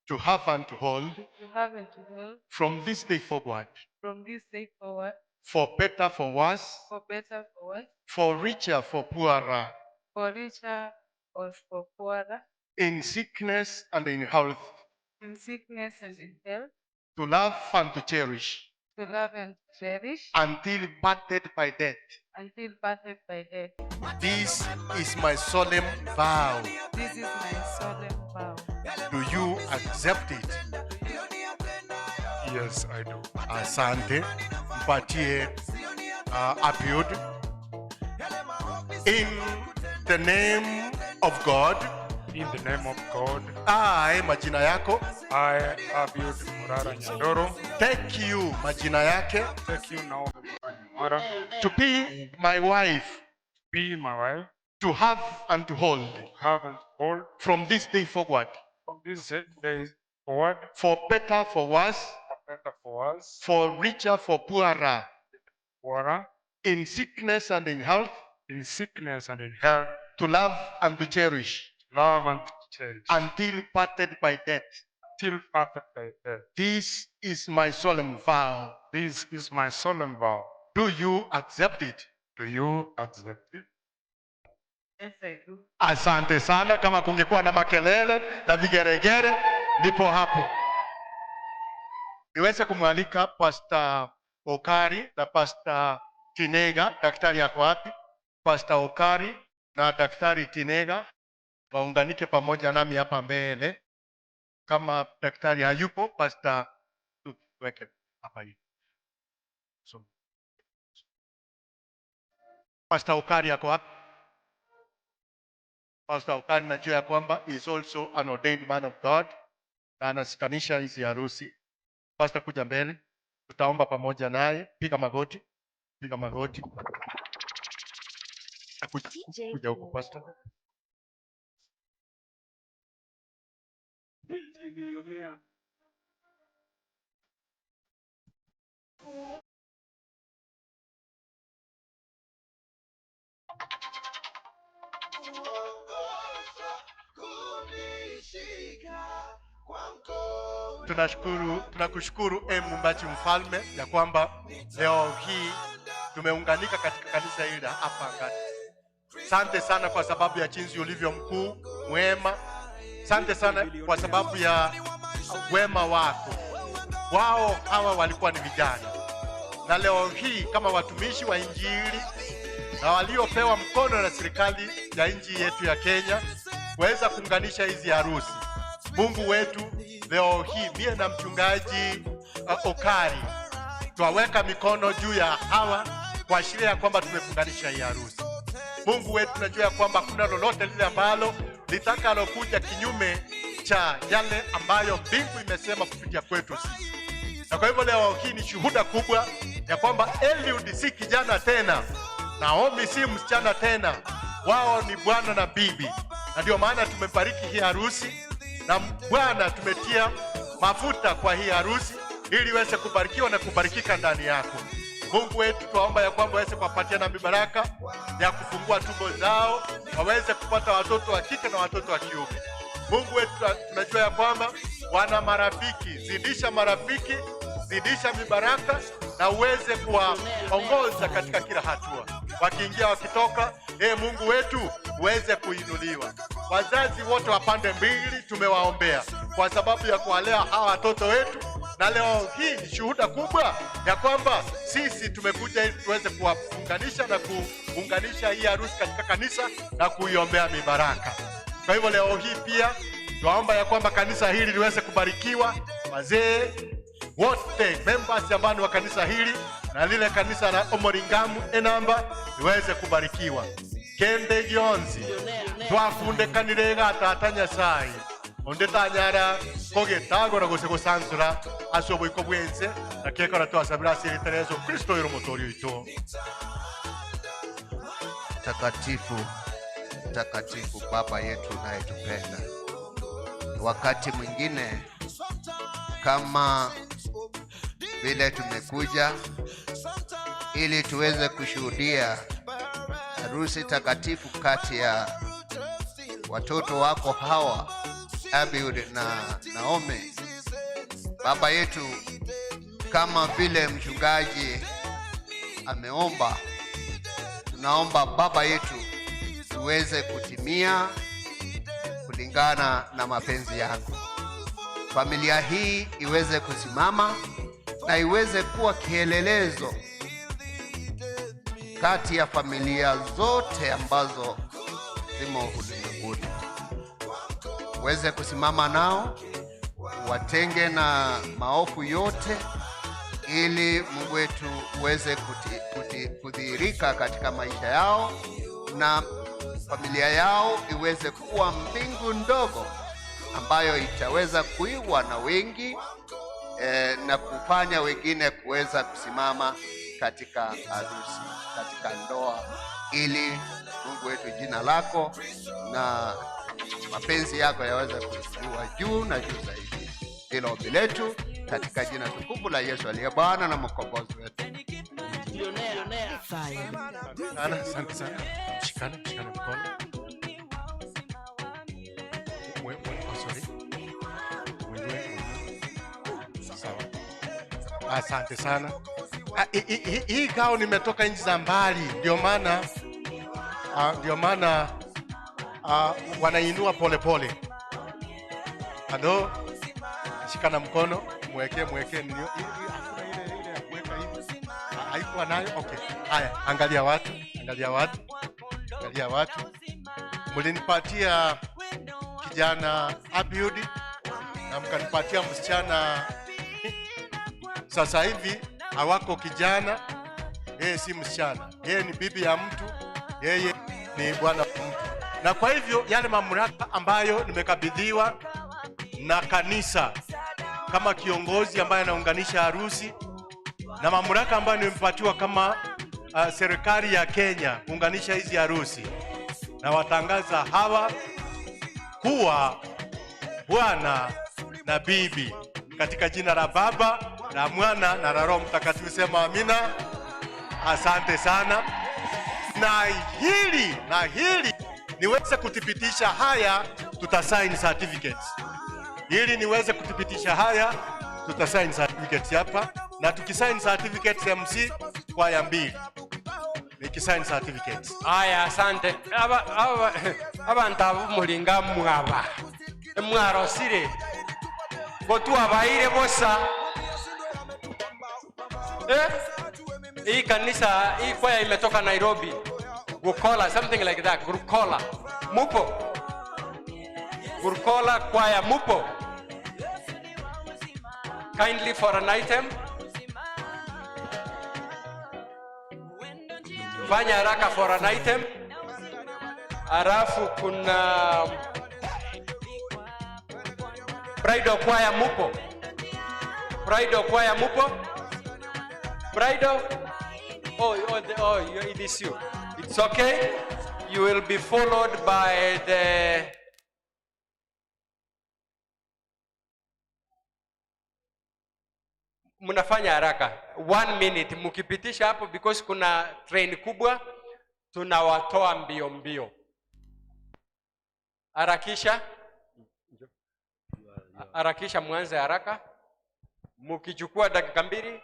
To have and to hold. To have and to hold. From this day forward. From this day forward. For better, for worse. For better, for worse. For richer, for poorer. For richer or for poorer. In sickness and in health. In sickness and in health. To love and to cherish. To love and cherish. Until parted by death. Until parted by death. This is my solemn vow. This is my solemn Do you accept it? Yes, I do. Asante. Mpatie Abiud. In the name of God. In the name of God. I, majina yako. I, Abiud Murara Nyandoro. Take you, majina yake. Take you now, Murara. To be my wife. Be my wife. To have and to hold. Have and hold. From this day forward. From this day forward. For better, for worse. For better, for worse. For richer, for poorer. Poorer. In sickness and in health. In sickness and in health. To love and to cherish. Love and to cherish. Until parted by death. Till parted by death. This is my solemn vow. This is my solemn vow. Do you accept it? Do you accept it? Yes, I do. Asante sana. Kama kungekuwa na makelele na vigeregere, ndipo hapo. Niweze kumwalika Pastor Okari na Pastor Tinega. Daktari yako wapi? Pastor Okari na Daktari Tinega waunganike pamoja nami hapa mbele. Kama daktari hayupo, Pastor tuweke hapa hivi. So, Pastor Okari yako wapi? Pastor Okari najua ya kwamba is also an ordained man of God na anasikanisha hizi harusi. Pastor kuja mbele, tutaomba pamoja naye. Piga magoti, piga magoti. Kuja huko Pastor. Tunakushukuru Muumbaji Mfalme ya kwamba leo hii tumeunganika katika kanisa hili hapa Ngati. Asante sana kwa sababu ya jinsi ulivyo mkuu, mwema. Asante sana kwa sababu ya wema wako. Wao hawa walikuwa ni vijana. Na leo hii kama watumishi wa Injili na waliopewa mkono na serikali ya nchi yetu ya Kenya kuweza kuunganisha hizi harusi. Mungu wetu, leo hii mie na mchungaji Okari twaweka mikono juu ya hawa kuashiria kwamba tumefunganisha hii harusi. Mungu wetu, tunajua ya kwamba kuna lolote lile ambalo litakalokuja kinyume cha yale ambayo mbingu imesema kupitia kwetu sisi. Na kwa hivyo leo hii ni shuhuda kubwa ya kwamba Eliud si kijana tena, Naomi si msichana tena, wao ni bwana na bibi. Na ndio maana tumebariki hii harusi na Bwana tumetia mafuta kwa hii harusi ili iweze kubarikiwa na kubarikika ndani yako. Mungu wetu, tuomba ya kwamba waweze kuwapatia na mibaraka ya kufungua tumbo zao, waweze kupata watoto wa kike na watoto wa kiume. Mungu wetu, tunajua ya kwamba wana marafiki, zidisha marafiki, zidisha mibaraka na uweze kuwaongoza katika kila hatua. Wakiingia wakitoka, Mungu wetu uweze kuinuliwa. Wazazi wote wa pande mbili tumewaombea kwa sababu ya kuwalea hawa watoto wetu, na leo hii ni shuhuda kubwa ya kwamba sisi tumekuja ili tuweze kuwafunganisha na kuunganisha hii harusi katika kanisa na kuiombea mibaraka. Kwa hivyo leo hii pia tunaomba ya kwamba kanisa hili liweze kubarikiwa, wazee wote members ambao ni wa kanisa hili na lile kanisa la Omoringamu Enamba liweze kubarikiwa. Kende gionzi twakunde kanirega tata Nyasaye onde tanyara kogetagora gose gosansura asoboiko bwense na kekora twasabira sirita Yesu Kristo yero motori wito. Mtakatifu Baba yetu unayetupenda, wakati mwingine kama vile tumekuja ili tuweze kushuhudia harusi takatifu kati ya watoto wako hawa Abiud na Naomi. Baba yetu, kama vile mchungaji ameomba, tunaomba Baba yetu tuweze kutimia kulingana na mapenzi yako. Familia hii iweze kusimama na iweze kuwa kielelezo kati ya familia zote ambazo zimo ulimwenguni. uweze kusimama nao, watenge na maovu yote, ili Mungu wetu uweze kudhihirika katika maisha yao, na familia yao iweze kuwa mbingu ndogo ambayo itaweza kuigwa na wengi, na kufanya wengine kuweza kusimama katika harusi, katika ndoa, ili Mungu wetu jina lako na mapenzi yako yaweze kuinuliwa juu na juu zaidi. Hilo ombi letu katika jina tukufu la Yesu aliye Bwana na Mkombozi wetu. Asante sana. Mshikane mkono. Asante sana. Hii kao nimetoka nchi za mbali, ndio maana wanainua pole. Hado, shikana mkono, mweke ndio ile ya kuweka hivi. Haikuwa nayo. Okay. Haya, angalia watu. Mlinipatia kijana Abiudi na mkanipatia msichana. Sasa hivi hawako kijana, yeye si msichana, yeye ni bibi ya mtu, yeye ni bwana wa mtu. Na kwa hivyo yale mamlaka ambayo nimekabidhiwa na kanisa kama kiongozi ambaye anaunganisha harusi, na mamlaka ambayo nimepatiwa kama serikali ya Kenya kuunganisha hizi harusi, na watangaza hawa kuwa bwana na bibi katika jina la Baba na Mwana na Roho Mtakatifu. Sema amina. Asante sana. Na hili niweze kuthibitisha haya, tutasign certificates. Ili niweze kuthibitisha haya, tutasign certificates hapa, na tukisign certificates MC kwa ya mbili. Nikisign certificates. Aya, asante. Abantu abo mulinga mwaba. Mwarosire. Botu abaire bosa. Hii kanisa, hii kwaya imetoka Nairobi. Gurkola, something like that. Gurkola. Mupo. Gurkola kwaya mupo. Kindly for an item. Fanya haraka for an item. Arafu kuna Bridal kwaya mupo. Bridal kwaya mupo. Bridal. It is you. It's okay. You will be followed by the Munafanya haraka 1 minute mukipitisha hapo, because kuna train kubwa tunawatoa mbio. Harakisha mwanze haraka. Mukichukua dakika 2.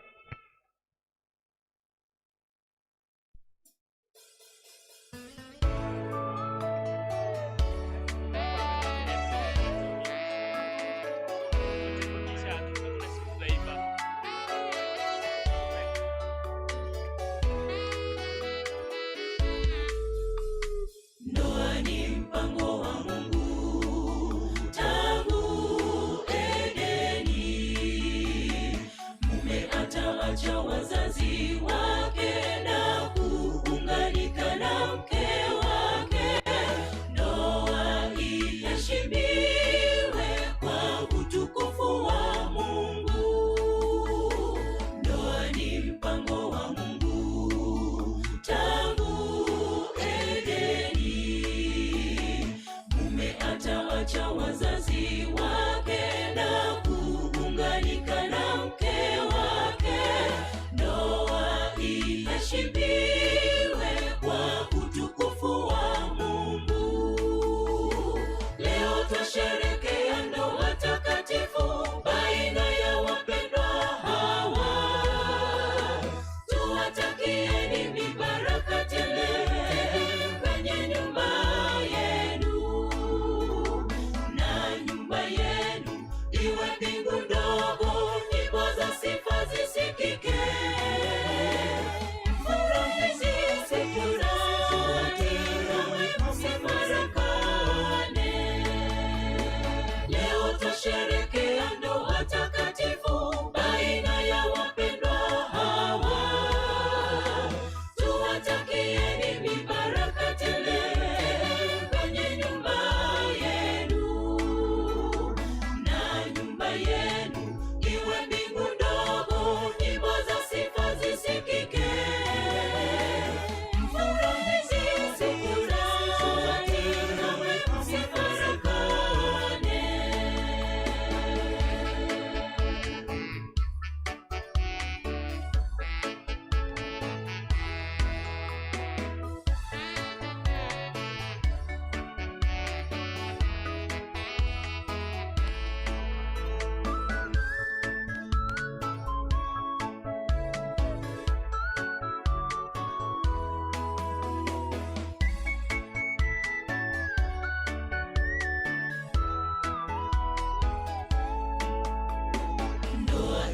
Wazazi wake na kuunganika na mke wake, ndoa iheshimiwe kwa utukufu wa Mungu. Ndoa ni mpango wa Mungu tangu Edeni. Mume ataacha wazazi wake na kuunganika na mke wake, ndoa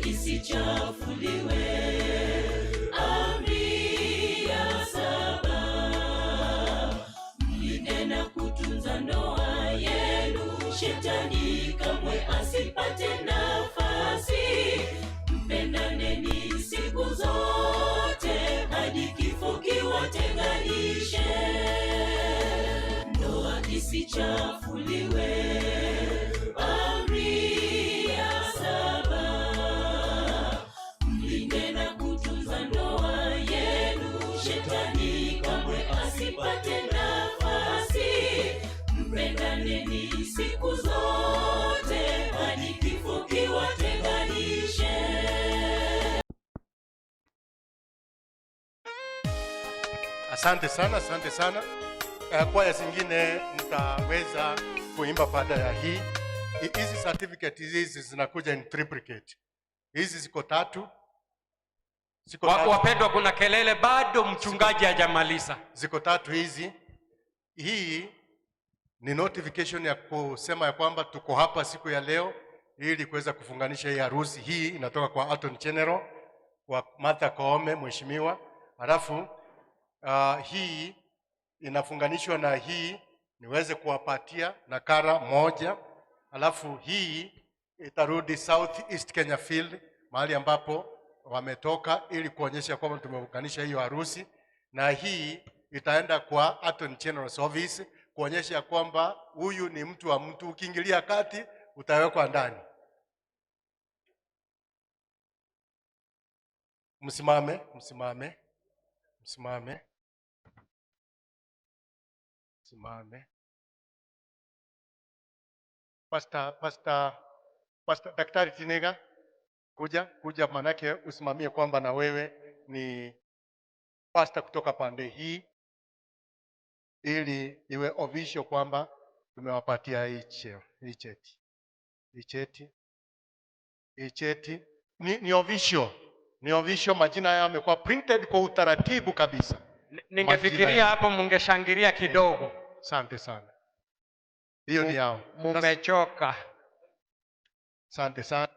isichafuliwe. Amri ya 7, mlinde na kutunza ndoa yenu, shetani kamwe asipate nafasi. Mpendaneni siku zote hadi kifo kiwatenganishe. Ndoa isichafuliwe. Amri ya 7, mlinde na kutunza ndoa yenu, shetani kamwe asipate nafasi. Mpendaneni siku zote hadi kifo kiwatenganishe. Asante sana, asante sana. Kwaya zingine mtaweza kuimba baada ya hii. Hizi certificate hizi zinakuja in triplicate. Hizi ziko 3. Wapendwa, kuna kelele bado, mchungaji hajamaliza. Ziko 3 hizi. Hii ni notification ya kusema ya kwamba tuko hapa siku ya leo ili kuweza kufunganisha hii harusi. Hii inatoka kwa Attorney General kwa Martha Koome mheshimiwa. Alafu hii inafunganishwa na hii niweze kuwapatia nakala moja. Alafu hii itarudi South East Kenya Field mahali ambapo wametoka ili kuonyesha kwamba tumeunganisha hiyo harusi, na hii itaenda kwa Attorney General's Office kuonyesha kwamba huyu ni mtu wa mtu, ukiingilia kati utawekwa ndani. Msimame, msimame. Msimame. Msimame. Pastor Daktari Tinega, kuja manake usimamie kwamba na wewe ni pastor kutoka pande hii, ili iwe official kwamba tumewapatia hii cheti. Hii cheti ni official. Ni official, majina yao yamekuwa printed kwa utaratibu kabisa. Ningefikiria hapo mungeshangilia kidogo. Asante sana. Hiyo ni yao. Mumechoka. Asante sana.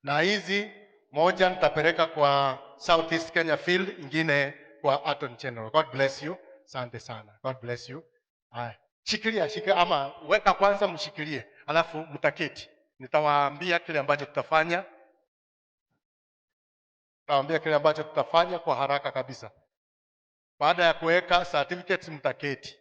Na hizi moja nitapeleka kwa South East Kenya Field, ingine kwa Attorney General. God bless you. Asante sana. God bless you. Haya. Shikilia ama weka kwanza mshikilie. Alafu mtaketi. Nitawaambia kile ambacho tutafanya. Kwa haraka kabisa. Baada ya kuweka certificates mtaketi.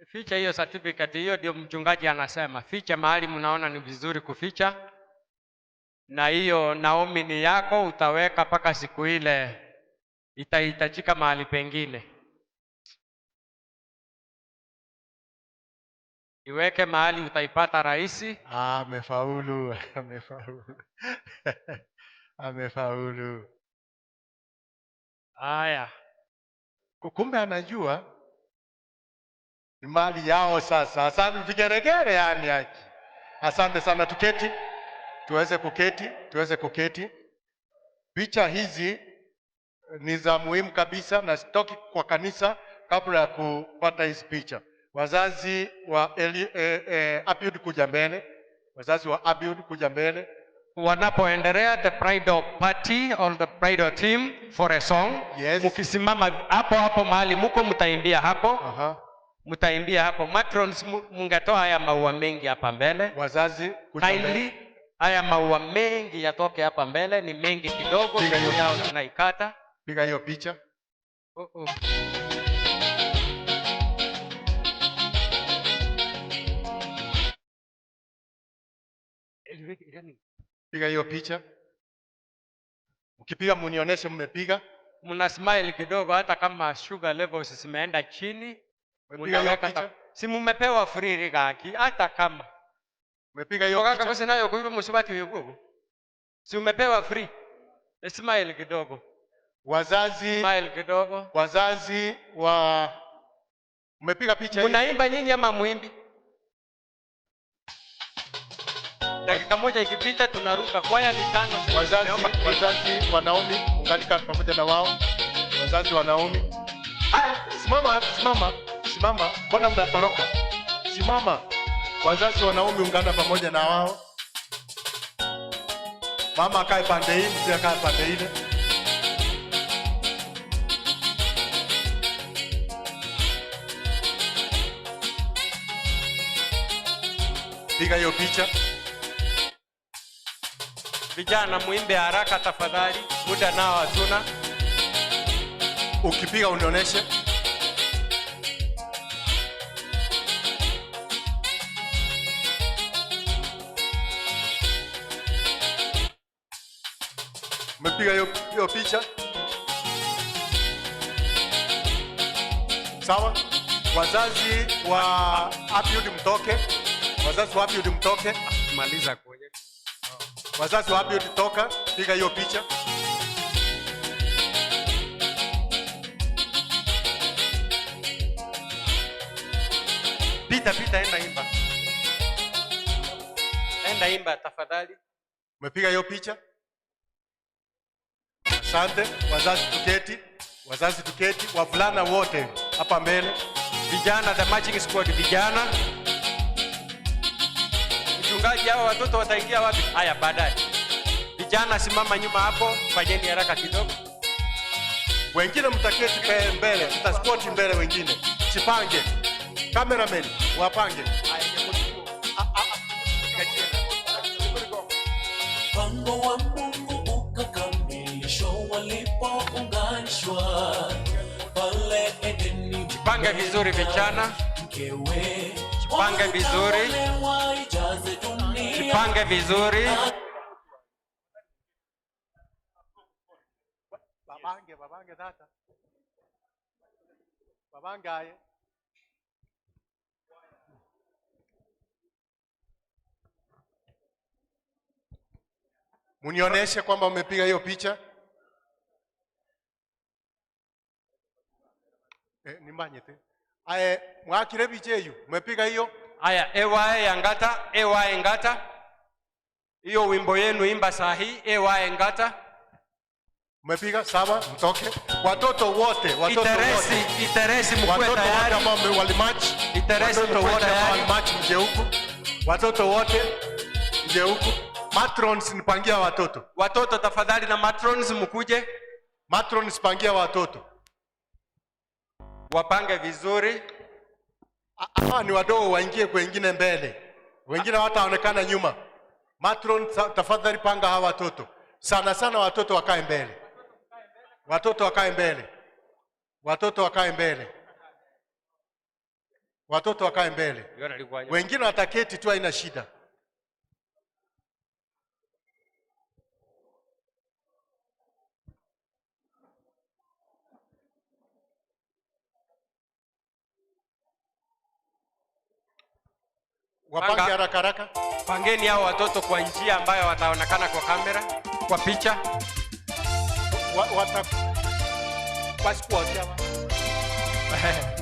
Ficha hiyo certificate, hiyo ndio mchungaji anasema. Ficha mahali mnaona ni vizuri kuficha. Na hiyo Naomi ni yako, utaweka mpaka siku ile itahitajika mahali pengine. Iweke mahali utaipata rahisi. Amefaulu. Amefaulu. Haya. Kumbe anajua ni mali yao sasa. Asante vigeregere yani yake. Asante sana, tuketi. Tuweze kuketi. Picha hizi ni za muhimu kabisa na sitoki kwa kanisa kabla ya kupata hizi picha. Wazazi wa Abiud kuja mbele. Wanapoendelea the bridal party or the bridal team for a song. Yes. Mukisimama hapo mahali muko mtaimbia hapo. Mtaimbia hapo. Matrons mungetoa haya maua mengi hapa mbele. Wazazi kuja mbele. Haya maua mengi yatoke hapa mbele, ni mengi kidogo. Tunaikata. Piga hiyo picha. Piga hiyo picha. Ukipiga munionyeshe mmepiga. Mna smile kidogo hata kama sugar levels zimeenda chini. Si mumepewa free rigaki hata kama. Umepiga hiyo picha. Kaka nayo kwa hivyo msibati yuko. Si umepewa free. Smile kidogo. Smile kidogo. Wazazi wa umepiga picha hii. Unaimba nyinyi ama muimbi? Dakika moja ikipita tunaruka. Kwaya ni 5. Wazazi wa Naomi ungalika pamoja na wao. Wazazi wa Naomi. Simama. Simama, mbona mnatoroka? Simama. Wazazi wanaume ungana pamoja na wao. Mama akae pande hii, mzee akae pande ile. Piga hiyo picha. Vijana muimbe haraka tafadhali, muda nao hatuna. Ukipiga unionyeshe. Umepiga hiyo picha? Sawa? Wazazi wa Abiud mtoke. Wazazi wa Abiud mtoke. Maliza kwenye. Wazazi wa Abiud toka, piga hiyo picha. Pita, enda imba. Enda imba tafadhali. Umepiga hiyo picha? Asante. Wazazi tuketi. Wazazi tuketi. Wavulana wote hapa mbele. Vijana, the marching squad, vijana. Mchungaji, hao watoto wataingia wapi? Haya, baadaye. Vijana simama nyuma hapo, fanyeni haraka kidogo. Wengine mtaketi mbele, mtaspoti mbele wengine. Chipange. Cameraman, wapange. Mpango wa Mungu ukakamilishwa walipounganishwa pale Edeni. Chipange vizuri vijana. Mkewe. Chipange vizuri. Chipange vizuri. Babange tata. Babange aye. Munioneshe kwamba umepiga hiyo picha. Nimbanye te. Aye, mwakire picha hiyo. Umepiga hiyo? Aya, ewae ngata. Hiyo wimbo yenu imba sahi, ewae ngata. Umepiga? Sawa, mtoke. Watoto wote. Iteresi mkue tayari. Watoto wote ambao walimatch. Watoto wote ambao walimatch mje huku. Watoto wote mje huku. Matrons nipangia watoto. Watoto tafadhali na matrons mkuje. Matrons pangia watoto. Wapange vizuri. Hawa ni wadogo waingie kwengine mbele. Wengine wataonekana nyuma. Matron tafadhali panga hawa watoto. Sana sana watoto wakae mbele. Watoto wakae mbele. Watoto wakae mbele. Watoto wakae mbele. Wengine wataketi tu haina shida. Wapange haraka haraka. Pangeni hao watoto kwa njia ambayo wataonekana kwa kamera, kwa picha. Passport hawa.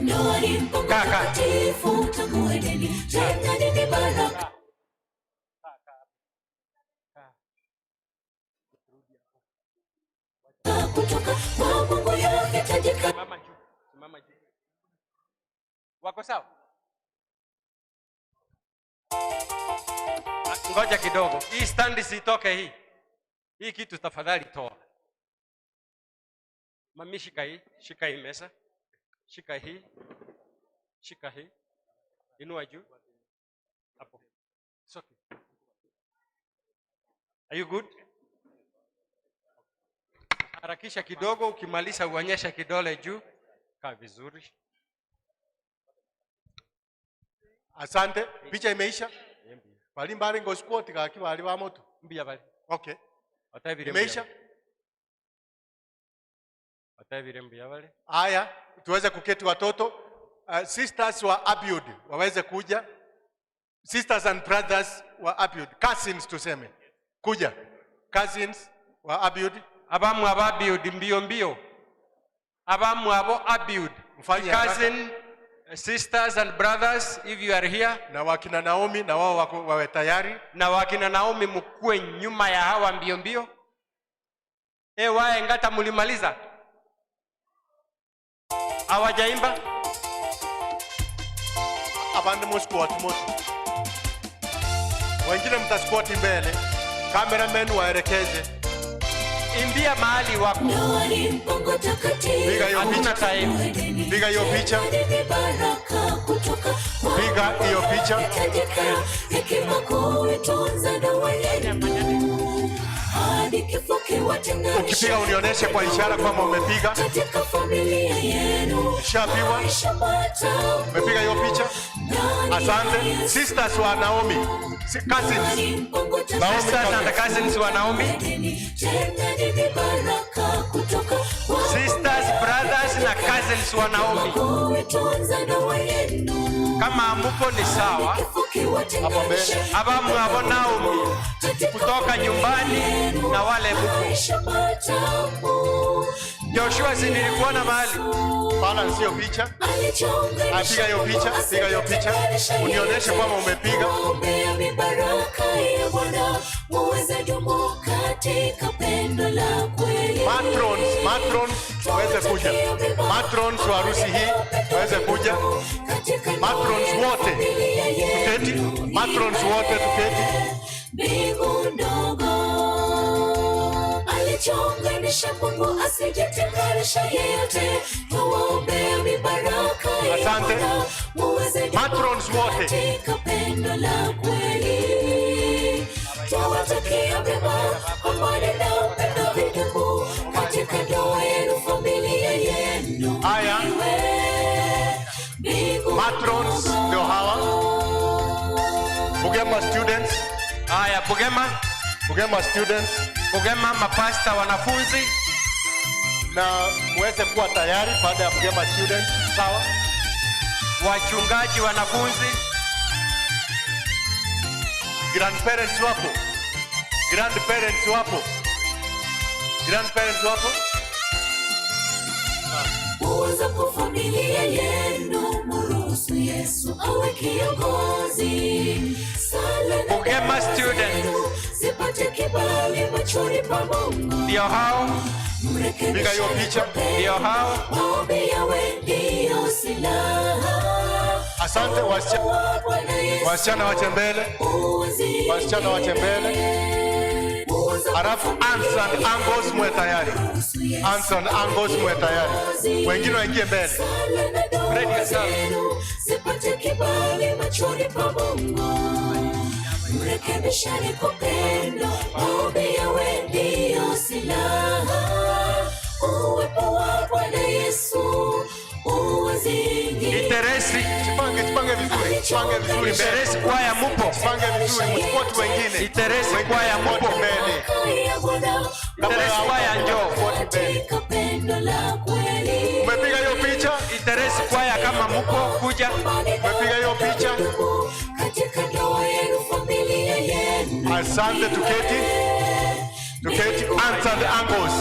Ndoa ni mtakatifu tangu Edeni, tena ni baraka. Kutoka kwa Mungu yahitajika. Simama juu. Wako sawa? Ngoja kidogo. Hii stand sitoke hii. Hii kitu tafadhali toa. Mami shika hii mesa. Shika hii. Inua juu. Hapo. It's okay. Are you good? Harakisha kidogo, ukimaliza uonyesha kidole juu. Kaa vizuri. Asante. Picha imeisha? Bali mbali ngo squat kaki bali ba moto. Mbia bali. Okay. Atavire imeisha? Atavire mbia bali. Haya, tuweze kuketi watoto. Sisters wa Abiud waweze kuja. Sisters and brothers wa Abiud, cousins tuseme. Kuja. Cousins wa Abiud. Abamu Abiud mbio. Abamu abo Abiud. Cousin, sisters and brothers, if you are here. Na wakina Naomi na wao wawe tayari. Na wakina Naomi mkue nyuma ya hawa mbio. Wae ngata mulimaliza. Hawajaimba. abandi musquat moto. Wengine mtasquat mbele. Cameraman waelekeze. Imbia mahali wako. Piga hiyo picha. Piga hiyo picha. Piga hiyo picha. Ukipiga unionyeshe kwa ishara kwamba umepiga. Ishapigwa. Umepiga hiyo picha. Asante. Sisters wa Naomi. Cousins. Sisters and cousins wa Naomi. Sisters, brothers na cousins wa Naomi. Kama amupo ni sawa. Hapo mbele. Aba mwabo Naomi kutoka nyumbani na wale buku. Joshua, si nilikuona mahali. Bana sio picha. Piga hiyo picha, piga hiyo picha. Unionyeshe kwamba umepiga. Matrons waweze kuja. Matrons wa harusi hii waweze kuja. Matrons wote tuketi. Matrons wote tuketi. Alichonganisha Mungu asijetenganisha yeyote. Tuwaombea mibaraka ya Asante. Matrons wote. Pendo la kweli. Tuwatakia mema, amani na upendo vidumu katika ndoa yenu, familia yenu. Haya. Matrons ndio hawa. Bugema students. Haya, Bugema students. Bugema mapasta wanafunzi. Na muweze kuwa tayari baada ya Bugema students. Sawa? Wachungaji wanafunzi. Grandparents wapo. Grandparents wapo. Grandparents wapo. Uweza kwa familia yenu, mruhusu Yesu awe kiongozi. Bugema students. Sipate kibali machoni pa Mungu. Ndio hao. Piga hiyo picha. Ndio hao. Maombi yawe ndio silaha. Asante wasichana wache mbele. Wasichana wache mbele. Halafu aunts and uncles mwe tayari. Aunts and uncles mwe tayari. Wengine waingie mbele. Ready yourself. Sipate kibali machoni pa Mungu. Mrekebishane kwa pendo. Maombi yawe ndio silaha. Uwepo wa Bwana Yesu uwazingi. Iteresi. Jipange vizuri. Iteresi kwa ya mupo. Jipange vizuri. Msipoti wengine. Iteresi kwa ya mupo. Mbele. Iteresi kwa ya njoo. Umepiga hiyo picha? Iteresi kwa ya kama mupo kuja. Umepiga hiyo picha? Asante, tuketi. Tuketi. Aunts and uncles.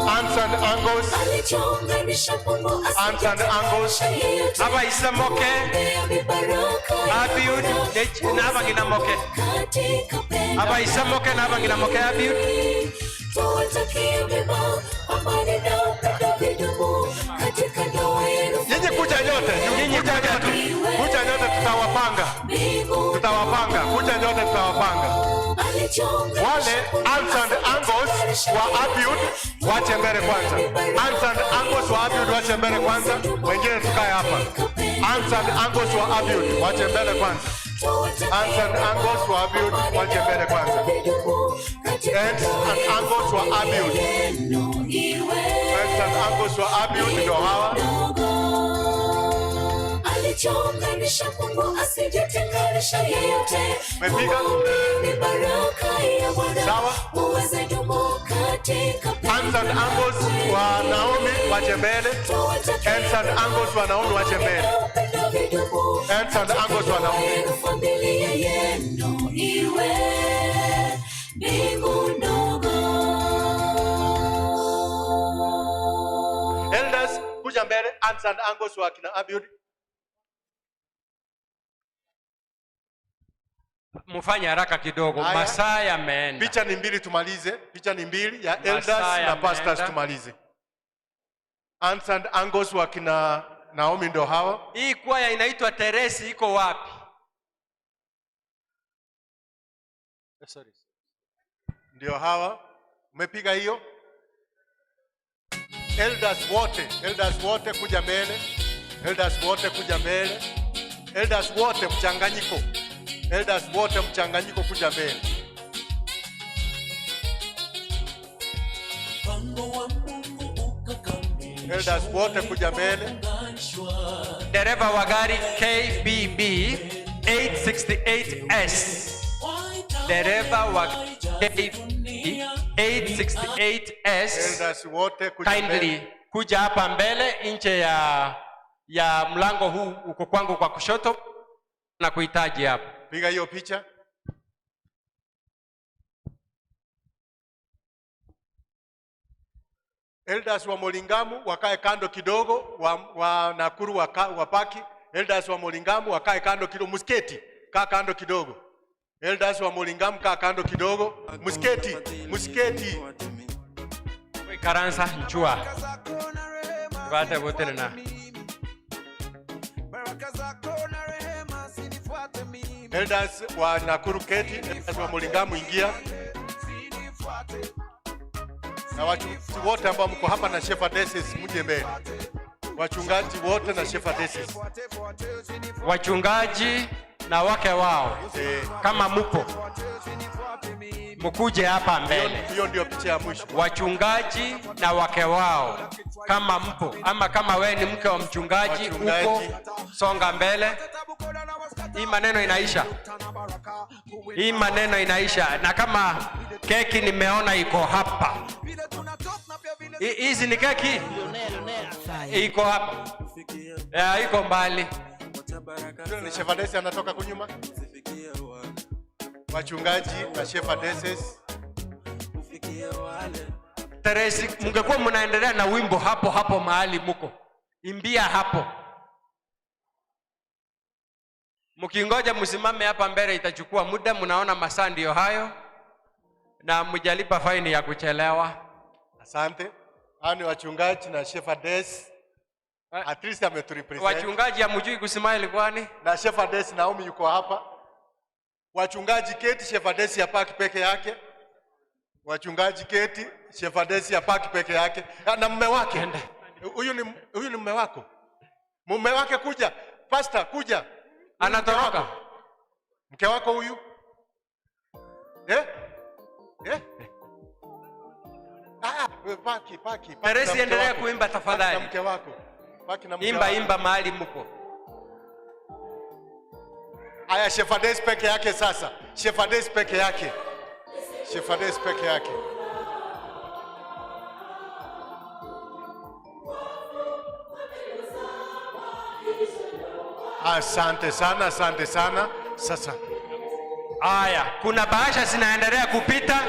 Aunts and uncles. Aunts and uncles. Aba isamoke. Abiud. Naba ngina moke. Aba isamoke naba ngina moke abiud. Nyinyi kuja nyote. Nyinyi kuja nyote tutawapanga. Kuja nyote tutawapanga. Wale aunts and uncles wa Abiud wache mbele kwanza. Aunts and uncles wa Abiud wache mbele kwanza. Wengine tukae hapa. Aunts and uncles wa Abiud wache mbele kwanza. Aunts and uncles wa Abiud wache mbele kwanza. Aunts and uncles wa Abiud. Aunts and uncles wa Abiud ndio hawa. Alichonganisha Mungu asijetenganisha yeyote. Umepiga? Sawa? Aunts and uncles wa Naomi wache mbele. Aunts and uncles wa Naomi wache mbele. Aunts and uncles wa Naomi. Elders kuja mbele. Aunts and uncles wa kina Abiud. Mufanye haraka kidogo. Masaa yameenda. Picha ni mbili tumalize. Picha ni mbili ya elders na pastors tumalize. Aunts and uncles wa kina Naomi ndo hawa. Hii kwaya inaitwa Teresi iko wapi? Sorry. Ndio hawa. Umepiga hiyo? Elders wote kuja mbele. Elders wote kuja mbele. Elders wote mchanganyiko. Elders wote mchanganyiko kuja mbele. Elders wote kuja mbele. Dereva wa gari KBB 868S. Dereva wa KBB 868S. Elders wote kuja kindly mbele. Kuja hapa mbele nje ya mlango huu uko kwangu kwa kushoto na kuhitaji hapa. Piga hiyo picha. Elders wa Molingamu wakae kando kidogo, wa Nakuru wapaki. Elders wa Molingamu wakae kando kidogo, musketi kaa kando kidogo. Elders wa Molingamu kaa kando kidogo, musketi. Wewe Karansa njua. Bata wote na. Elders wa Nakuru keti, elders wa Molingamu ingia. Na wachungaji wote ambao mko hapa na shepherdesses mje mbele. Wachungaji wote na shepherdesses. Wachungaji na wake wao. Kama mupo. Mkuje hapa mbele. Hiyo ndio picha ya mwisho. Wachungaji na wake wao. Kama mpo ama kama wewe ni mke wa mchungaji uko, songa mbele. Hii maneno inaisha. Na kama keki nimeona iko hapa. Hizi ni keki? Iko hapa. Iko mbali. Ni shepherdess anatoka kunyuma. Wachungaji na shepherdesses. Teresi, mngekuwa mnaendelea na wimbo hapo mahali muko. Imbia hapo. Mkingoja msimame hapa mbele itachukua muda, mnaona masaa ndio hayo. Na mjalipa faini ya kuchelewa. Asante. Hao ni wachungaji na shepherdess. At least ameturepresent. Wachungaji hamjui kusimama kwani? Na shepherdess Naomi yuko hapa. Wachungaji keti, shepherdess ya paki peke yake. Wachungaji keti, shepherdess ya paki peke yake. Na mume wake. Huyu ni mume wako. Mume wake kuja. Pastor kuja. Anatoroka. Mke wako huyu? Paki. Teresi, endelea kuimba tafadhali. Mke wako. Paki na mke wako. Imba mahali mko. Aya, shepherdess peke yake sasa. Shepherdess peke yake. Asante sana. Sasa. Aya, kuna bahasha zinaendelea kupita.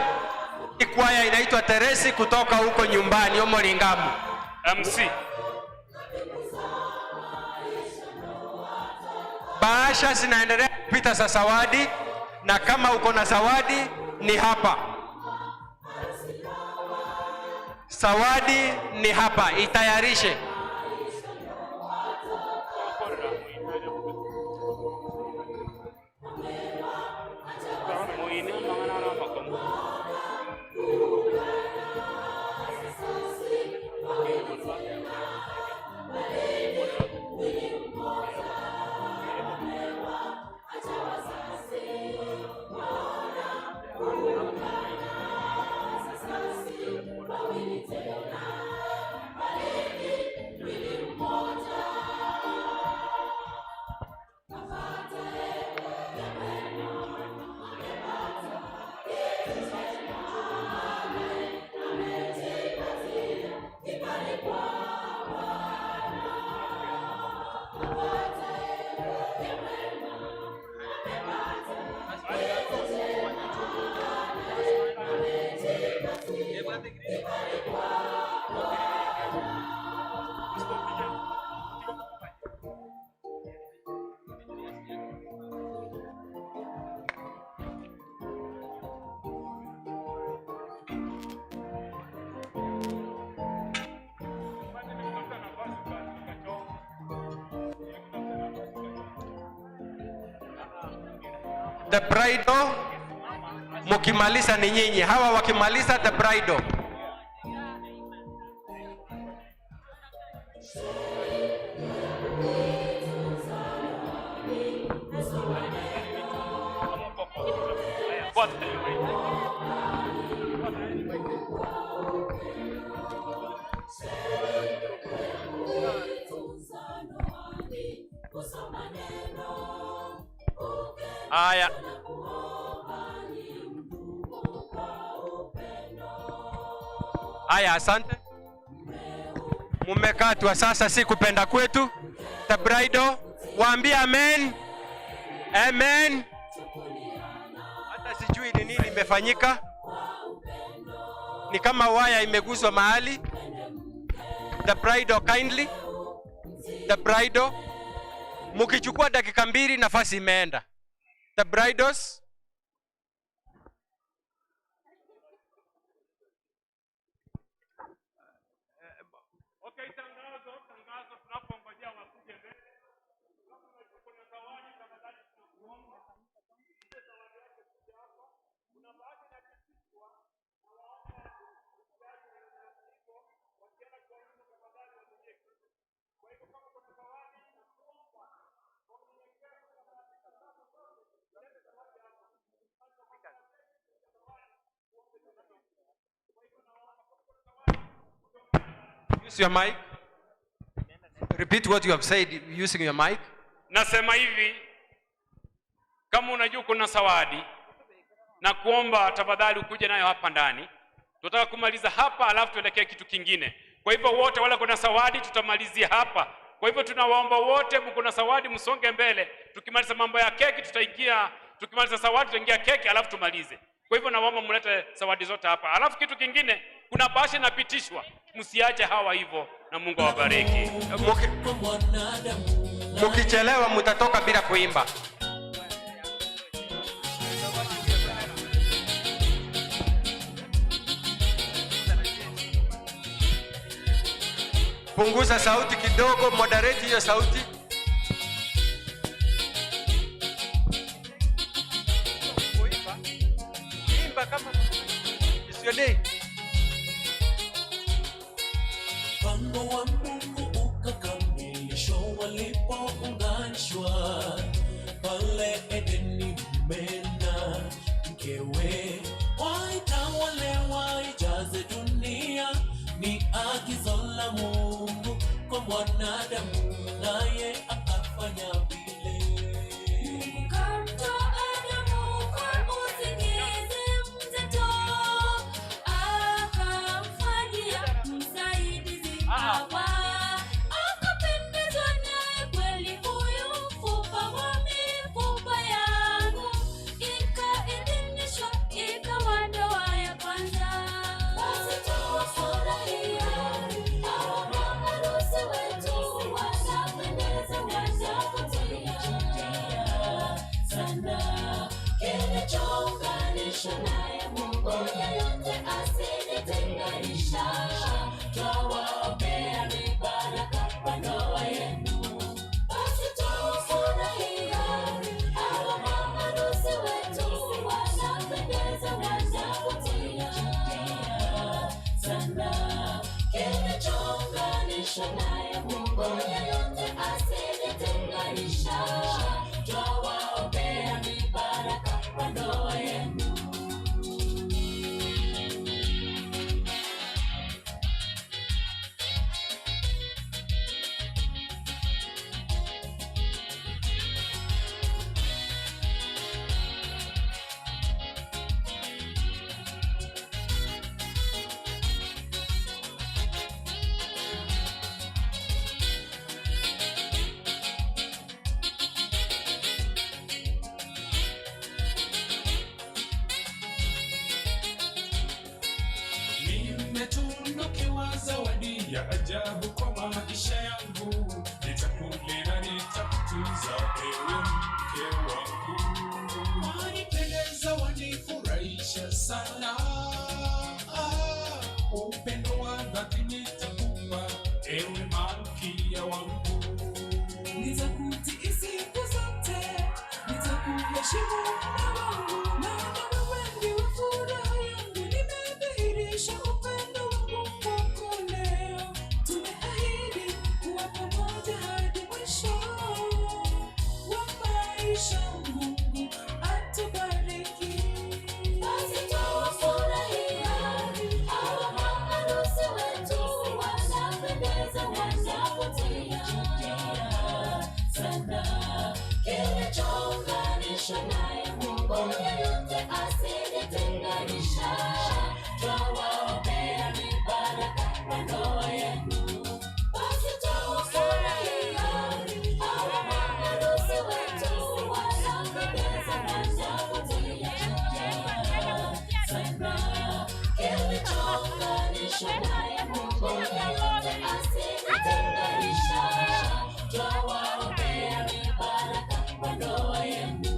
Kwaya inaitwa Teresi kutoka huko nyumbani Molingamu. MC. Bahasha zinaendelea kupita za zawadi, na kama uko na zawadi ni hapa. Zawadi ni hapa, itayarishe. the bridal. Mukimaliza ni nyinyi, hawa wakimaliza the bridal. Aya. Aya, asante. Mumekatwa sasa, si kupenda kwetu. The bridal, waambie amen. Amen. Hata sijui ni nini imefanyika. Ni kama waya imeguswa mahali. The bridal kindly. The bridal. Mukichukua dakika 2 nafasi imeenda. The bridals. Okay, tangazo tunapongojea wakuje mbele. Kuna zawadi tafadhali tunakuomba. Ile zawadi yake kuja hapa. Kuna baadhi ya kichwa na waomba usiache hivyo wakienda kwa hiyo tafadhali waje. Kwa hivyo kama kuna zawadi tunakuomba kwa unyenyekevu tafadhali lete zawadi hapa. Use your mic. Repeat what you have said using your mic. Nasema hivi, kama unajua kuna zawadi na kuomba tafadhali ukuje nayo hapa ndani. Tunataka kumaliza hapa alafu tuelekee kitu kingine. Kwa hivyo wote wale kuna zawadi tutamalizia hapa. Kwa hivyo tunawaomba wote mko zawadi msonge mbele. Tukimaliza mambo ya keki tutaingia, tukimaliza zawadi tutaingia keki alafu tumalize. Kwa hivyo naomba mlete zawadi zote hapa. Alafu kitu kingine, kuna bahasha inapitishwa. Msiache hawa hivyo na Mungu awabariki. Mukichelewa mtatoka bila kuimba. Punguza sauti kidogo, moderate hiyo sauti. Imba kama isione. Mpango wa Mungu ukakamilishwa walipounganishwa pale Edeni, mmena mkewe waitawale waijaze dunia. Ni agizo la Mungu kwa mwanadamu, naye akafanya vile. Mungu kamtoa Adamu kwa usingizi mzito, akamfanyia msaidizi Hawa. Akapendezwa naye kweli, huyu mfupa wa mifupa yangu. Ikaidhinishwa ikawa ndoa ya kwanza. Basi tuwafurahia hawa maharusi wetu, wanapendeza wanavutia sana. Kilichounganisha naye Mungu yeyote asijitenganisha. Twawaombea baraka kwa ndoa yenu. Basi tuwafurahia hawa maharusi wetu, wanapendeza wanavutia sana. Kilichounganisha naye Mungu yeyote asijitenganisha. Twawaombea baraka kwa ndoa yenu. Nimetunukiwa zawadi ya ajabu kwa maisha yangu. Nitakulinda, nitakutunza ewe mke wangu. Wanipendeza, wanifurahisha sana. Upendo wa dhati nitakupa ewe malkia wangu. Nitakutii siku zote, nitakuheshimu yote asiyetenganisha. Twawaombea baraka kwa ndoa yenu. Basi twawafurahia hawa maharusi wetu wanapendeza wanavutia sana. Kilichounganishwa naye Mungu yote asiyetenganisha. Twawaombea baraka kwa ndoa yenu.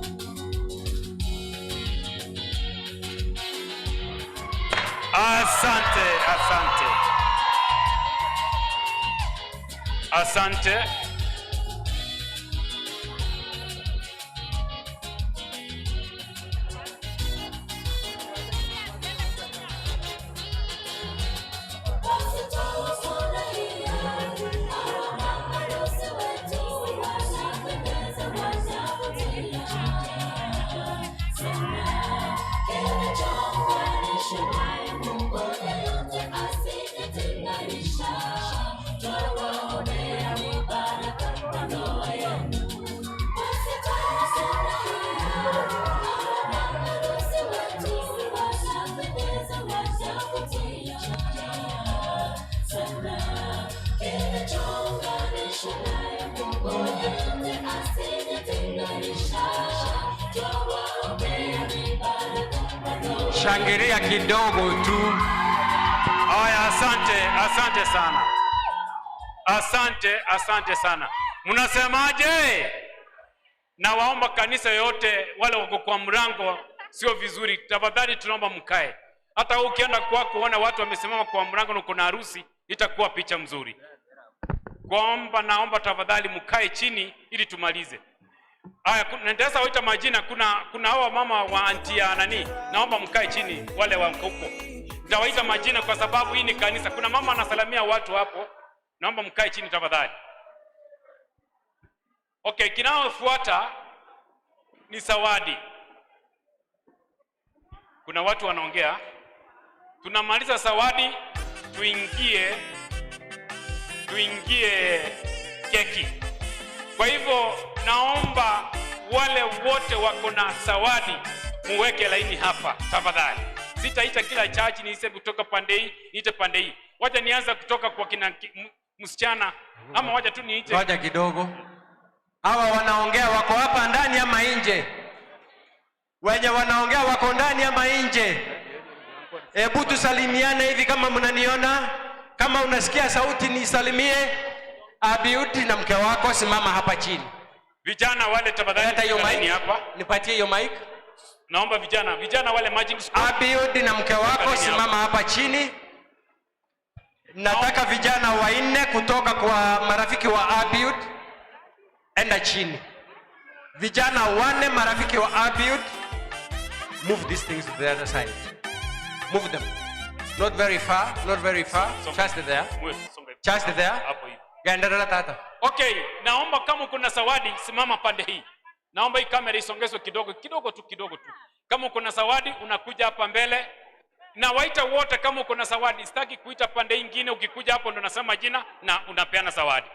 Asante, asante. Asante. Shangilia kidogo tu. Haya, asante, asante sana. Asante, asante sana. Mnasemaje? Na waomba kanisa yote wale wako kwa mlango sio vizuri. Tafadhali tunaomba mkae. Hata ukienda kwako uone watu wamesimama kwa mlango na kuna harusi, itakuwa picha mzuri. Kuomba, naomba tafadhali mkae chini ili tumalize. Haya, nitaweza waita majina. Kuna hawa mama wa antia nani, naomba mkae chini, wale wa huko. Nitawaita majina kwa sababu hii ni kanisa. Kuna mama anasalamia watu hapo, naomba mkae chini tafadhali. Okay, kinachofuata ni zawadi. Kuna watu wanaongea. Tunamaliza zawadi, tuingie keki. Kwa hivyo naomba wale wote wako na zawadi muweke laini hapa tafadhali. Sitaita kila chachi niseme kutoka pande hii, niite pande hii. Wacha nianza kutoka kwa kina msichana ama wacha tu niite. Ngoja kidogo. Hawa wanaongea wako hapa ndani ama nje? Wenye wanaongea wako ndani ama nje? Hebu tusalimiane hivi kama mnaniona. Kama unasikia sauti nisalimie. Abiudi na mke wako simama hapa chini. Vijana wale tafadhali leta hiyo mic hapa. Nipatie hiyo mic. Naomba vijana wale magic school. Abiudi na mke wako simama hapa chini. Nataka vijana wanne kutoka kwa marafiki wa Abiud enda chini. Vijana wanne marafiki wa Abiud, move these things to the other side. Move them. Not very far, not very far. Just there. Just there. Hapo hivi. Gaendelea tata. Okay, naomba kama kuna zawadi simama pande hii. Naomba hii kamera isongezwe kidogo tu. Kama kuna zawadi unakuja hapa mbele. Na waita wote kama kuna zawadi. Sitaki kuita pande nyingine, ukikuja hapo ndo nasema jina na unapeana zawadi.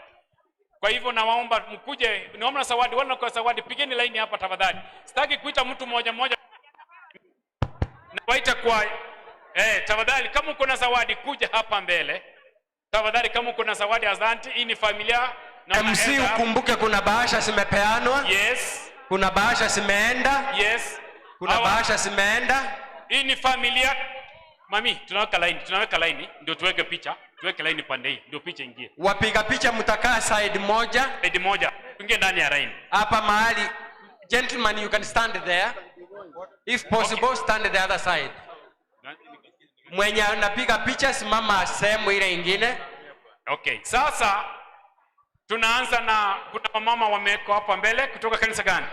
Kwa hivyo nawaomba mkuje, naomba zawadi, wala kwa zawadi pigeni line hapa tafadhali. Sitaki kuita mtu mmoja. Na waita kwa tafadhali kama kuna zawadi kuja hapa mbele. Tafadhali kama kuna zawadi asante, hii ni familia na MC ukumbuke kuna bahasha zimepeanwa. Yes. Kuna bahasha zimeenda. Yes. Kuna bahasha zimeenda. Hii ni familia. Mami, tunaweka line ndio tuweke picha. Tuweke line pande hii ndio picha ingie. Wapiga picha mtakaa side moja. Side moja. Tuingie ndani ya line. Hapa mahali. Gentlemen, you can stand there. If possible, okay. Stand the other side. Mwenye anapiga picha simama sehemu ile ingine. Okay. Sasa tunaanza na kuna mama wameko hapa mbele kutoka kanisa gani?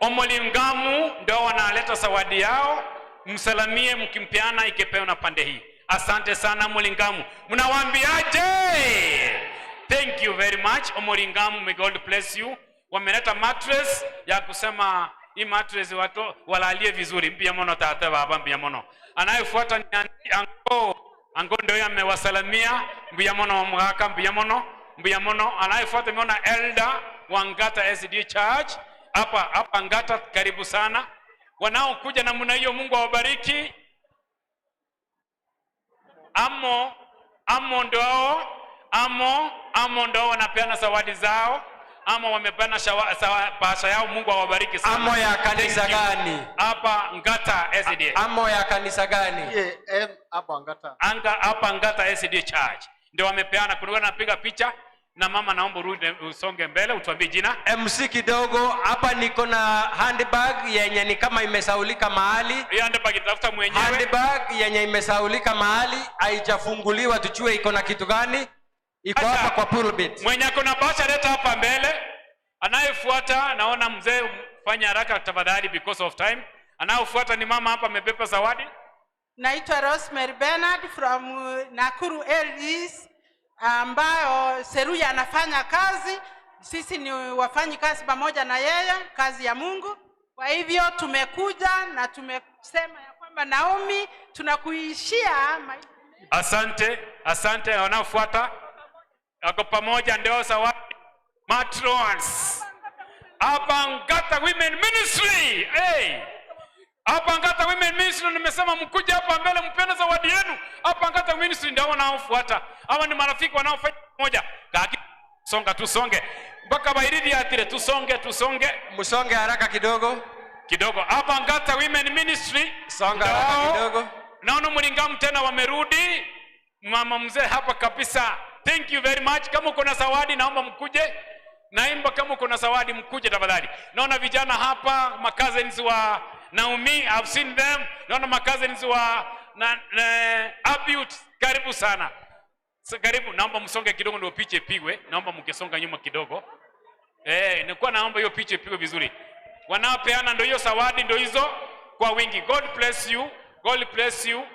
Omolingamu ndio wanaleta zawadi yao. Msalamie mkimpeana ikipewa na pande hii. Asante sana Omolingamu. Mnawaambiaje? Thank you very much Omolingamu, may God bless you. Wameleta mattress ya kusema hii mattress watu walalie vizuri. Mpia mono tata baba mpia mono. Anayefuata ni Ango ndio amewasalamia. Mpia mono mwaka mpia mono. Anayefuata meona Elder wa Ngata SD Church. Hapa Ngata karibu sana. Wanaokuja namna hiyo Mungu awabariki. Amo ndo wanapeana zawadi zao. Amo wamepeana bahasha yao. Mungu awabariki sana. Amo ya kanisa gani? Hapa Ngata SDA. Amo ya kanisa gani? Hapa Ngata. Hapa Ngata SDA Church. Ndio wamepeana. Kuna napiga picha na mama, naomba urudi usonge mbele utuambie jina. MC kidogo, hapa niko na handbag yenye ni kama imesaulika mahali. Hiyo handbag tafuta mwenyewe. Handbag yenye imesaulika mahali, haijafunguliwa tujue iko na kitu gani. Iko hapa kwa pulpit. Mwenye kuna bahasha leta hapa mbele. Anayefuata naona mzee, fanya haraka tafadhali because of time. Anayefuata ni mama hapa amebeba zawadi. Naitwa Rosemary Bernard from Nakuru East, ambayo Seruya anafanya kazi. Sisi ni wafanyi kazi pamoja na yeye, kazi ya Mungu. Kwa hivyo tumekuja na tumesema ya kwamba Naomi tunakuishia. Asante. Wanaofuata wako pamoja, ndio zawadi matrons. Hapa Ngata Women Ministry. Hapa Ngata Women Ministry nimesema mkuje hapa mbele mpende zawadi yenu. Hapa Ngata Ministry ndio wanaofuata. Hawa ni marafiki wanaofanya pamoja. Tusonge. Mpaka bairidi atire tusonge. Msonge haraka kidogo. Hapa Ngata Women Ministry. Songa haraka kidogo. Naona mlingamu tena wamerudi. Mama mzee hapa kabisa. Thank you very much. Kama uko na zawadi naomba mkuje. Naimba kama uko na zawadi mkuje tafadhali. Naona vijana hapa, my cousins wa Naomi, I've seen them. Naona my cousins wa Abut, karibu sana. Karibu, naomba msonge kidogo ndio picha ipigwe. Naomba mkesonga nyuma kidogo. Nilikuwa naomba hiyo picha ipigwe vizuri. Wanaopeana ndio hiyo zawadi ndio hizo kwa wingi. God bless you.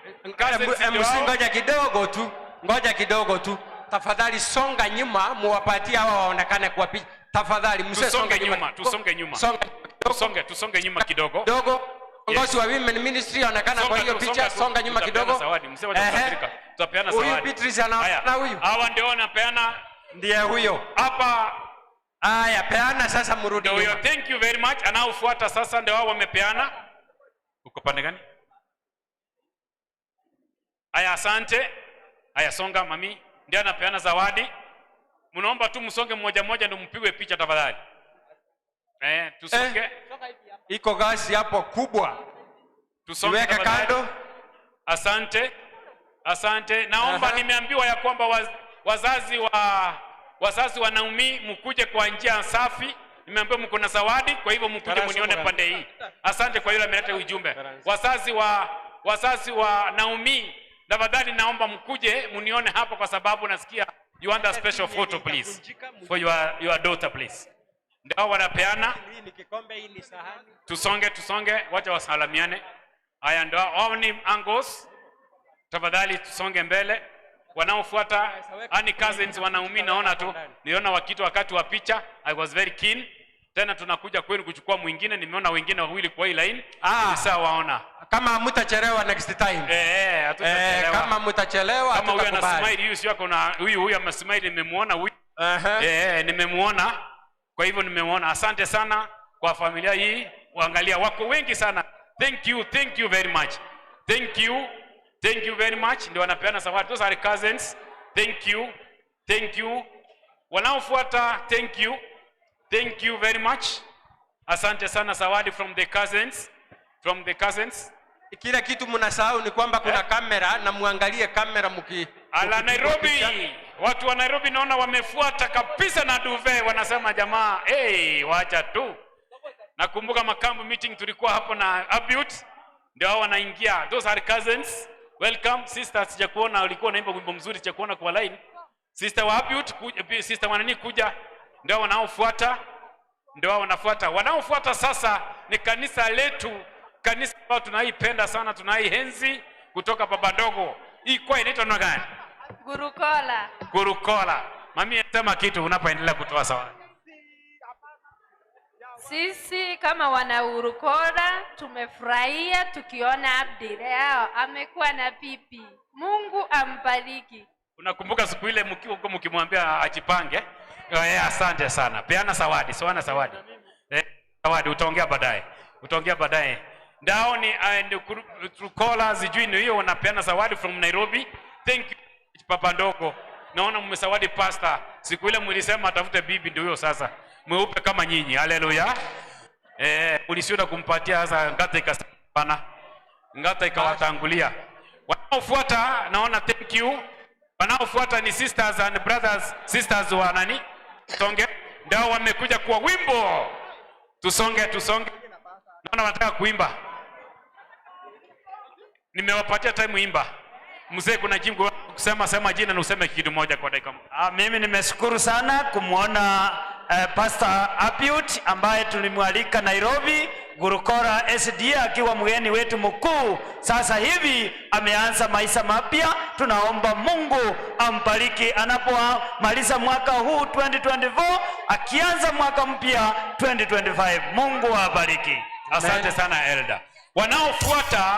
Ngoja kidogo tu. Tafadhali songa nyuma, muwapatie hawa waonekane kwa picha. Tafadhali tusonge nyuma. Tusonge nyuma kidogo. Ngozi wa Women Ministry anaonekana kwa hiyo picha. Songa nyuma kidogo. Tutapeana zawadi. Huyu Beatrice anaona huyu. Hawa ndio wanapeana. Ndiye huyo. Hapa. Haya, peana sasa, mrudi nyuma. Thank you very much. Anaofuata sasa ndio wao wamepeana. Uko pande gani? Aya, asante. Aya, songa mami. Ndiye anapeana zawadi. Mnaomba tu msonge mmoja ndio mpigwe picha tafadhali. Tusonge. Iko gasi hapo kubwa. Tusonge. Weka kando. Asante. Naomba nimeambiwa ya kwamba wazazi wa Naomi mkuje kwa njia safi. Nimeambiwa mko na zawadi, kwa hivyo mkuje mnione pande hii. Asante kwa yule ameleta ujumbe. Wazazi wa Naomi, tafadhali naomba mkuje mnione hapa kwa sababu nasikia you want a special photo please for your daughter please. Ndio wanapeana. Hii ni kikombe, hii ni sahani. Tusonge, wacha wasalamiane. Haya ndio hao ni angles. Tafadhali tusonge mbele. Wanaofuata ani cousins wa Naomi, naona tu niona wakati wa picha. I was very keen. Tena tunakuja kwenu kuchukua mwingine, nimeona wengine wawili kwa hii line. Sasa waona kama mtachelewa next time. Hatutachelewa. Kama mtachelewa kama huyu ana smile, huyu sio kuna huyu ama smile, nimemuona huyu. Nimemuona. Kwa hivyo nimemuona. Asante sana kwa familia hii. Waangalia wako wengi sana. Thank you very much. Thank you very much. Ndio wanapeana zawadi. Those are cousins. Thank you. Wanaofuata thank you very much. Asante sana, zawadi from the cousins. Kila kitu mnasahau ni kwamba kuna kamera, na muangalie kamera Nairobi. Watu wa Nairobi naona wamefuata kabisa na duve, wanasema jamaa, wacha tu. Nakumbuka makambu meeting tulikuwa hapo na Abut, ndio wanaingia. Those are cousins. Welcome sister, sijakuona, ulikuwa unaimba wimbo mzuri, sijakuona kwa line. Sister wa Abut, sister wanani kuja. Ndio wanaofuata. Wanaofuata sasa ni kanisa letu, kanisa ambalo tunaipenda sana, tunaihenzi kutoka baba dogo. Hii kwa inaitwa nani gani? Gurukola. Mami sema kitu unapoendelea kutoa zawadi. Sisi kama wana Gurukola tumefurahia tukiona Abdi leo amekuwa na pipi. Mungu ambariki. Unakumbuka siku ile mkimwambia ajipange? Asante sana. Peana zawadi, zawadi. Zawadi utaongea baadaye. ndao ni Trukola sijui ni hiyo wanapeana zawadi from Nairobi. Thank you Papa Ndoko. Naona mmesawadi pastor. Siku ile mlisema atafute bibi ndio hiyo sasa. Mweupe kama nyinyi. Haleluya. Ulishuhuda kumpatia sasa ngata ikasana. Ngata ikawatangulia. Wanaofuata naona thank you. Wanaofuata ni sisters and brothers, sisters wa nani? Tusonge. Ndio wamekuja kwa wimbo. Tusonge. Naona wanataka kuimba. Nimewapatia time imba. Mzee kuna jimbo sema jina na useme kitu moja kwa dakika. Mimi nimeshukuru sana kumwona Pastor Apiut ambaye tulimwalika Nairobi, Gurukora SDA akiwa mgeni wetu mkuu. Sasa hivi ameanza maisha mapya. Tunaomba Mungu ambariki anapomaliza mwaka huu 2024 akianza mwaka mpya 2025. Mungu awabariki. Asante sana Elder. Wanaofuata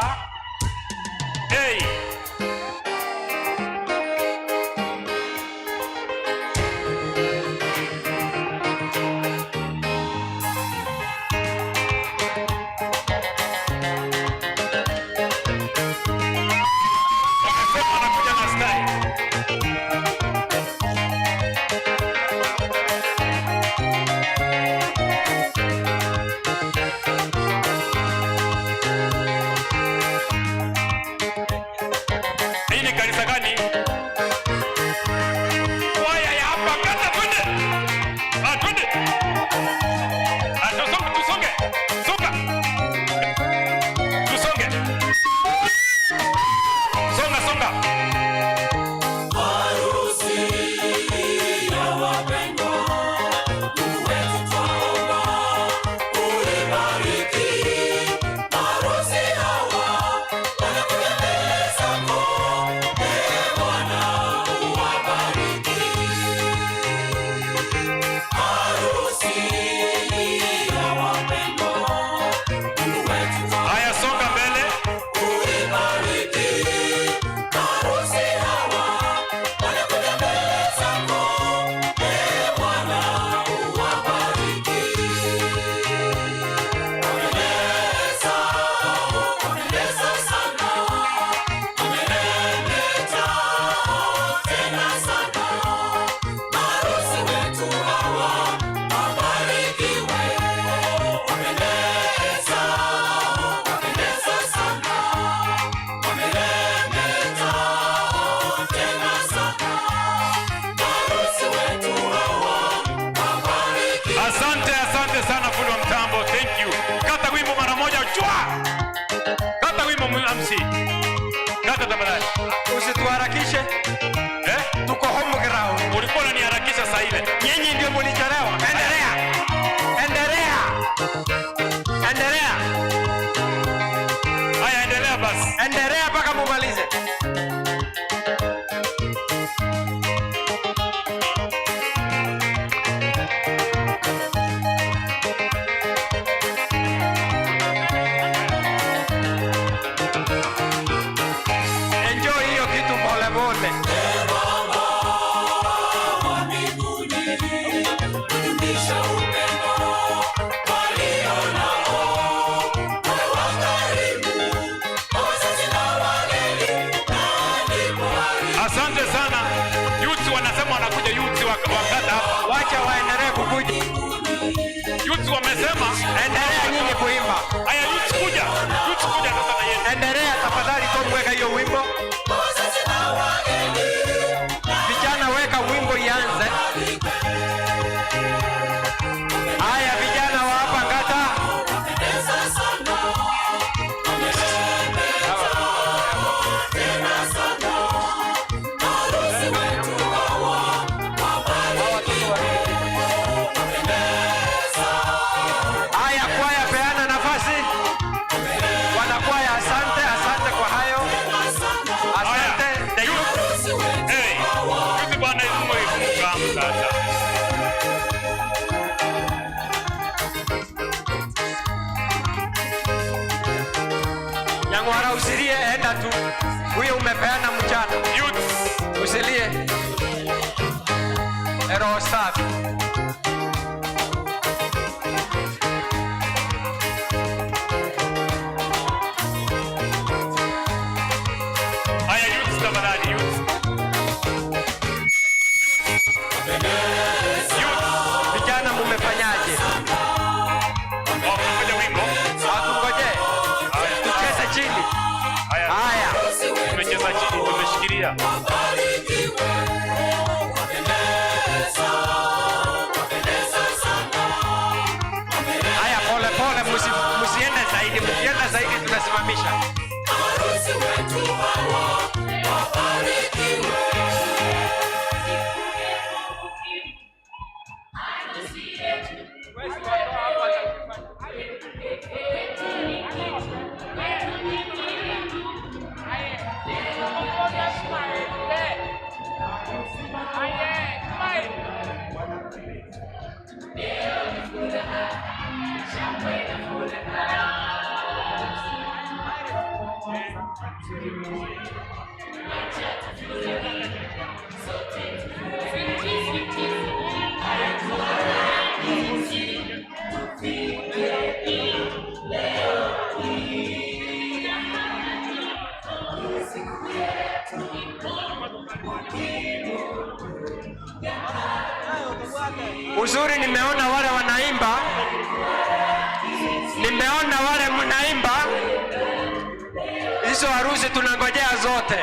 Usituharakishe. Tuko home ground. Ulikuwa unaniharakisha saa ile. Nyinyi ndio mlichelewa. Endelea. Haya, endelea basi. Endelea mpaka mumalize. Wacha waendelee kukuja. Youth wamesema endelea nyinyi kuimba. Haya youth kuja sasa na yeye. Endelea tafadhali kumweka hiyo wimbo. Vijana weka wimbo ianze. Haya vijana wa hapa Ngata. Nyang'wara usilie, enda tu. Huyo umepeana mchana. Usilie. Roho safi. chini. Haya. Tumecheza chini, tumeshikilia. Haya, pole pole, msiende zaidi. Mkienda zaidi tunasimamisha. Uzuri nimeona wale wanaimba, nimeona wale mnaimba, hizo harusi tunangojea zote.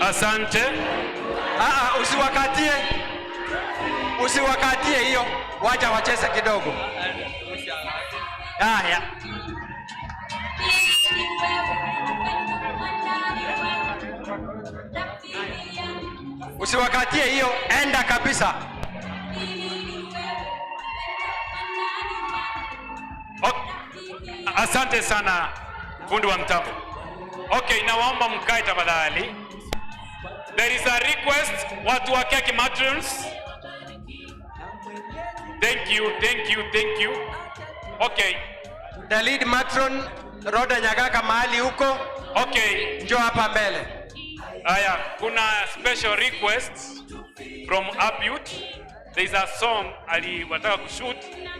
Asante. Usiwakatie hiyo, wacha wacheze kidogo. Haya. Usiwakatie hiyo, enda kabisa. Asante sana fundi wa mtambo. Okay, nawaomba mkae tafadhali. There is a request, watu wa keki matrons. Thank you. Okay. The lead matron, Roda Nyagaka mahali huko. Okay. Njoo hapa mbele. Aya, kuna special request from Abute. There is a song aliwataka kushoot.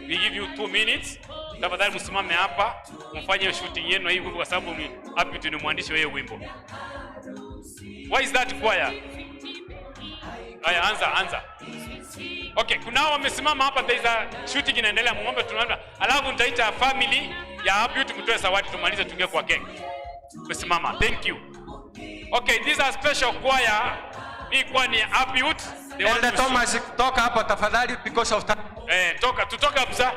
We give you 2 minutes. Tafadhali msimame hapa, mfanye shooting yenu hii kwa sababu ni Abute ni mwandishi wa hiyo wimbo. Why is that choir? Aya, anza. Okay, kunao wamesimama hapa, there is a shooting inaendelea, muombe tunaona. Alafu nitaita family ya Abute mtoe zawadi tumalize tuingie kwa keki. Msimama. Thank you. Okay, these are special choir. Hii kwa ni Abute. Elder Thomas, toka hapo tafadhali because of time. Tutoka kabisa.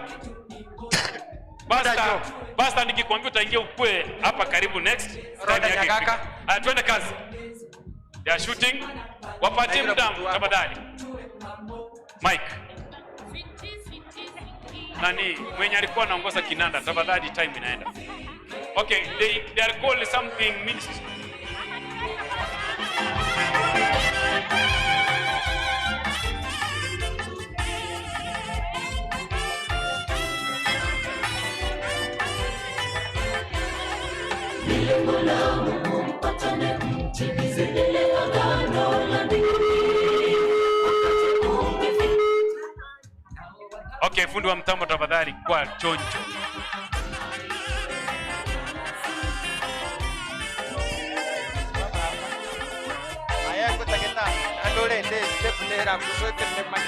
Basta nikikwambia utaingia ukue hapa karibu next. Roda Nyagaka. Twende kazi. They are shooting. Wapatie muda tafadhali. Mike. Nani mwenye alikuwa anaongoza kinanda tafadhali, time inaenda. Okay, they are called something ministry. Okay, fundi wa mtambo tafadhali kwa chonjo. Aya kutaketa andole nde step nera kusote nemani.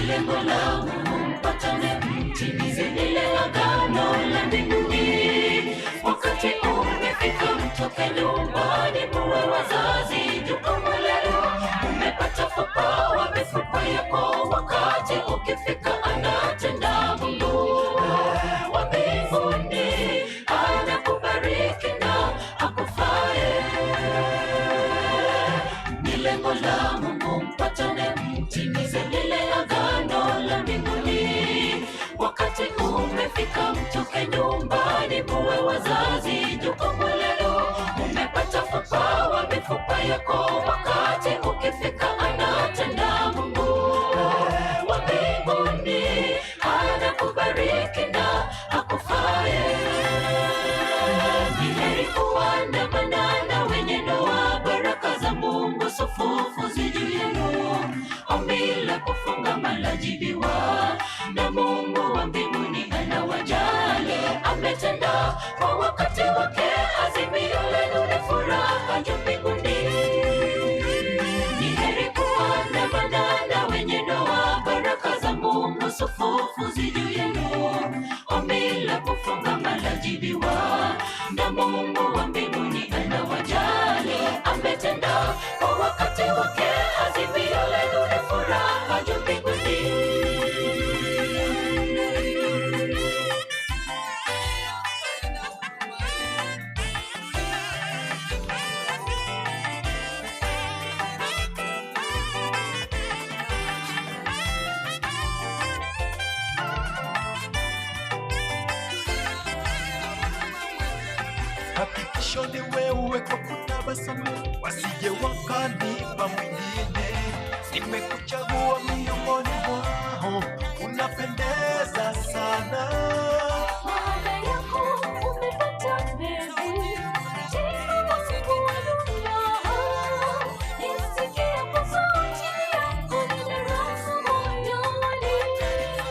Lengo la mpatane mtimize lile agano la mbinguni. Wakati umefika mtoke nyumbani, muwe wazazi, jukumu lenu. Umepata fapa wa mifupa yako, wakati ukifika anatenda Mungu wa mbinguni. Anakubariki na akufae. Ni lengo la Mungu mpatane mtimize lile agano la mbinguni. Wakati umefika mtoke nyumbani, muwe wazazi, jukumu lenu. Umepata fapa wa mifupa yako, wakati ukifika sufufu juu yenu. Ombi la kufunga lajibiwa, na Mungu wa mbinguni anawajali. Ametenda kwa wakati wake, azimio lenu ni furaha juu mbinguni. Ni heri kuandamana na wenye ndoa, baraka za Mungu sufufu juu yenu. Ombi la kufunga lajibiwa, na Mungu wa mbinguni anawajali. Ametenda kwa wakati wake, azimio lenu ni furaha juu mbinguni. Hakikisho ni wewe kwa kutabasamu, wasije wakanipa mwingine. Nimekuchagua miongoni mwao, unapendeza sana. Baada yako umepata mbegu, tena Mungu wa dunia. Nisikie kwa sauti yako, nina raha moyoni.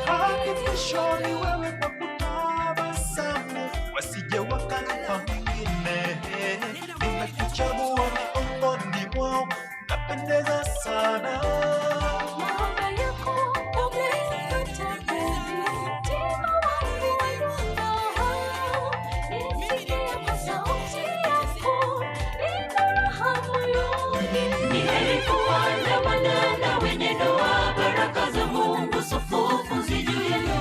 Hakikisho ni wewe kwa kutabasamu, wasije wakanipa mwingine. Nimekuchagua miongoni mwao, unapendeza sana. Baada yako umepata mbegu, tena Mungu wa dunia. Nisikie kwa sauti yako, nina raha moyoni. Ni heri kuandamana na wenye ndoa, baraka za Mungu sufufu juu yenu.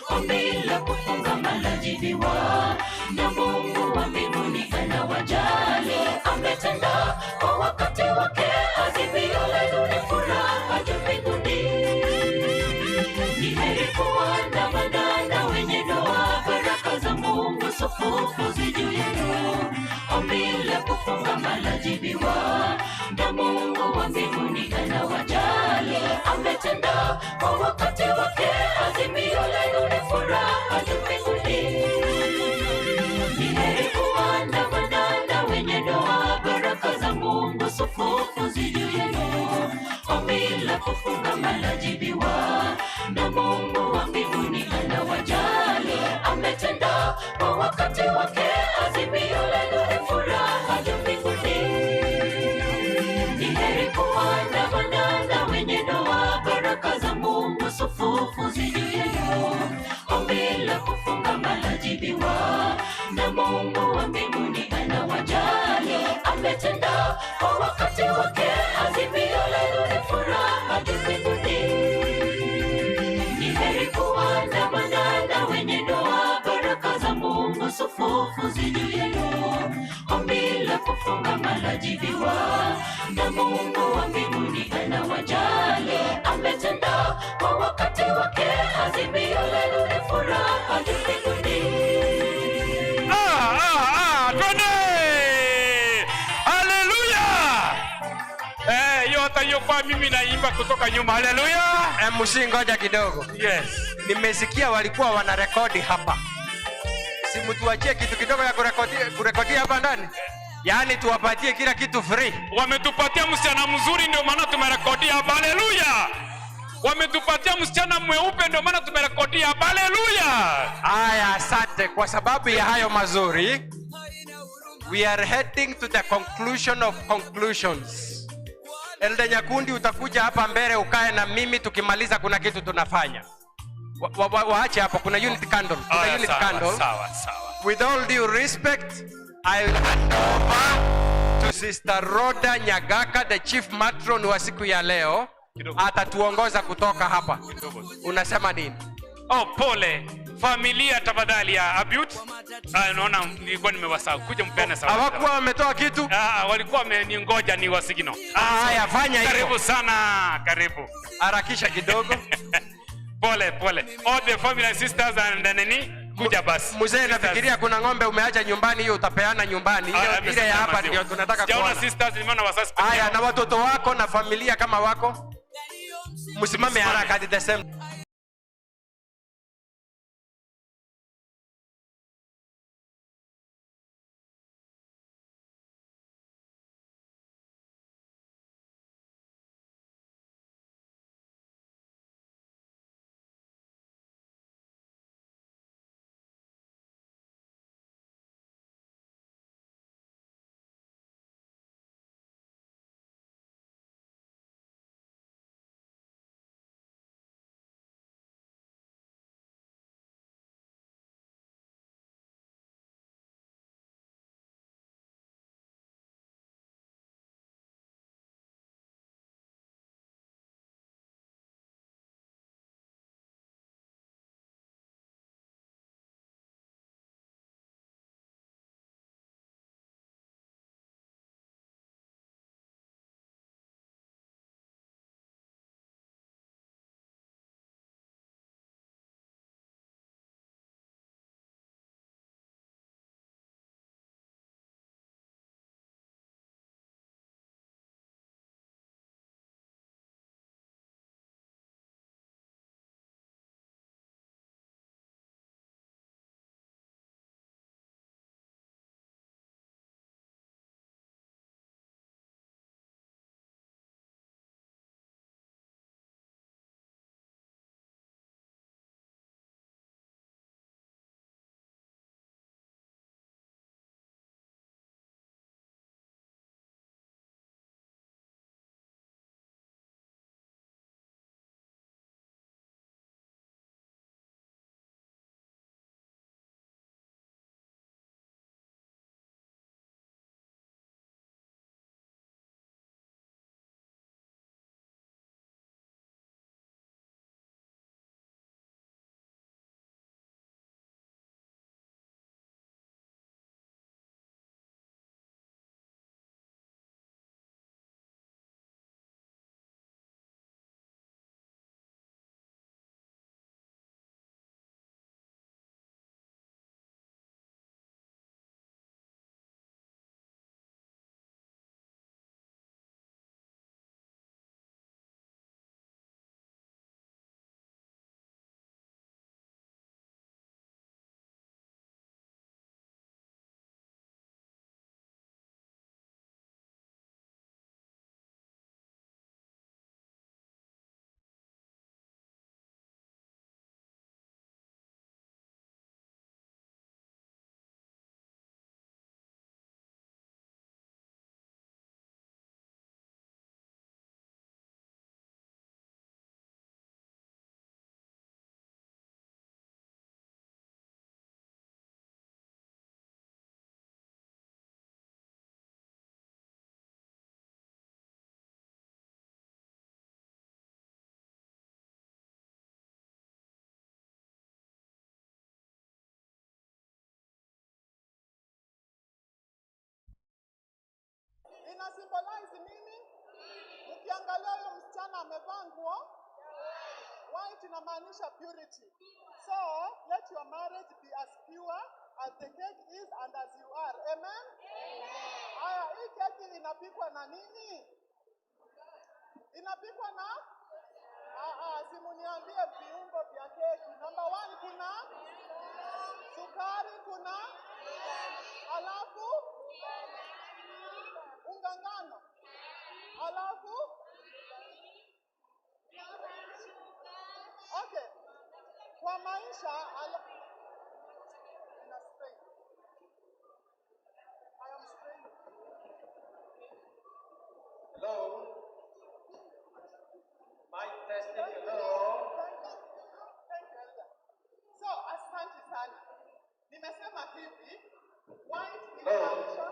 Ombi la kufunga lajibiwa, na Mungu wa mbinguni anawajali. Ametenda kwa wakati wake, azimio lenu ni furaha juu mbinguni. Ni heri kuandamana na wenye ndoa, baraka za Mungu sufufu juu yenu. Ombi la kufunga lajibiwa, na Mungu wa mbinguni anawajali. Ametenda kwa wakati wake, azimio lenu ni furaha juu mbinguni. Ni heri kuandamana na wenye ndoa, baraka za Mungu sufufu juu yenu. Ombi la kufunga lajibiwa, na Mungu wa mbinguni anawajali. Ametenda kwa wakati wake, azimio lenu ni furaha juu mbinguni. Ni heri kuandamana na wenye ndoa, baraka za Mungu sufufu juu yenu. Ombi la kufunga lajibiwa, na Mungu wa mbinguni anawajali. Ametenda kwa wakati wake, azimio lenu ni furaha juu mbinguni. Ni heri kuandamana na wenye ndoa, baraka za Mungu sufufu juu yenu. Ombi la kufunga lajibiwa, na Mungu wa mbinguni anawajali. Ametenda kwa wakati wake, azimio lenu ni furaha juu mbinguni. Twende! Haleluya! Hiyo hata hiyo kwa mimi naimba kutoka nyuma. Haleluya! MC ngoja kidogo. Yes. Nimesikia walikuwa wanarekodi hapa. Si mtuachie kitu kidogo ya kurekodi hapa ndani. Yaani tuwapatie kila kitu free. Wametupatia msichana mzuri ndio maana tumerekodia hapa. Haleluya! Wametupatia msichana mweupe ndio maana tumerekodia hapa. Haleluya! Aya, asante kwa sababu ya hayo mazuri. We are heading to the conclusion of conclusions. Elda Nyakundi, utakuja hapa mbele ukae na mimi, tukimaliza kuna kitu tunafanya. Waache hapo, kuna unit candle. Kuna unit candle. Sawa. With all due respect, I will hand over to Sister Rhoda Nyagaka, the chief matron wa siku ya leo. Atatuongoza kutoka hapa. Unasema nini? Oh, pole. Familia tafadhali ya Abute. Naona nilikuwa nimewasahau. Kuja mpeane sawa. Hawakuwa wametoa kitu? Walikuwa wameningoja ni wasigino. Haya, fanya hivyo. Karibu sana, karibu. Harakisha kidogo. Pole. All the family and sisters and nini? Kuja basi. Mzee, nafikiria kuna ng'ombe umeacha nyumbani, hiyo utapeana nyumbani. Hiyo ile ya hapa ndio tunataka kuona. Sijaona sisters, nimeona wasasi. Haya, na watoto wako na familia kama wako, msimame haraka at the same ina symbolize nini? Ukiangalia huyo msichana amevaa nguo white, inamaanisha purity. So let your marriage be as pure as the cake is and as you are. Amen? Aya, hii keki inapikwa na nini? Inapikwa na simuniambie viungo vya keki. Number 1 kuna sukari, kuna alafu unga ngano, alafu okay. Kwa maisha ina strain. I am straining. Hello? Mic testing, hello? Thank you, Elder. So, asante sana. Nimesema hivi, white inamaanisha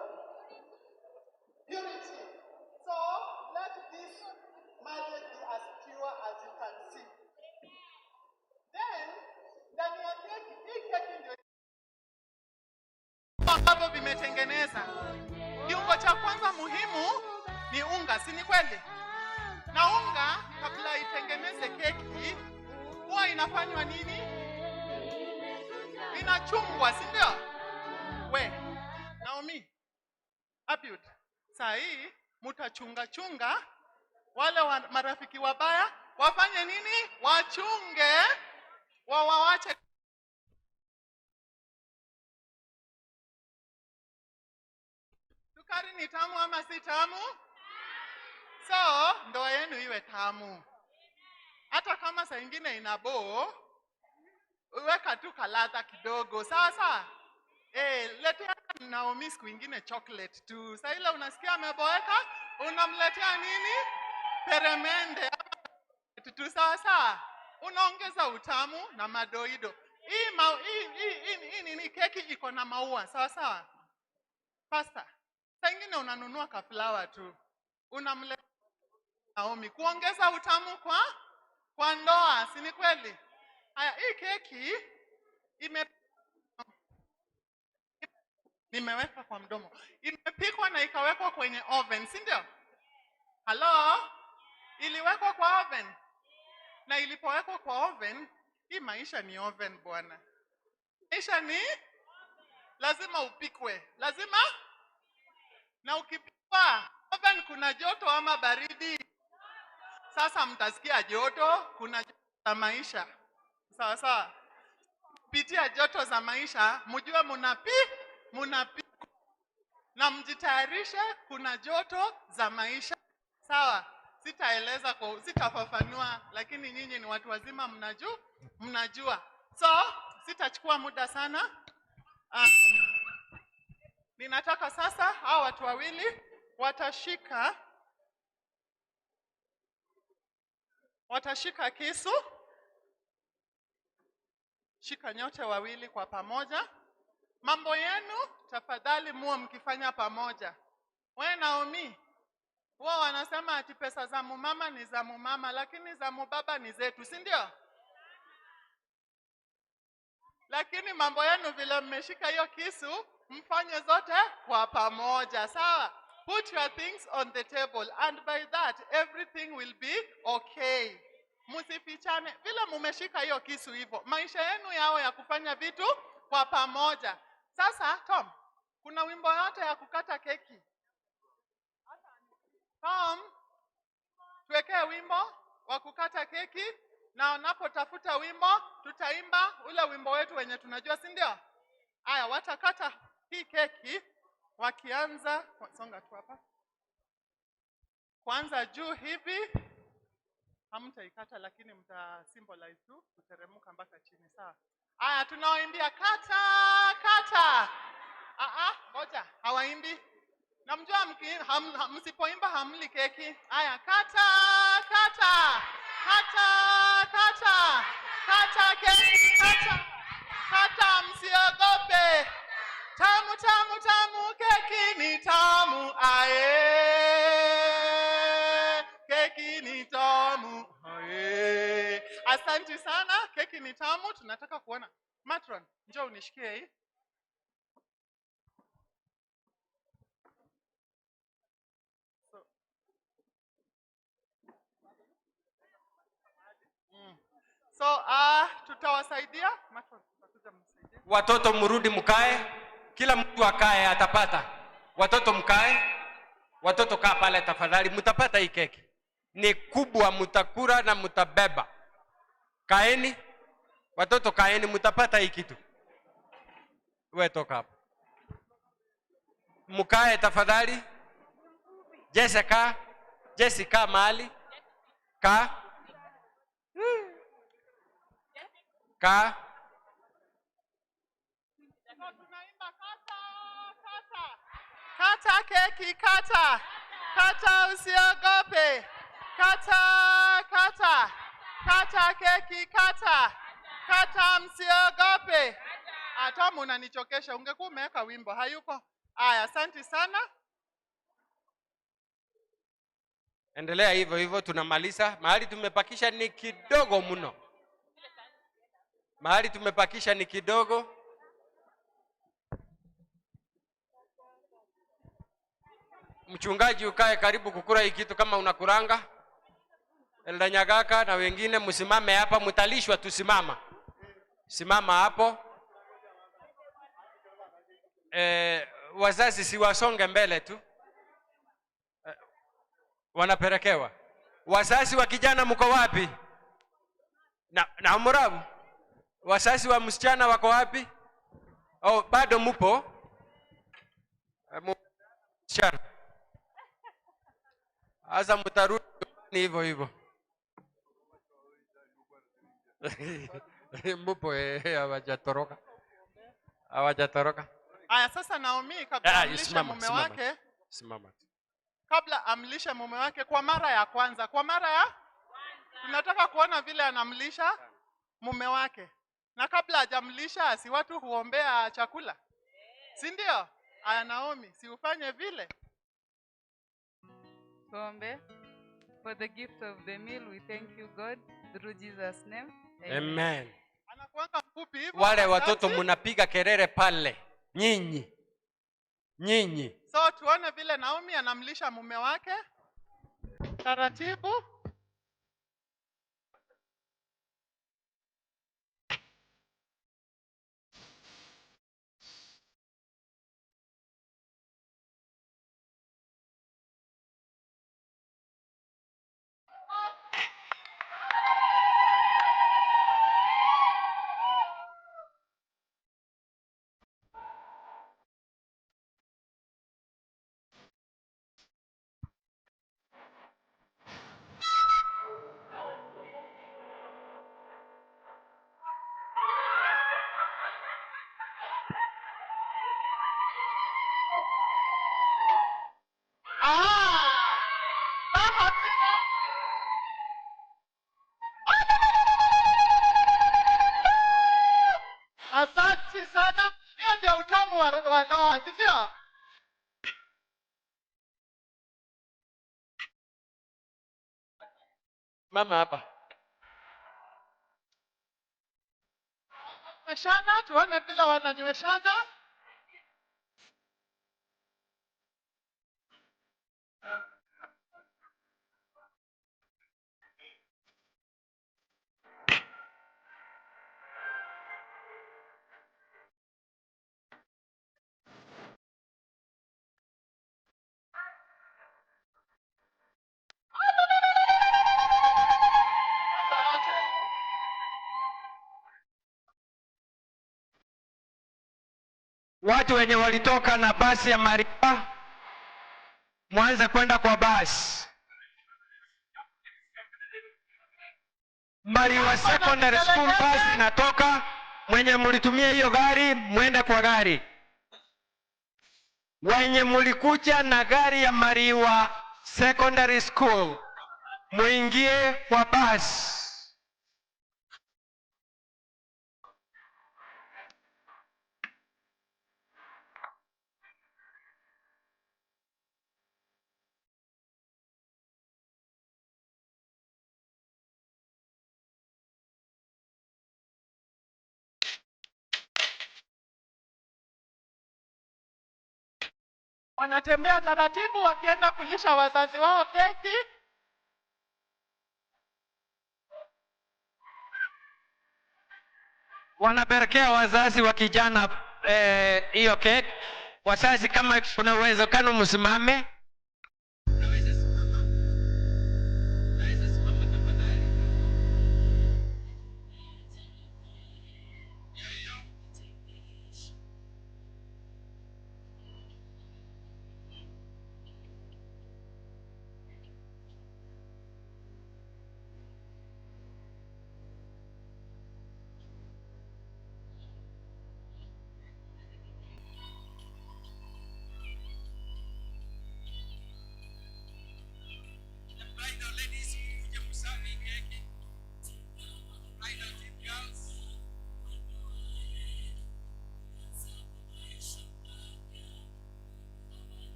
purity. So, let this marriage be as pure as you can see. Then, ndani ya keki, hii keki ndio ambavyo vimetengeneza. Kiungo cha kwanza muhimu ni unga, si ni kweli? Na unga kabla itengeneze keki huwa inafanywa nini? Inachungwa, si ndio? We, Naomi, Abiud, saa hii mutachunga wale marafiki wabaya wafanye nini? Wachunge, wawache. Sukari ni tamu ama si tamu? So, ndoa yenu iwe tamu. Hata kama saa ingine inaboo, weka tu kaladha kidogo. Sawa? Letea Naomi siku ingine chocolate tu. Saa ile unasikia ameboeka, unamletea nini? Peremende. Tu sawa? Unaongeza utamu na madoido. Hii nini keki iko na maua. Sawa? Pasta. Saa ingine unanunua kaflawa tu. Unamletea Naomi kuongeza utamu kwa ndoa, si ni kweli? Haya, hii keki nimeweka kwa mdomo. Imepikwa na ikawekwa kwenye oven, si ndio? Hello? Iliwekwa kwa oven. Na ilipowekwa kwa oven, hii maisha ni oven bwana. Maisha ni lazima upikwe. Lazima? Na ukipikwa oven kuna joto ama baridi? Sasa mtasikia joto, kuna joto za maisha. Sawa? Pitia joto za maisha, mjue munapi na mjitayarishe, kuna joto za maisha. Sawa? Sitafafanua, lakini nyinyi ni watu wazima, mnajua. So, sitachukua muda sana. Ninataka sasa hao watu wawili watashika kisu. Shika nyote wawili kwa pamoja. Mambo yenu tafadhali muwe mkifanya pamoja. We Naomi, wao wanasema ati pesa za mumama ni za mumama, lakini za mubaba ni zetu, si ndio? Lakini mambo yenu vile mmeshika hiyo kisu, mfanye zote kwa pamoja, sawa? Put your things on the table and by that everything will be okay. Msifichane. Vile mumeshika hiyo kisu hivyo, maisha yenu yao ya kufanya vitu kwa pamoja. Sasa Tom, kuna wimbo yote ya kukata keki? Tom, tuwekee wimbo wa kukata keki, na unapotafuta wimbo tutaimba ule wimbo wetu wenye tunajua, si ndio? Haya, watakata hii keki wakianza, songa tu hapa. Kwanza juu hivi, hamtaikata lakini mta symbolize tu kuteremka mpaka chini, sawa? Haya, tunaoimbia kata. Ngoja, hawaimbi. Na mjua msipoimba hamli keki. Haya, kata keki, kata, msiogope. Tamu, keki ni tamu, keki ni tamu, Asante sana, keki ni tamu, tunataka kuona. Matron, njoo unishikie hii. So tutawasaidia. Watoto mrudi mkae, kila mtu akae atapata. Watoto mkae, watoto kaa pale tafadhali, mtapata hii keki. Ni kubwa, mtakula na mtabeba. Kaeni, watoto kaeni, mtapata hii kitu. Wewe toka hapo. Mkae tafadhali. Jessica mahali. Kaa. Kata keki, kata. Kata, usiogope. Kata keki, kata. Kata, msiogope. Tomu unanichokesha, ungekuwa umeweka wimbo, hayuko. Aya, asante sana. Endelea hivyo hivyo, tunamaliza. Mahali tumepakisha ni kidogo mno. Mahali tumepakisha ni kidogo. Mchungaji ukae karibu kukura hii kitu kama unakuranga. Elda Nyagaka na wengine msimame hapa, mtalishwa tusimama. Simama hapo. Wazazi si wasonge mbele tu. Wanapelekewa. Wazazi wa kijana mko wapi? Na Murabu. Wazazi wa msichana wako wapi? Oh, bado mpo? Msichana. Asa mtarudi hivyo hivyo. Mpo hawajatoroka. Hawajatoroka. Aya, sasa Naomi kabla amlisha mume wake. Simama. Kabla amlisha mume wake kwa mara ya kwanza. Kwa mara ya tunataka kuona vile anamlisha mume wake. Na kabla hajamlisha si watu huombea chakula. Si ndio? Aya Naomi, si ufanye vile. Tuombe. For the gift of the meal, we thank you God through Jesus' name. Amen. Anakuanga mfupi hivyo. Wale watoto mnapiga kelele pale. Nyinyi. So tuone vile Naomi anamlisha mume wake. Taratibu. Asante sana. Hiyo ndio utamu wa ndoa, sio? Mama hapa. Nyweshana, tuone vile wananyweshana. Watu wenye walitoka na basi ya Mariwa mwanze kwenda kwa basi. Mariwa Secondary School bus inatoka, mwenye mlitumia hiyo gari mwende kwa gari. Wenye mlikuja na gari ya Mariwa Secondary School muingie kwa basi. Wanatembea taratibu wakienda kulisha wazazi wao keki. wanapelekea wazazi wa kijana hiyo cake. Wazazi, kama kuna uwezekano msimame.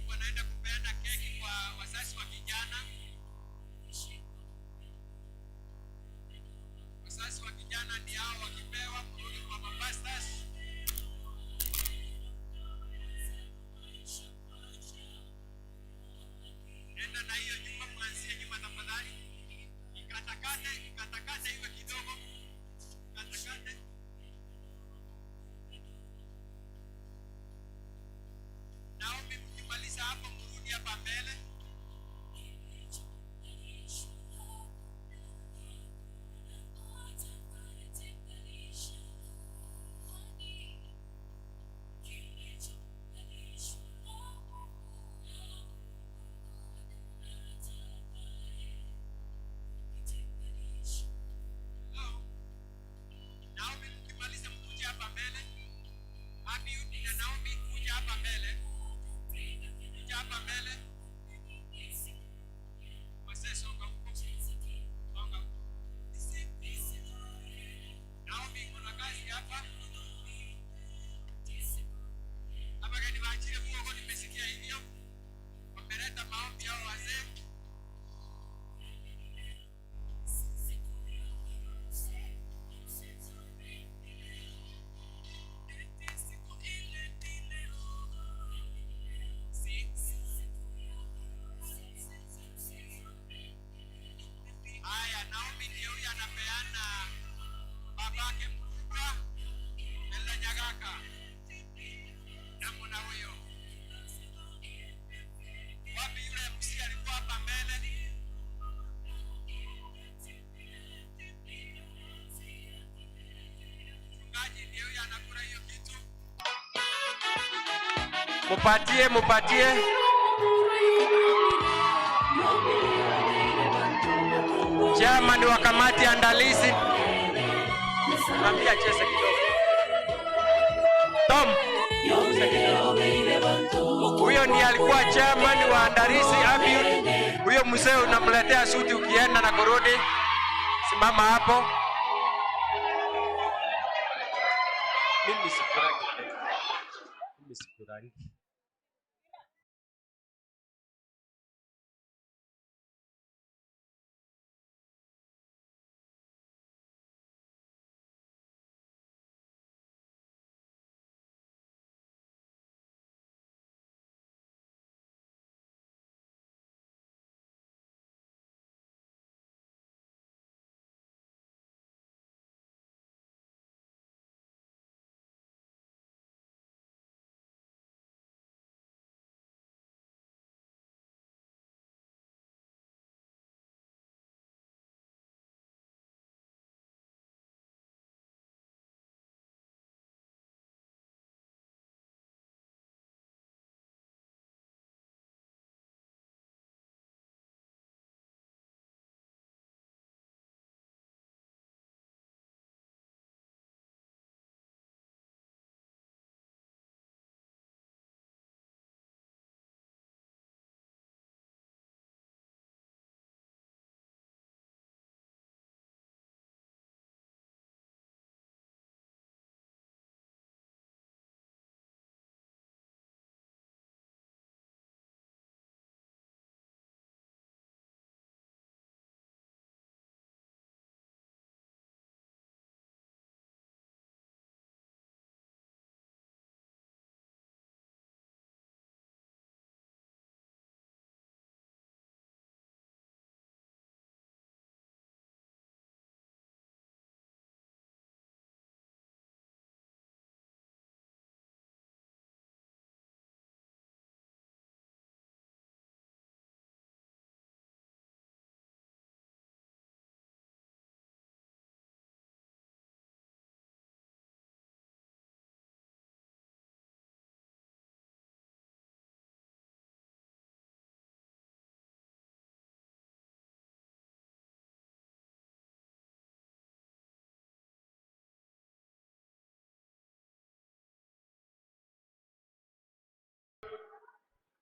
Wanaenda kupeana keki kwa wazazi wa kijana. Wazazi wa kijana ndio hao wakipewa kurudi kwa mapastors. Nenda na hiyo nyumba, mwanzie nyumba tafadhali. Ikatakate iwe kidogo. Ikatakate. Naombi mkimaliza hapo mrudi hapa mbele. Naombi mkimaliza mkuje hapa mbele. Abiud na Naomi kuja hapa mbele. Kuja hapa mbele. Wazee songa huko. Songa huko. Naomi kuna kazi hapa. Hapa gani waachie Mungu, nimesikia hivyo. Wameleta maombi hao wazee. Haya, Naomi ndio huyu anapeana babake mkubwa Ella Nyagaka. Namna huyo. Wapi yule msi alikuwa hapa mbele? Mchungaji ndio huyu anakula hiyo kitu. Mupatie. Chairman wa kamati andalizi. Mwambie cheze kidogo. Tom. Huyo ndiye alikuwa chairman wa andalizi Abiud. Huyo mzee unamletea suti ukienda na kurudi. Simama hapo. Mimi sikurangi.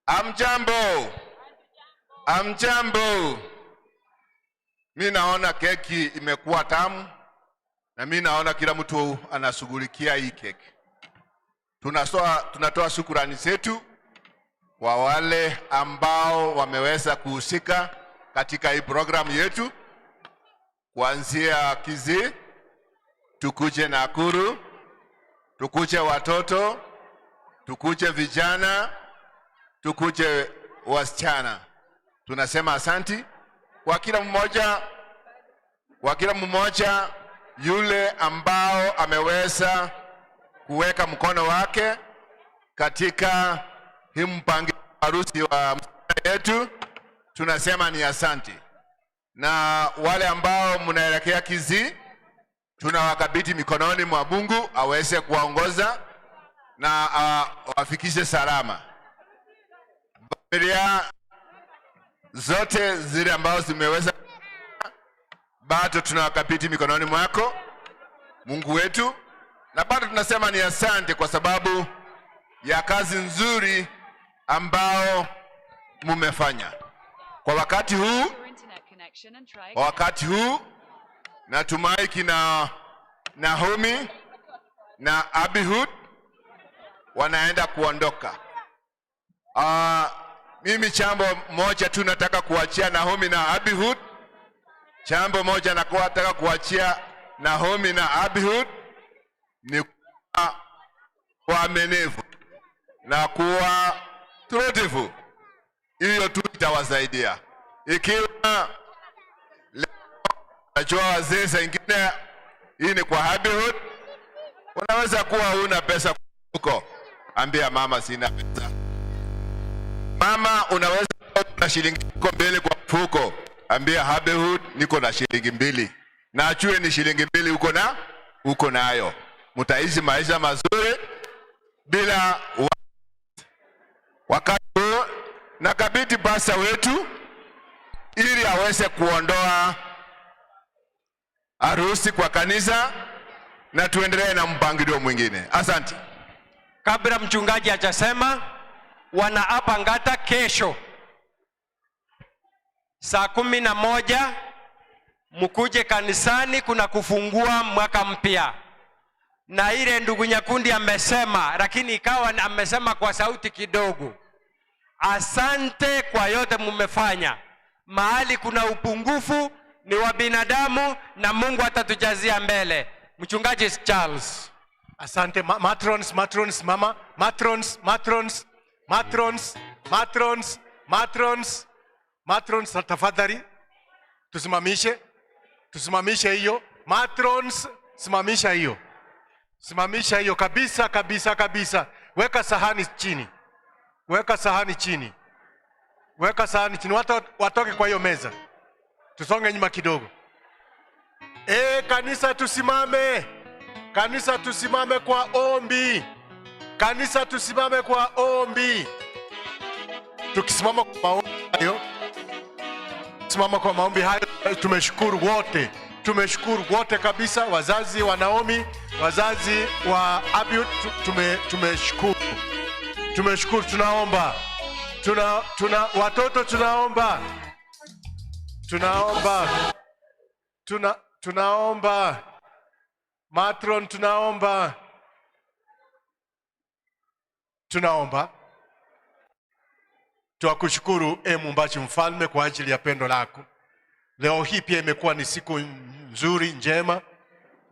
Amjambo. Amjambo. Mi naona keki imekuwa tamu na mi naona kila mtu anashughulikia hii keki. Tunatoa shukrani zetu kwa wale ambao wameweza kuhusika katika hii programu yetu, kuanzia Kisii, tukuje Nakuru, tukuje watoto, tukuje vijana, tukuje wasichana. Tunasema asanti kwa kila mmoja yule ambao ameweza kuweka mkono wake katika hii mpango harusi wa msichana yetu. Tunasema ni asanti. Na wale ambao mnaelekea Kisii, tunawakabidhi mikononi mwa Mungu aweze kuwaongoza na awafikishe salama. Familia zote zile ambazo zimeweza, bado tunawakabidhi mikononi mwako Mungu wetu, na bado tunasema ni asante kwa sababu ya kazi nzuri ambao mumefanya kwa wakati huu. Natumai kina Naomi na Abihud wanaenda kuondoka. Mimi jambo moja tu nataka kuachia Naomi na Abihud. Jambo moja nataka kuachia Naomi na Abihud ni kuwa waaminifu na kuwa truthful. Hiyo tu itawasaidia. Ikiwa najua wazee saa ingine hii ni kwa Abihud, unaweza kuwa huna pesa huko, ambia mama sina pesa. Mama unaweza kuwa na shilingi mbili kwa mfuko, ambia Abihud niko na shilingi 2. Na achue ni shilingi 2 uko nayo. Mtaishi maisha mazuri bila wakati huu. Nakabidhi pasta wetu ili aweze kuondoa harusi kwa kanisa na tuendelee na mpangilio mwingine. Asante. Kabla mchungaji hajasema, wanaapa Ngata kesho saa 11 mkuje kanisani, kuna kufungua mwaka mpya. Na ile ndugu Nyakundi amesema, lakini ikawa amesema kwa sauti kidogo. Asante kwa yote mmefanya. Mahali kuna upungufu ni wa binadamu na Mungu atatujazia mbele. Mchungaji Charles. Asante matrons, mama, matrons, tafadhali tusimamishe hiyo. Matrons, simamisha hiyo kabisa. Weka sahani chini. Watoke kwa hiyo meza. Tusonge nyuma kidogo. Kanisa tusimame kwa ombi. Tukisimama kwa maombi hayo, tumeshukuru wote kabisa, wazazi wa Naomi, wazazi wa Abihud, tumeshukuru. Watoto tunaomba. Matron tunaomba. Tuwakushukuru Muumbaji Mfalme kwa ajili ya pendo lako. Leo hii pia imekuwa ni siku nzuri njema,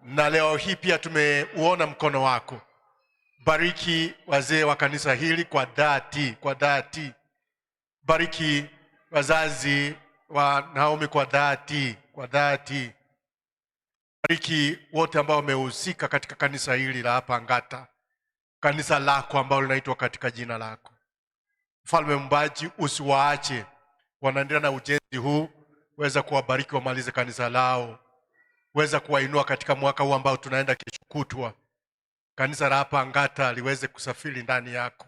na leo hii pia tumeuona mkono wako. Bariki wazee wa kanisa hili kwa dhati. Bariki wazazi wa Naomi kwa dhati. Bariki wote ambao wamehusika katika kanisa hili la hapa Ngata, kanisa lako ambalo linaitwa katika jina lako. Mfalme Mbaji, usiwaache wanaendelea na ujenzi huu. Weza kuwabariki, wamalize kanisa lao. Weza kuwainua katika mwaka huu ambao tunaenda kesho kutwa. Kanisa la hapa Ngata liweze kusafiri ndani yako,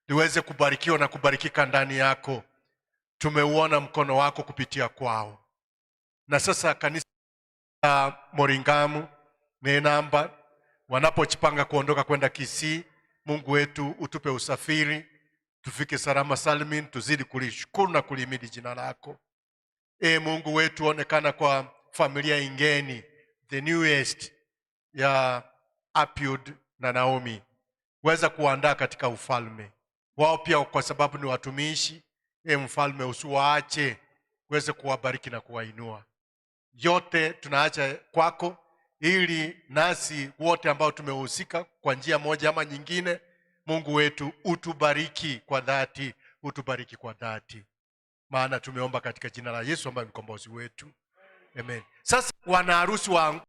liweze kubarikiwa na kubarikika ndani yako. Tumeuona mkono wako kupitia kwao. Na sasa kanisa la Moringamu Nenamba wanapojipanga kuondoka kwenda Kisii, Mungu wetu utupe usafiri, tufike salama salmin, tuzidi kulishukuru na kulihimidi jina lako. Mungu wetu, onekana kwa familia ingeni, the newest ya Apiud na Naomi, weza kuandaa katika ufalme wao pia, kwa sababu ni watumishi. Mfalme, usiwaache, weze kuwabariki na kuwainua. Yote tunaacha kwako, ili nasi wote ambao tumehusika kwa njia moja ama nyingine, Mungu wetu, utubariki kwa dhati, utubariki kwa dhati, maana tumeomba katika jina la Yesu ambaye mkombozi wetu, amen. Sasa wanaharusi wangu,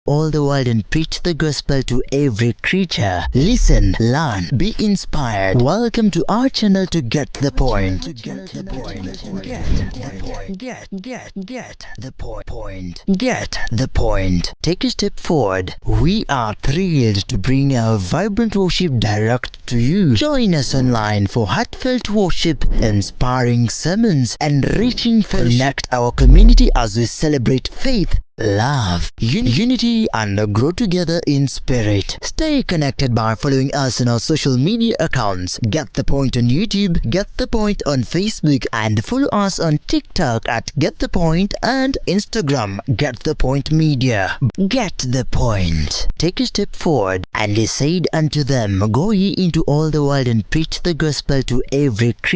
all the world and preach the gospel to every creature. Listen, learn, be inspired. Welcome to our channel to get the point. Get the point. Take a step forward. We are thrilled to bring our vibrant worship direct to you. Join us online for heartfelt worship, inspiring sermons, and enriching fellowship. Connect our community as we celebrate faith, love, unity, and grow together in spirit. Stay connected by following us on our social media accounts. Get the Point on YouTube, Get the Point on Facebook, and follow us on TikTok at Get the Point and Instagram Get the Point Media. Get the point. Take a step forward. And he said unto them, Go ye into all the world and preach the gospel to every creature.